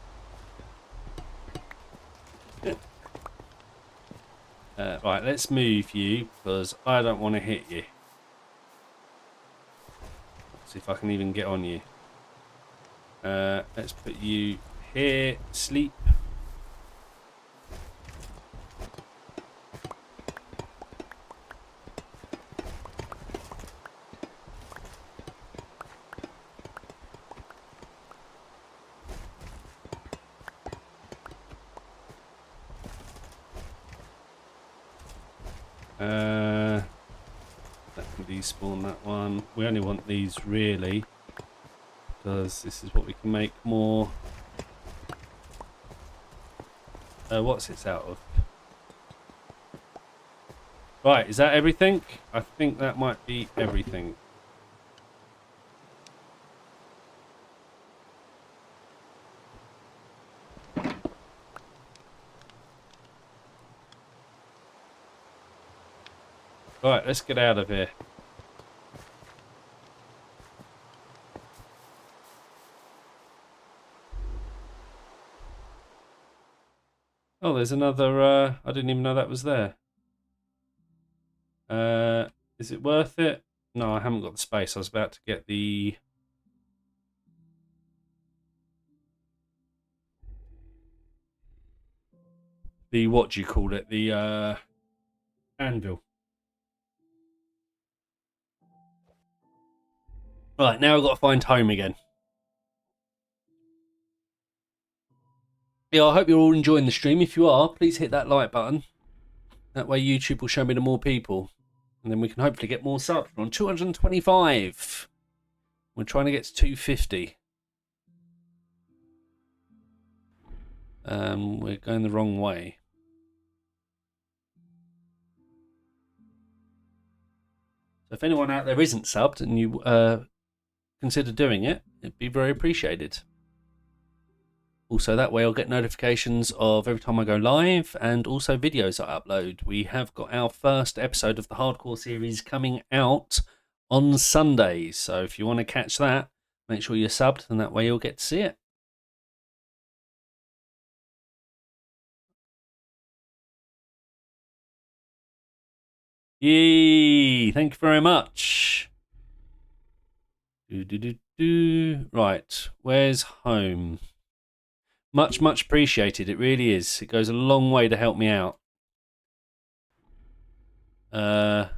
Right, let's move you, because I don't want to hit you. See if I can even get on you. Let's put you here, sleep. That can despawn that one. We only want these really, because this is what we can make more. What's it out of? Right, is that everything? I think that might be everything. Right, let's get out of here. Oh, there's another, I didn't even know that was there. Is it worth it? No, I haven't got the space. I was about to get the... what do you call it? The, anvil. Right, now I've got to find home again. Yeah, I hope you're all enjoying the stream. If you are, please hit that like button. That way YouTube will show me to more people. And then we can hopefully get more subs. We're on 225. We're trying to get to 250. We're going the wrong way. So if anyone out there isn't subbed and you consider doing it, it'd be very appreciated. Also, that way I'll get notifications of every time I go live and also videos I upload. We have got our first episode of the Hardcore series coming out on Sunday. So if you want to catch that, make sure you're subbed and that way you'll get to see it. Yay! Thank you very much. Right, where's home? Much, much appreciated. It really is. It goes a long way to help me out. It's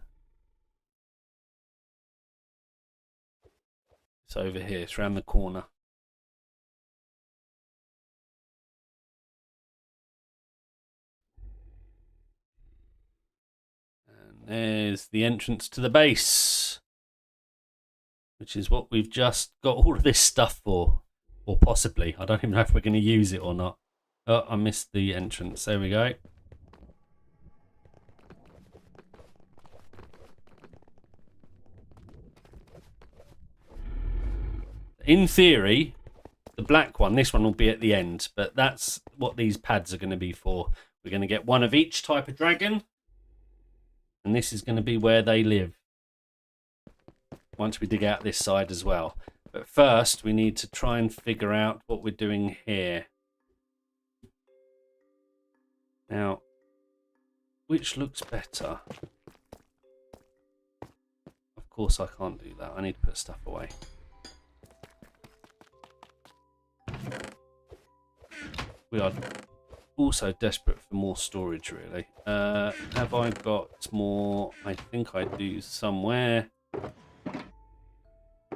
over here. It's around the corner. And there's the entrance to the base, which is what we've just got all of this stuff for. Or possibly. I don't even know if we're going to use it or not. Oh, I missed the entrance. There we go. In theory, the black one, this one will be at the end, but that's what these pads are going to be for. We're going to get one of each type of dragon, and this is going to be where they live. Once we dig out this side as well. But first, we need to try and figure out what we're doing here. Now, which looks better? Of course, I can't do that. I need to put stuff away. We are also desperate for more storage, really. Have I got more? I think I do somewhere.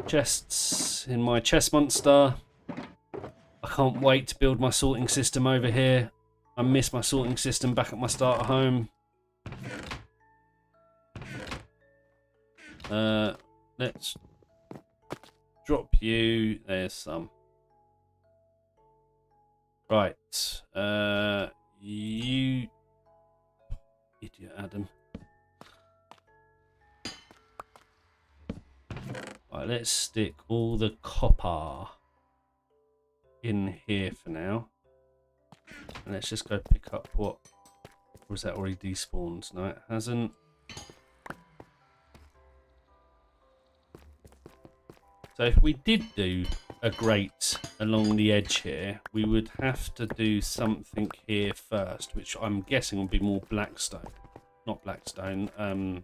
chests in my chest monster. I can't wait to build my sorting system over here. I miss my sorting system back at my starter home. Let's drop you. There's some. Right. You idiot, Adam. Right, let's stick all the copper in here for now. And let's just go pick up what... Was that already despawned? No, it hasn't. So if we did do a grate along the edge here, we would have to do something here first, which I'm guessing will be more blackstone. Not blackstone,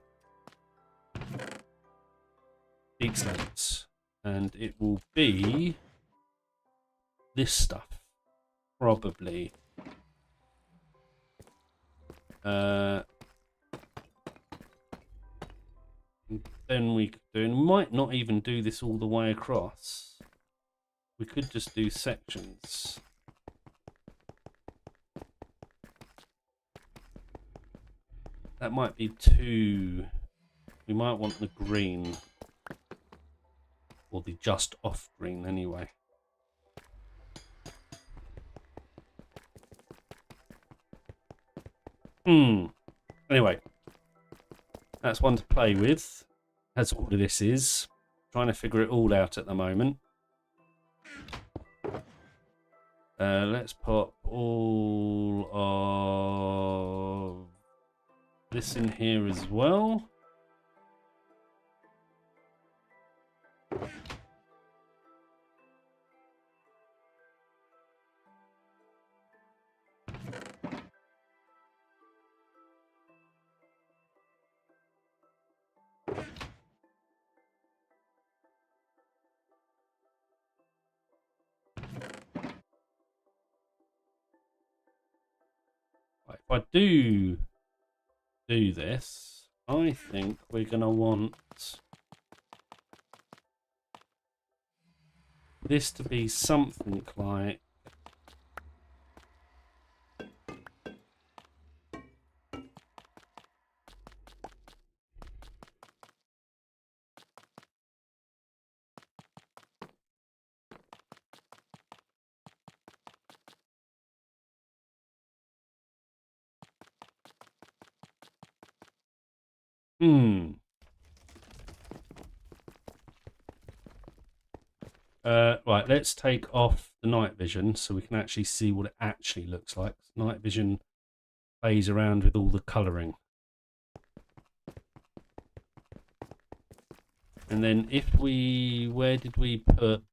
deep slates. And it will be this stuff, probably. Then we could do, and we might not even do this all the way across. We could just do sections. That might be too... We might want the green. Or the just off green anyway. Anyway. That's one to play with. That's all of this is. Trying to figure it all out at the moment. Let's pop all of this in here as well. If I do this, I think we're going to want this to be something like right, let's take off the night vision so we can actually see what it actually looks like. Night vision plays around with all the colouring. And then if we... Where did we put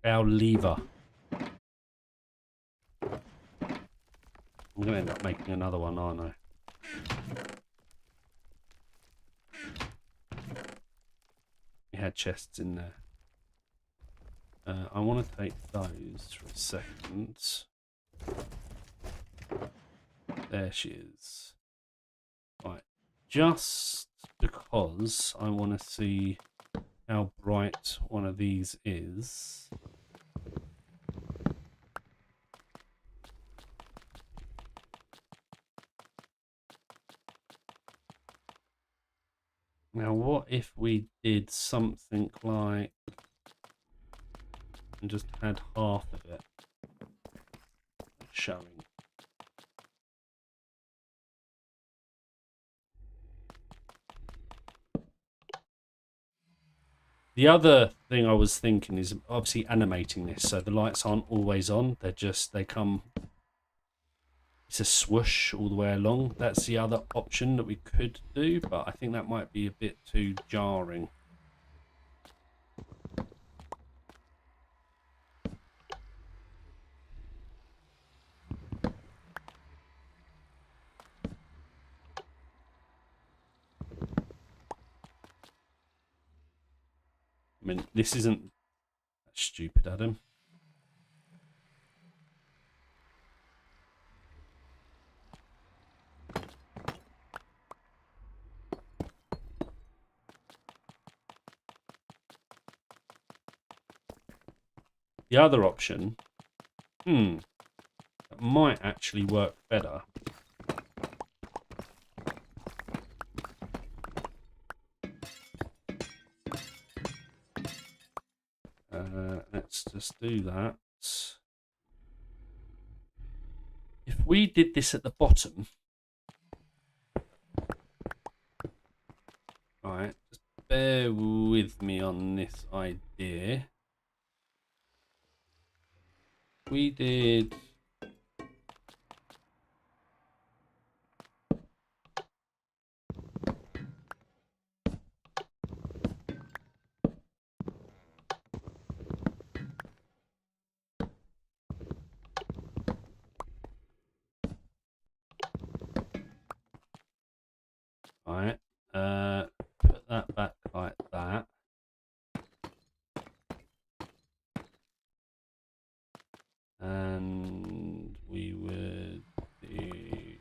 our lever? I'm going to end up making another one, aren't I? We had chests in there. I want to take those for a second. There she is. Right. Just because I want to see how bright one of these is. Now, what if we did something like... and just had half of it showing. The other thing I was thinking is obviously animating this, so the lights aren't always on. They're just, they come, it's a swoosh all the way along. That's the other option that we could do, but I think that might be a bit too jarring. I mean, this isn't stupid, Adam. The other option, that might actually work better. Let's just do that. If we did this at the bottom, right, just bear with me on this idea. We did right, put that back like that. And we would do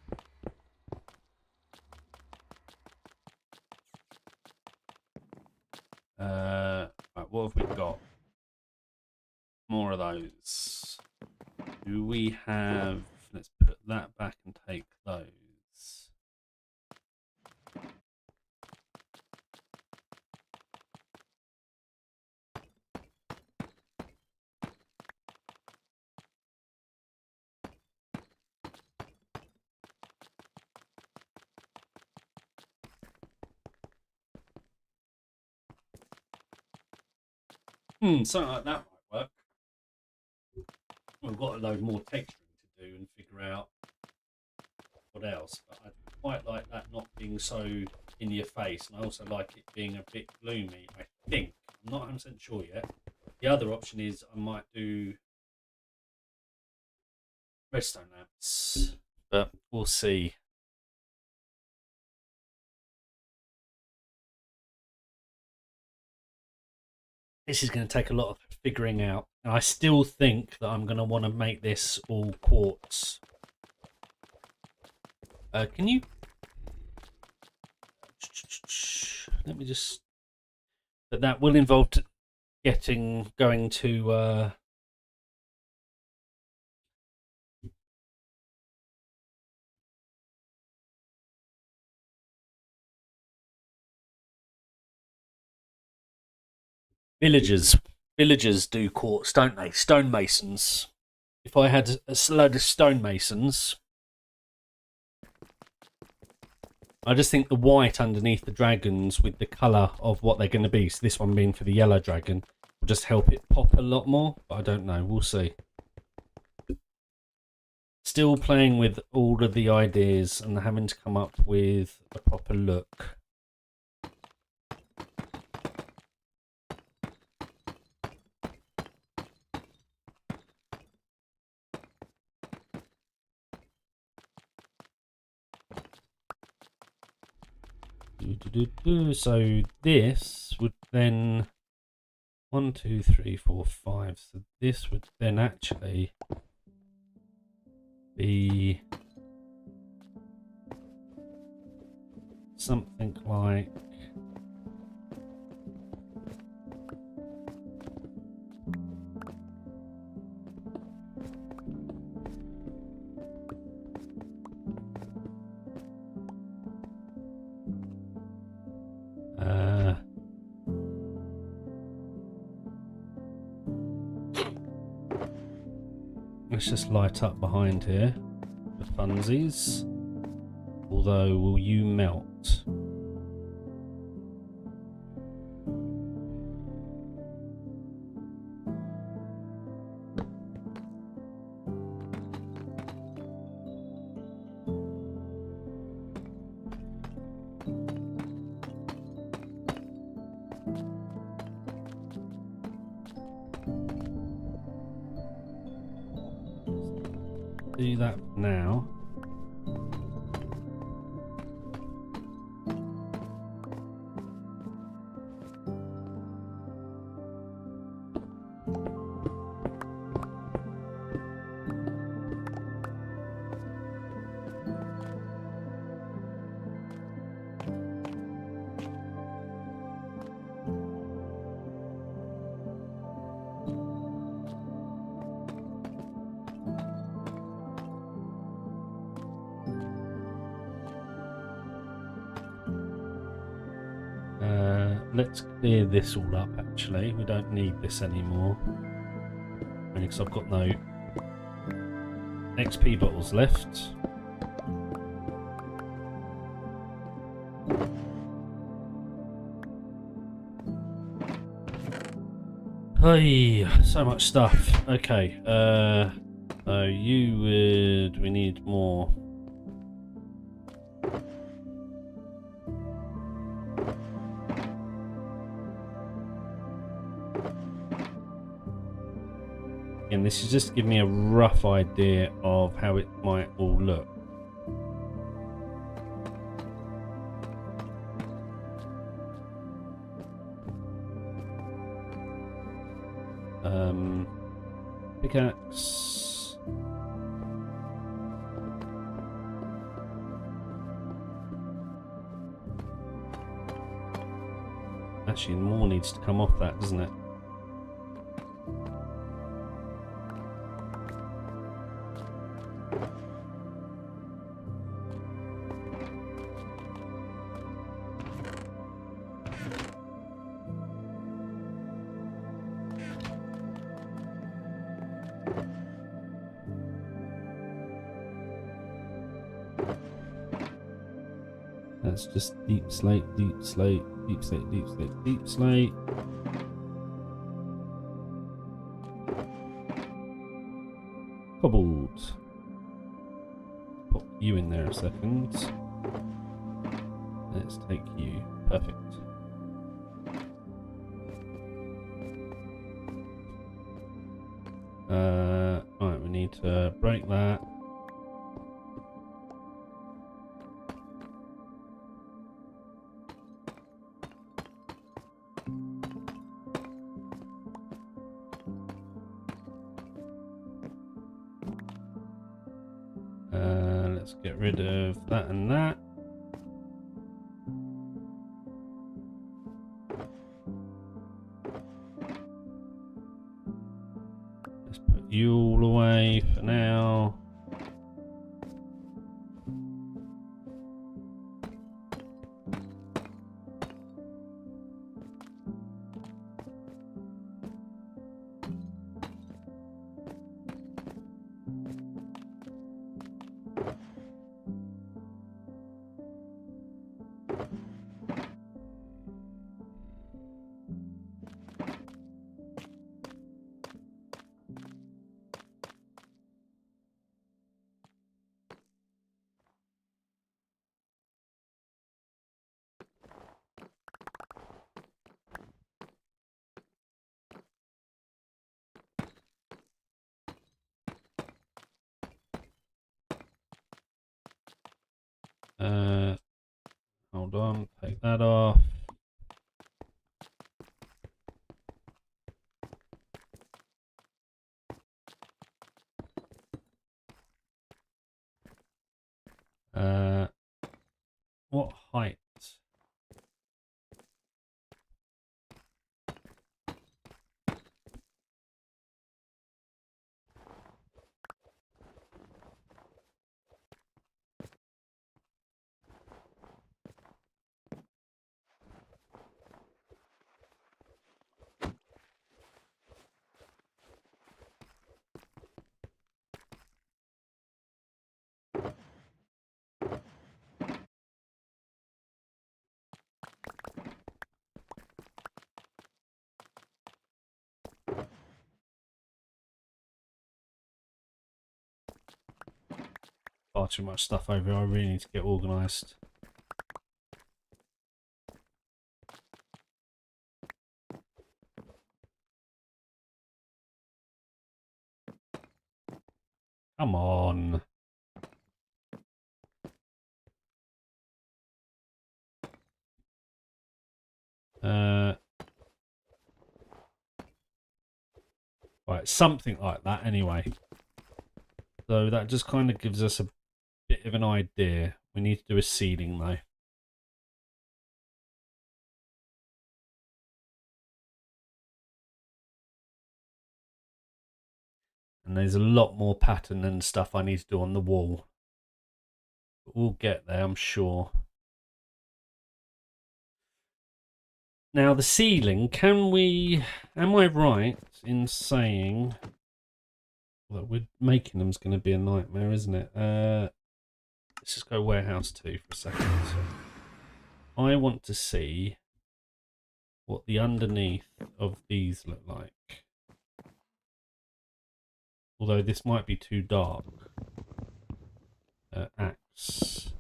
right, what have we got? More of those. Do we have, let's put that back and take those. Something like that might work. We've got a load more texturing to do and figure out what else, but I quite like that not being so in your face, and I also like it being a bit gloomy. I think, I'm not 100% sure yet. The other option is I might do redstone lamps, but we'll see. This is going to take a lot of figuring out. And I still think that I'm going to want to make this all quartz. Can you... Let me just... But that will involve going to... Villagers do quartz, don't they? Stonemasons. If I had a load of stonemasons, I just think the white underneath the dragons with the colour of what they're going to be, so this one being for the yellow dragon, will just help it pop a lot more. But I don't know, we'll see. Still playing with all of the ideas and having to come up with a proper look. So this would then 1, 2, 3, 4, 5. So this would then actually be something like let's just light up behind here for funsies. Although, will you melt? Do that now. let's clear this all up actually. We don't need this anymore. Only because I've got no XP bottles left. Hey, so much stuff. Okay, so we need more. And this is just to give me a rough idea of how it might all look. Pickaxe. Actually, more needs to come off that, doesn't it? That's just deep slate, deep slate, deep slate, deep slate, deep slate. Cobbled. Put you in there a second. Let's take you. Perfect. Right, we need to break that. Let's get rid of that and that. Let's put you all away for now. Hold on, take that off. What height? Far too much stuff over here. I really need to get organised. Come on. Right, something like that anyway. So that just kind of gives us a bit of an idea. We need to do a ceiling though. And there's a lot more pattern and stuff I need to do on the wall. But we'll get there, I'm sure. Now the ceiling, can we... Am I right in saying that we're making them's going to be a nightmare, isn't it? Let's just go warehouse 2 for a second. I want to see what the underneath of these look like. Although this might be too dark. Axe.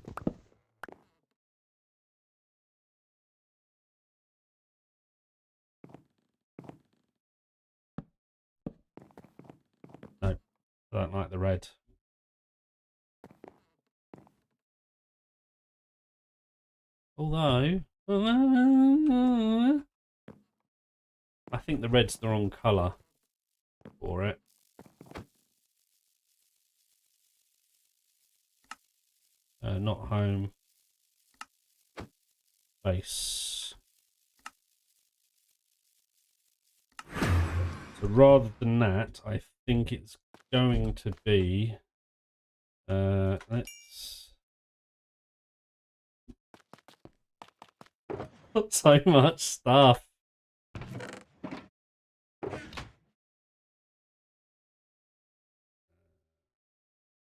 No, I don't like the red. Although, I think the red's the wrong colour for it. Not home. Base. So rather than that, I think it's going to be... let's... Got so much stuff.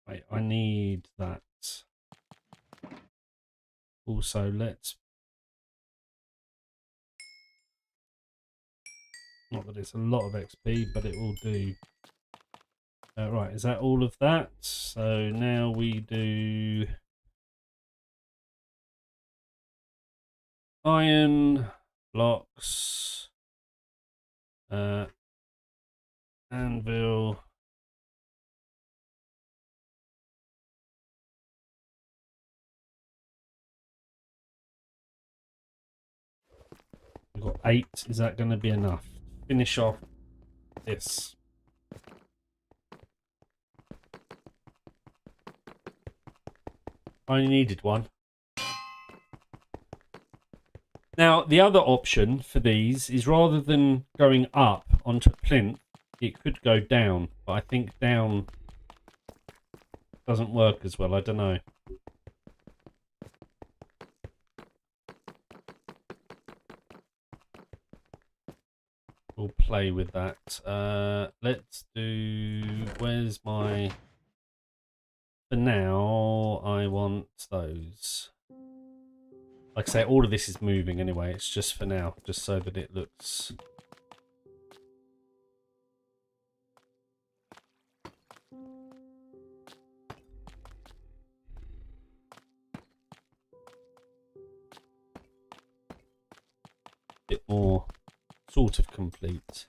Wait, I need that. Also, let's... Not that it's a lot of XP, but it will do. Right, is that all of that? So now we do... Iron, blocks, anvil... We've got 8. Is that going to be enough? Finish off this. I only needed 1. Now, the other option for these is rather than going up onto plinth, it could go down. But I think down doesn't work as well. I don't know. We'll play with that. Let's do... Where's my... For now, I want those. Like I say, all of this is moving anyway. It's just for now, just so that it looks... a bit more sort of complete.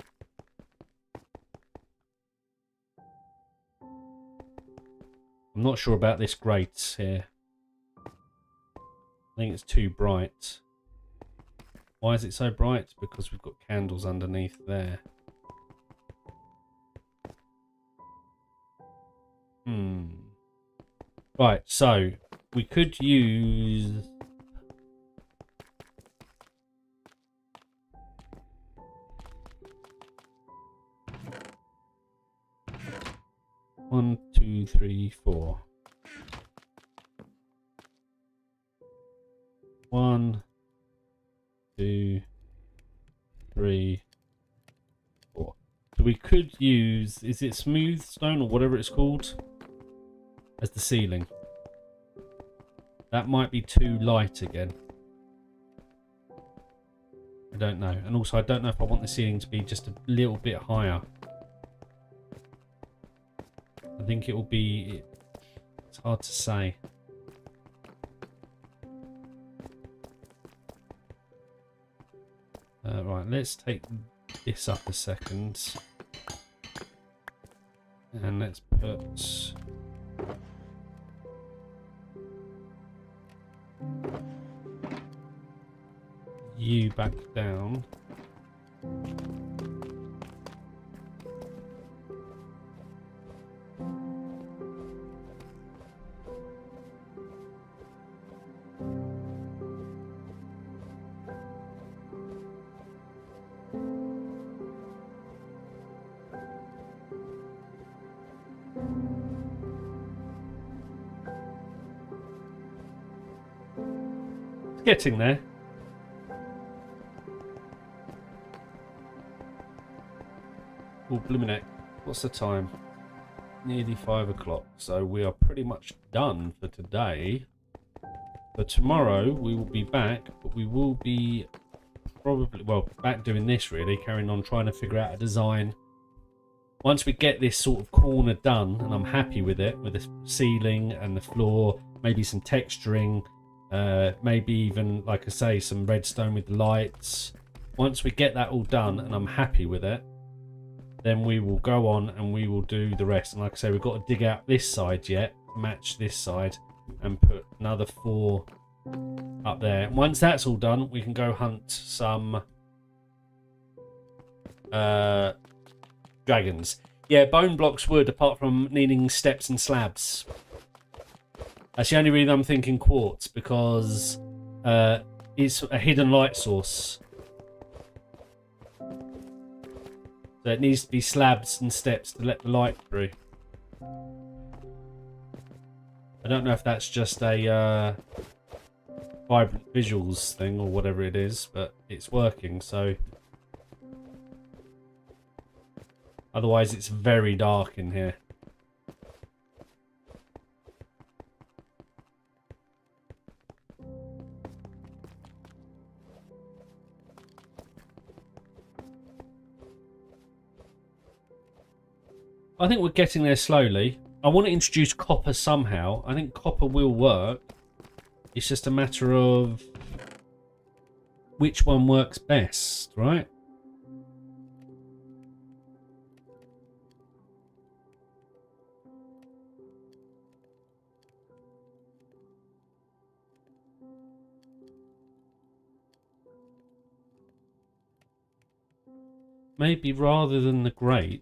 I'm not sure about this grate here. I think it's too bright. Why is it so bright? Because we've got candles underneath there. Right, so we could use... One, two, three, four. 1, 2, 3, 4. So we could use, is it smooth stone or whatever it's called, as the ceiling. That might be too light again. I don't know. And also I don't know if I want the ceiling to be just a little bit higher. I think it will be, it's hard to say. Right, let's take this up a second. And let's put... you back down. Getting there. Oh, blooming heck. What's the time? Nearly 5 o'clock. So we are pretty much done for today. But tomorrow we will be back, but we will be probably, well, back doing this really, carrying on trying to figure out a design. Once we get this sort of corner done, and I'm happy with it, with the ceiling and the floor, maybe some texturing, maybe even, like I say, some redstone with the lights. Once we get that all done and I'm happy with it, then we will go on and we will do the rest. And like I say, we've got to dig out this side yet, match this side, and put another 4 up there. Once that's all done, we can go hunt some dragons. Yeah, bone blocks would, apart from needing steps and slabs. That's the only reason I'm thinking quartz, because it's a hidden light source. So it needs to be slabs and steps to let the light through. I don't know if that's just a vibrant visuals thing or whatever it is, but it's working, so... Otherwise it's very dark in here. I think we're getting there slowly. I want to introduce copper somehow. I think copper will work. It's just a matter of which one works best, right? Maybe rather than the grates...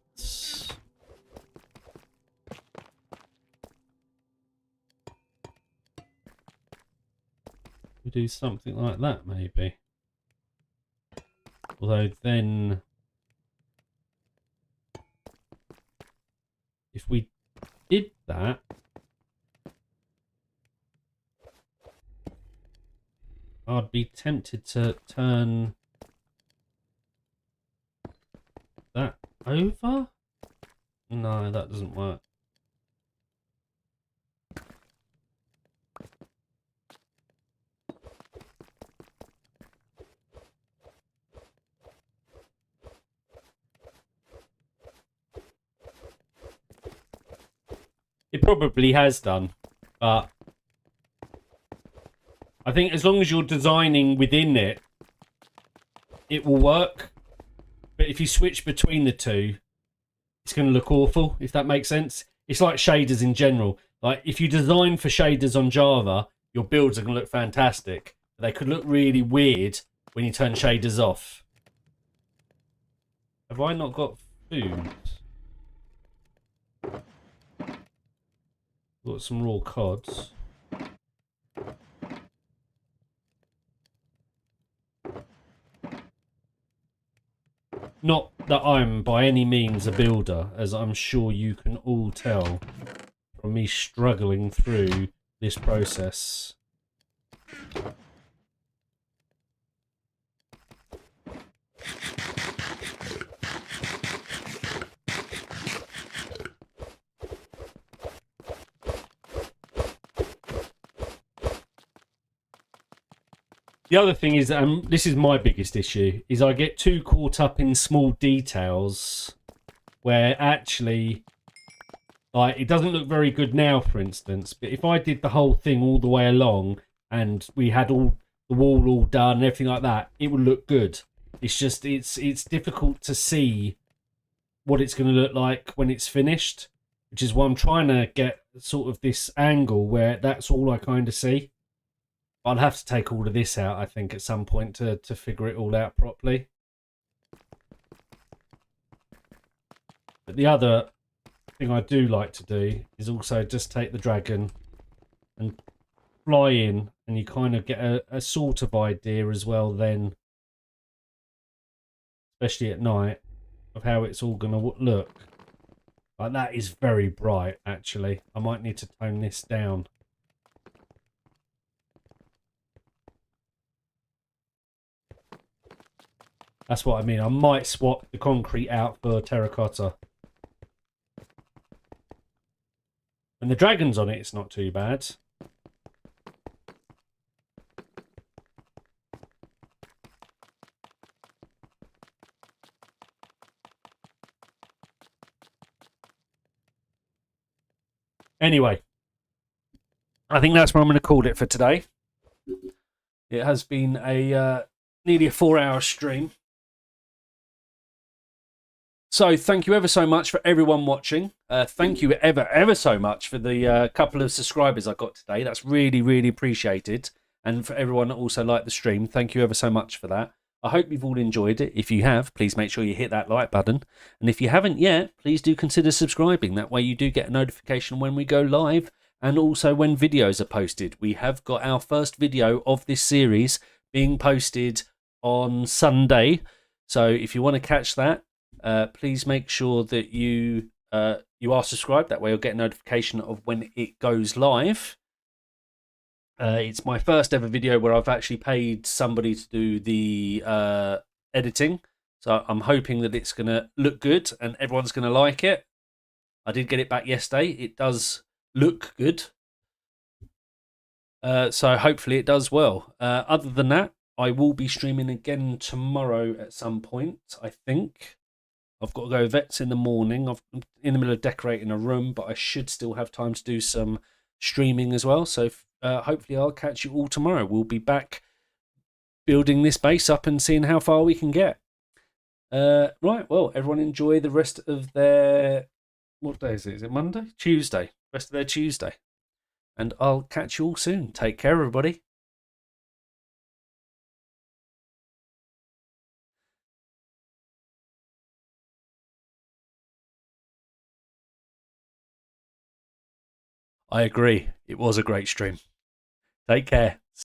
we do something like that, maybe. Although then... if we did that... I'd be tempted to turn... that over? No, that doesn't work. It probably has done, but I think as long as you're designing within it, it will work. But if you switch between the two, it's going to look awful, if that makes sense. It's like shaders in general. Like, if you design for shaders on Java, your builds are going to look fantastic. But they could look really weird when you turn shaders off. Have I not got food? Got some raw cods. Not that I'm by any means a builder, as I'm sure you can all tell from me struggling through this process. The other thing is, this is my biggest issue, is I get too caught up in small details where actually, like, it doesn't look very good now, for instance, but if I did the whole thing all the way along and we had all the wall all done and everything like that, it would look good. It's just, it's difficult to see what it's going to look like when it's finished, which is why I'm trying to get sort of this angle where that's all I kind of see. I'll have to take all of this out, I think, at some point to figure it all out properly. But the other thing I do like to do is also just take the dragon and fly in, and you kind of get a sort of idea as well then, especially at night, of how it's all going to look. Like, that is very bright, actually. I might need to tone this down. That's what I mean. I might swap the concrete out for terracotta. And the dragons on it, it's not too bad. Anyway, I think that's where I'm going to call it for today. It has been a nearly a 4-hour stream. So thank you ever so much for everyone watching. Thank you ever so much for the couple of subscribers I got today. That's really appreciated. And for everyone that also liked the stream, thank you ever so much for that. I hope you've all enjoyed it. If you have, please make sure you hit that like button. And if you haven't yet, please do consider subscribing. That way you do get a notification when we go live and also when videos are posted. We have got our first video of this series being posted on Sunday. So if you want to catch that, please make sure that you are subscribed. That way you'll get a notification of when it goes live. It's my first ever video where I've actually paid somebody to do the editing. So I'm hoping that it's going to look good and everyone's going to like it. I did get it back yesterday. It does look good. So hopefully it does well. Other than that, I will be streaming again tomorrow at some point, I think. I've got to go vets in the morning. I'm in the middle of decorating a room, but I should still have time to do some streaming as well. So hopefully I'll catch you all tomorrow. We'll be back building this base up and seeing how far we can get. Right, well, everyone enjoy the rest of their... What day is it? Is it Monday? Tuesday. Rest of their Tuesday. And I'll catch you all soon. Take care, everybody. I agree. It was a great stream. Take care.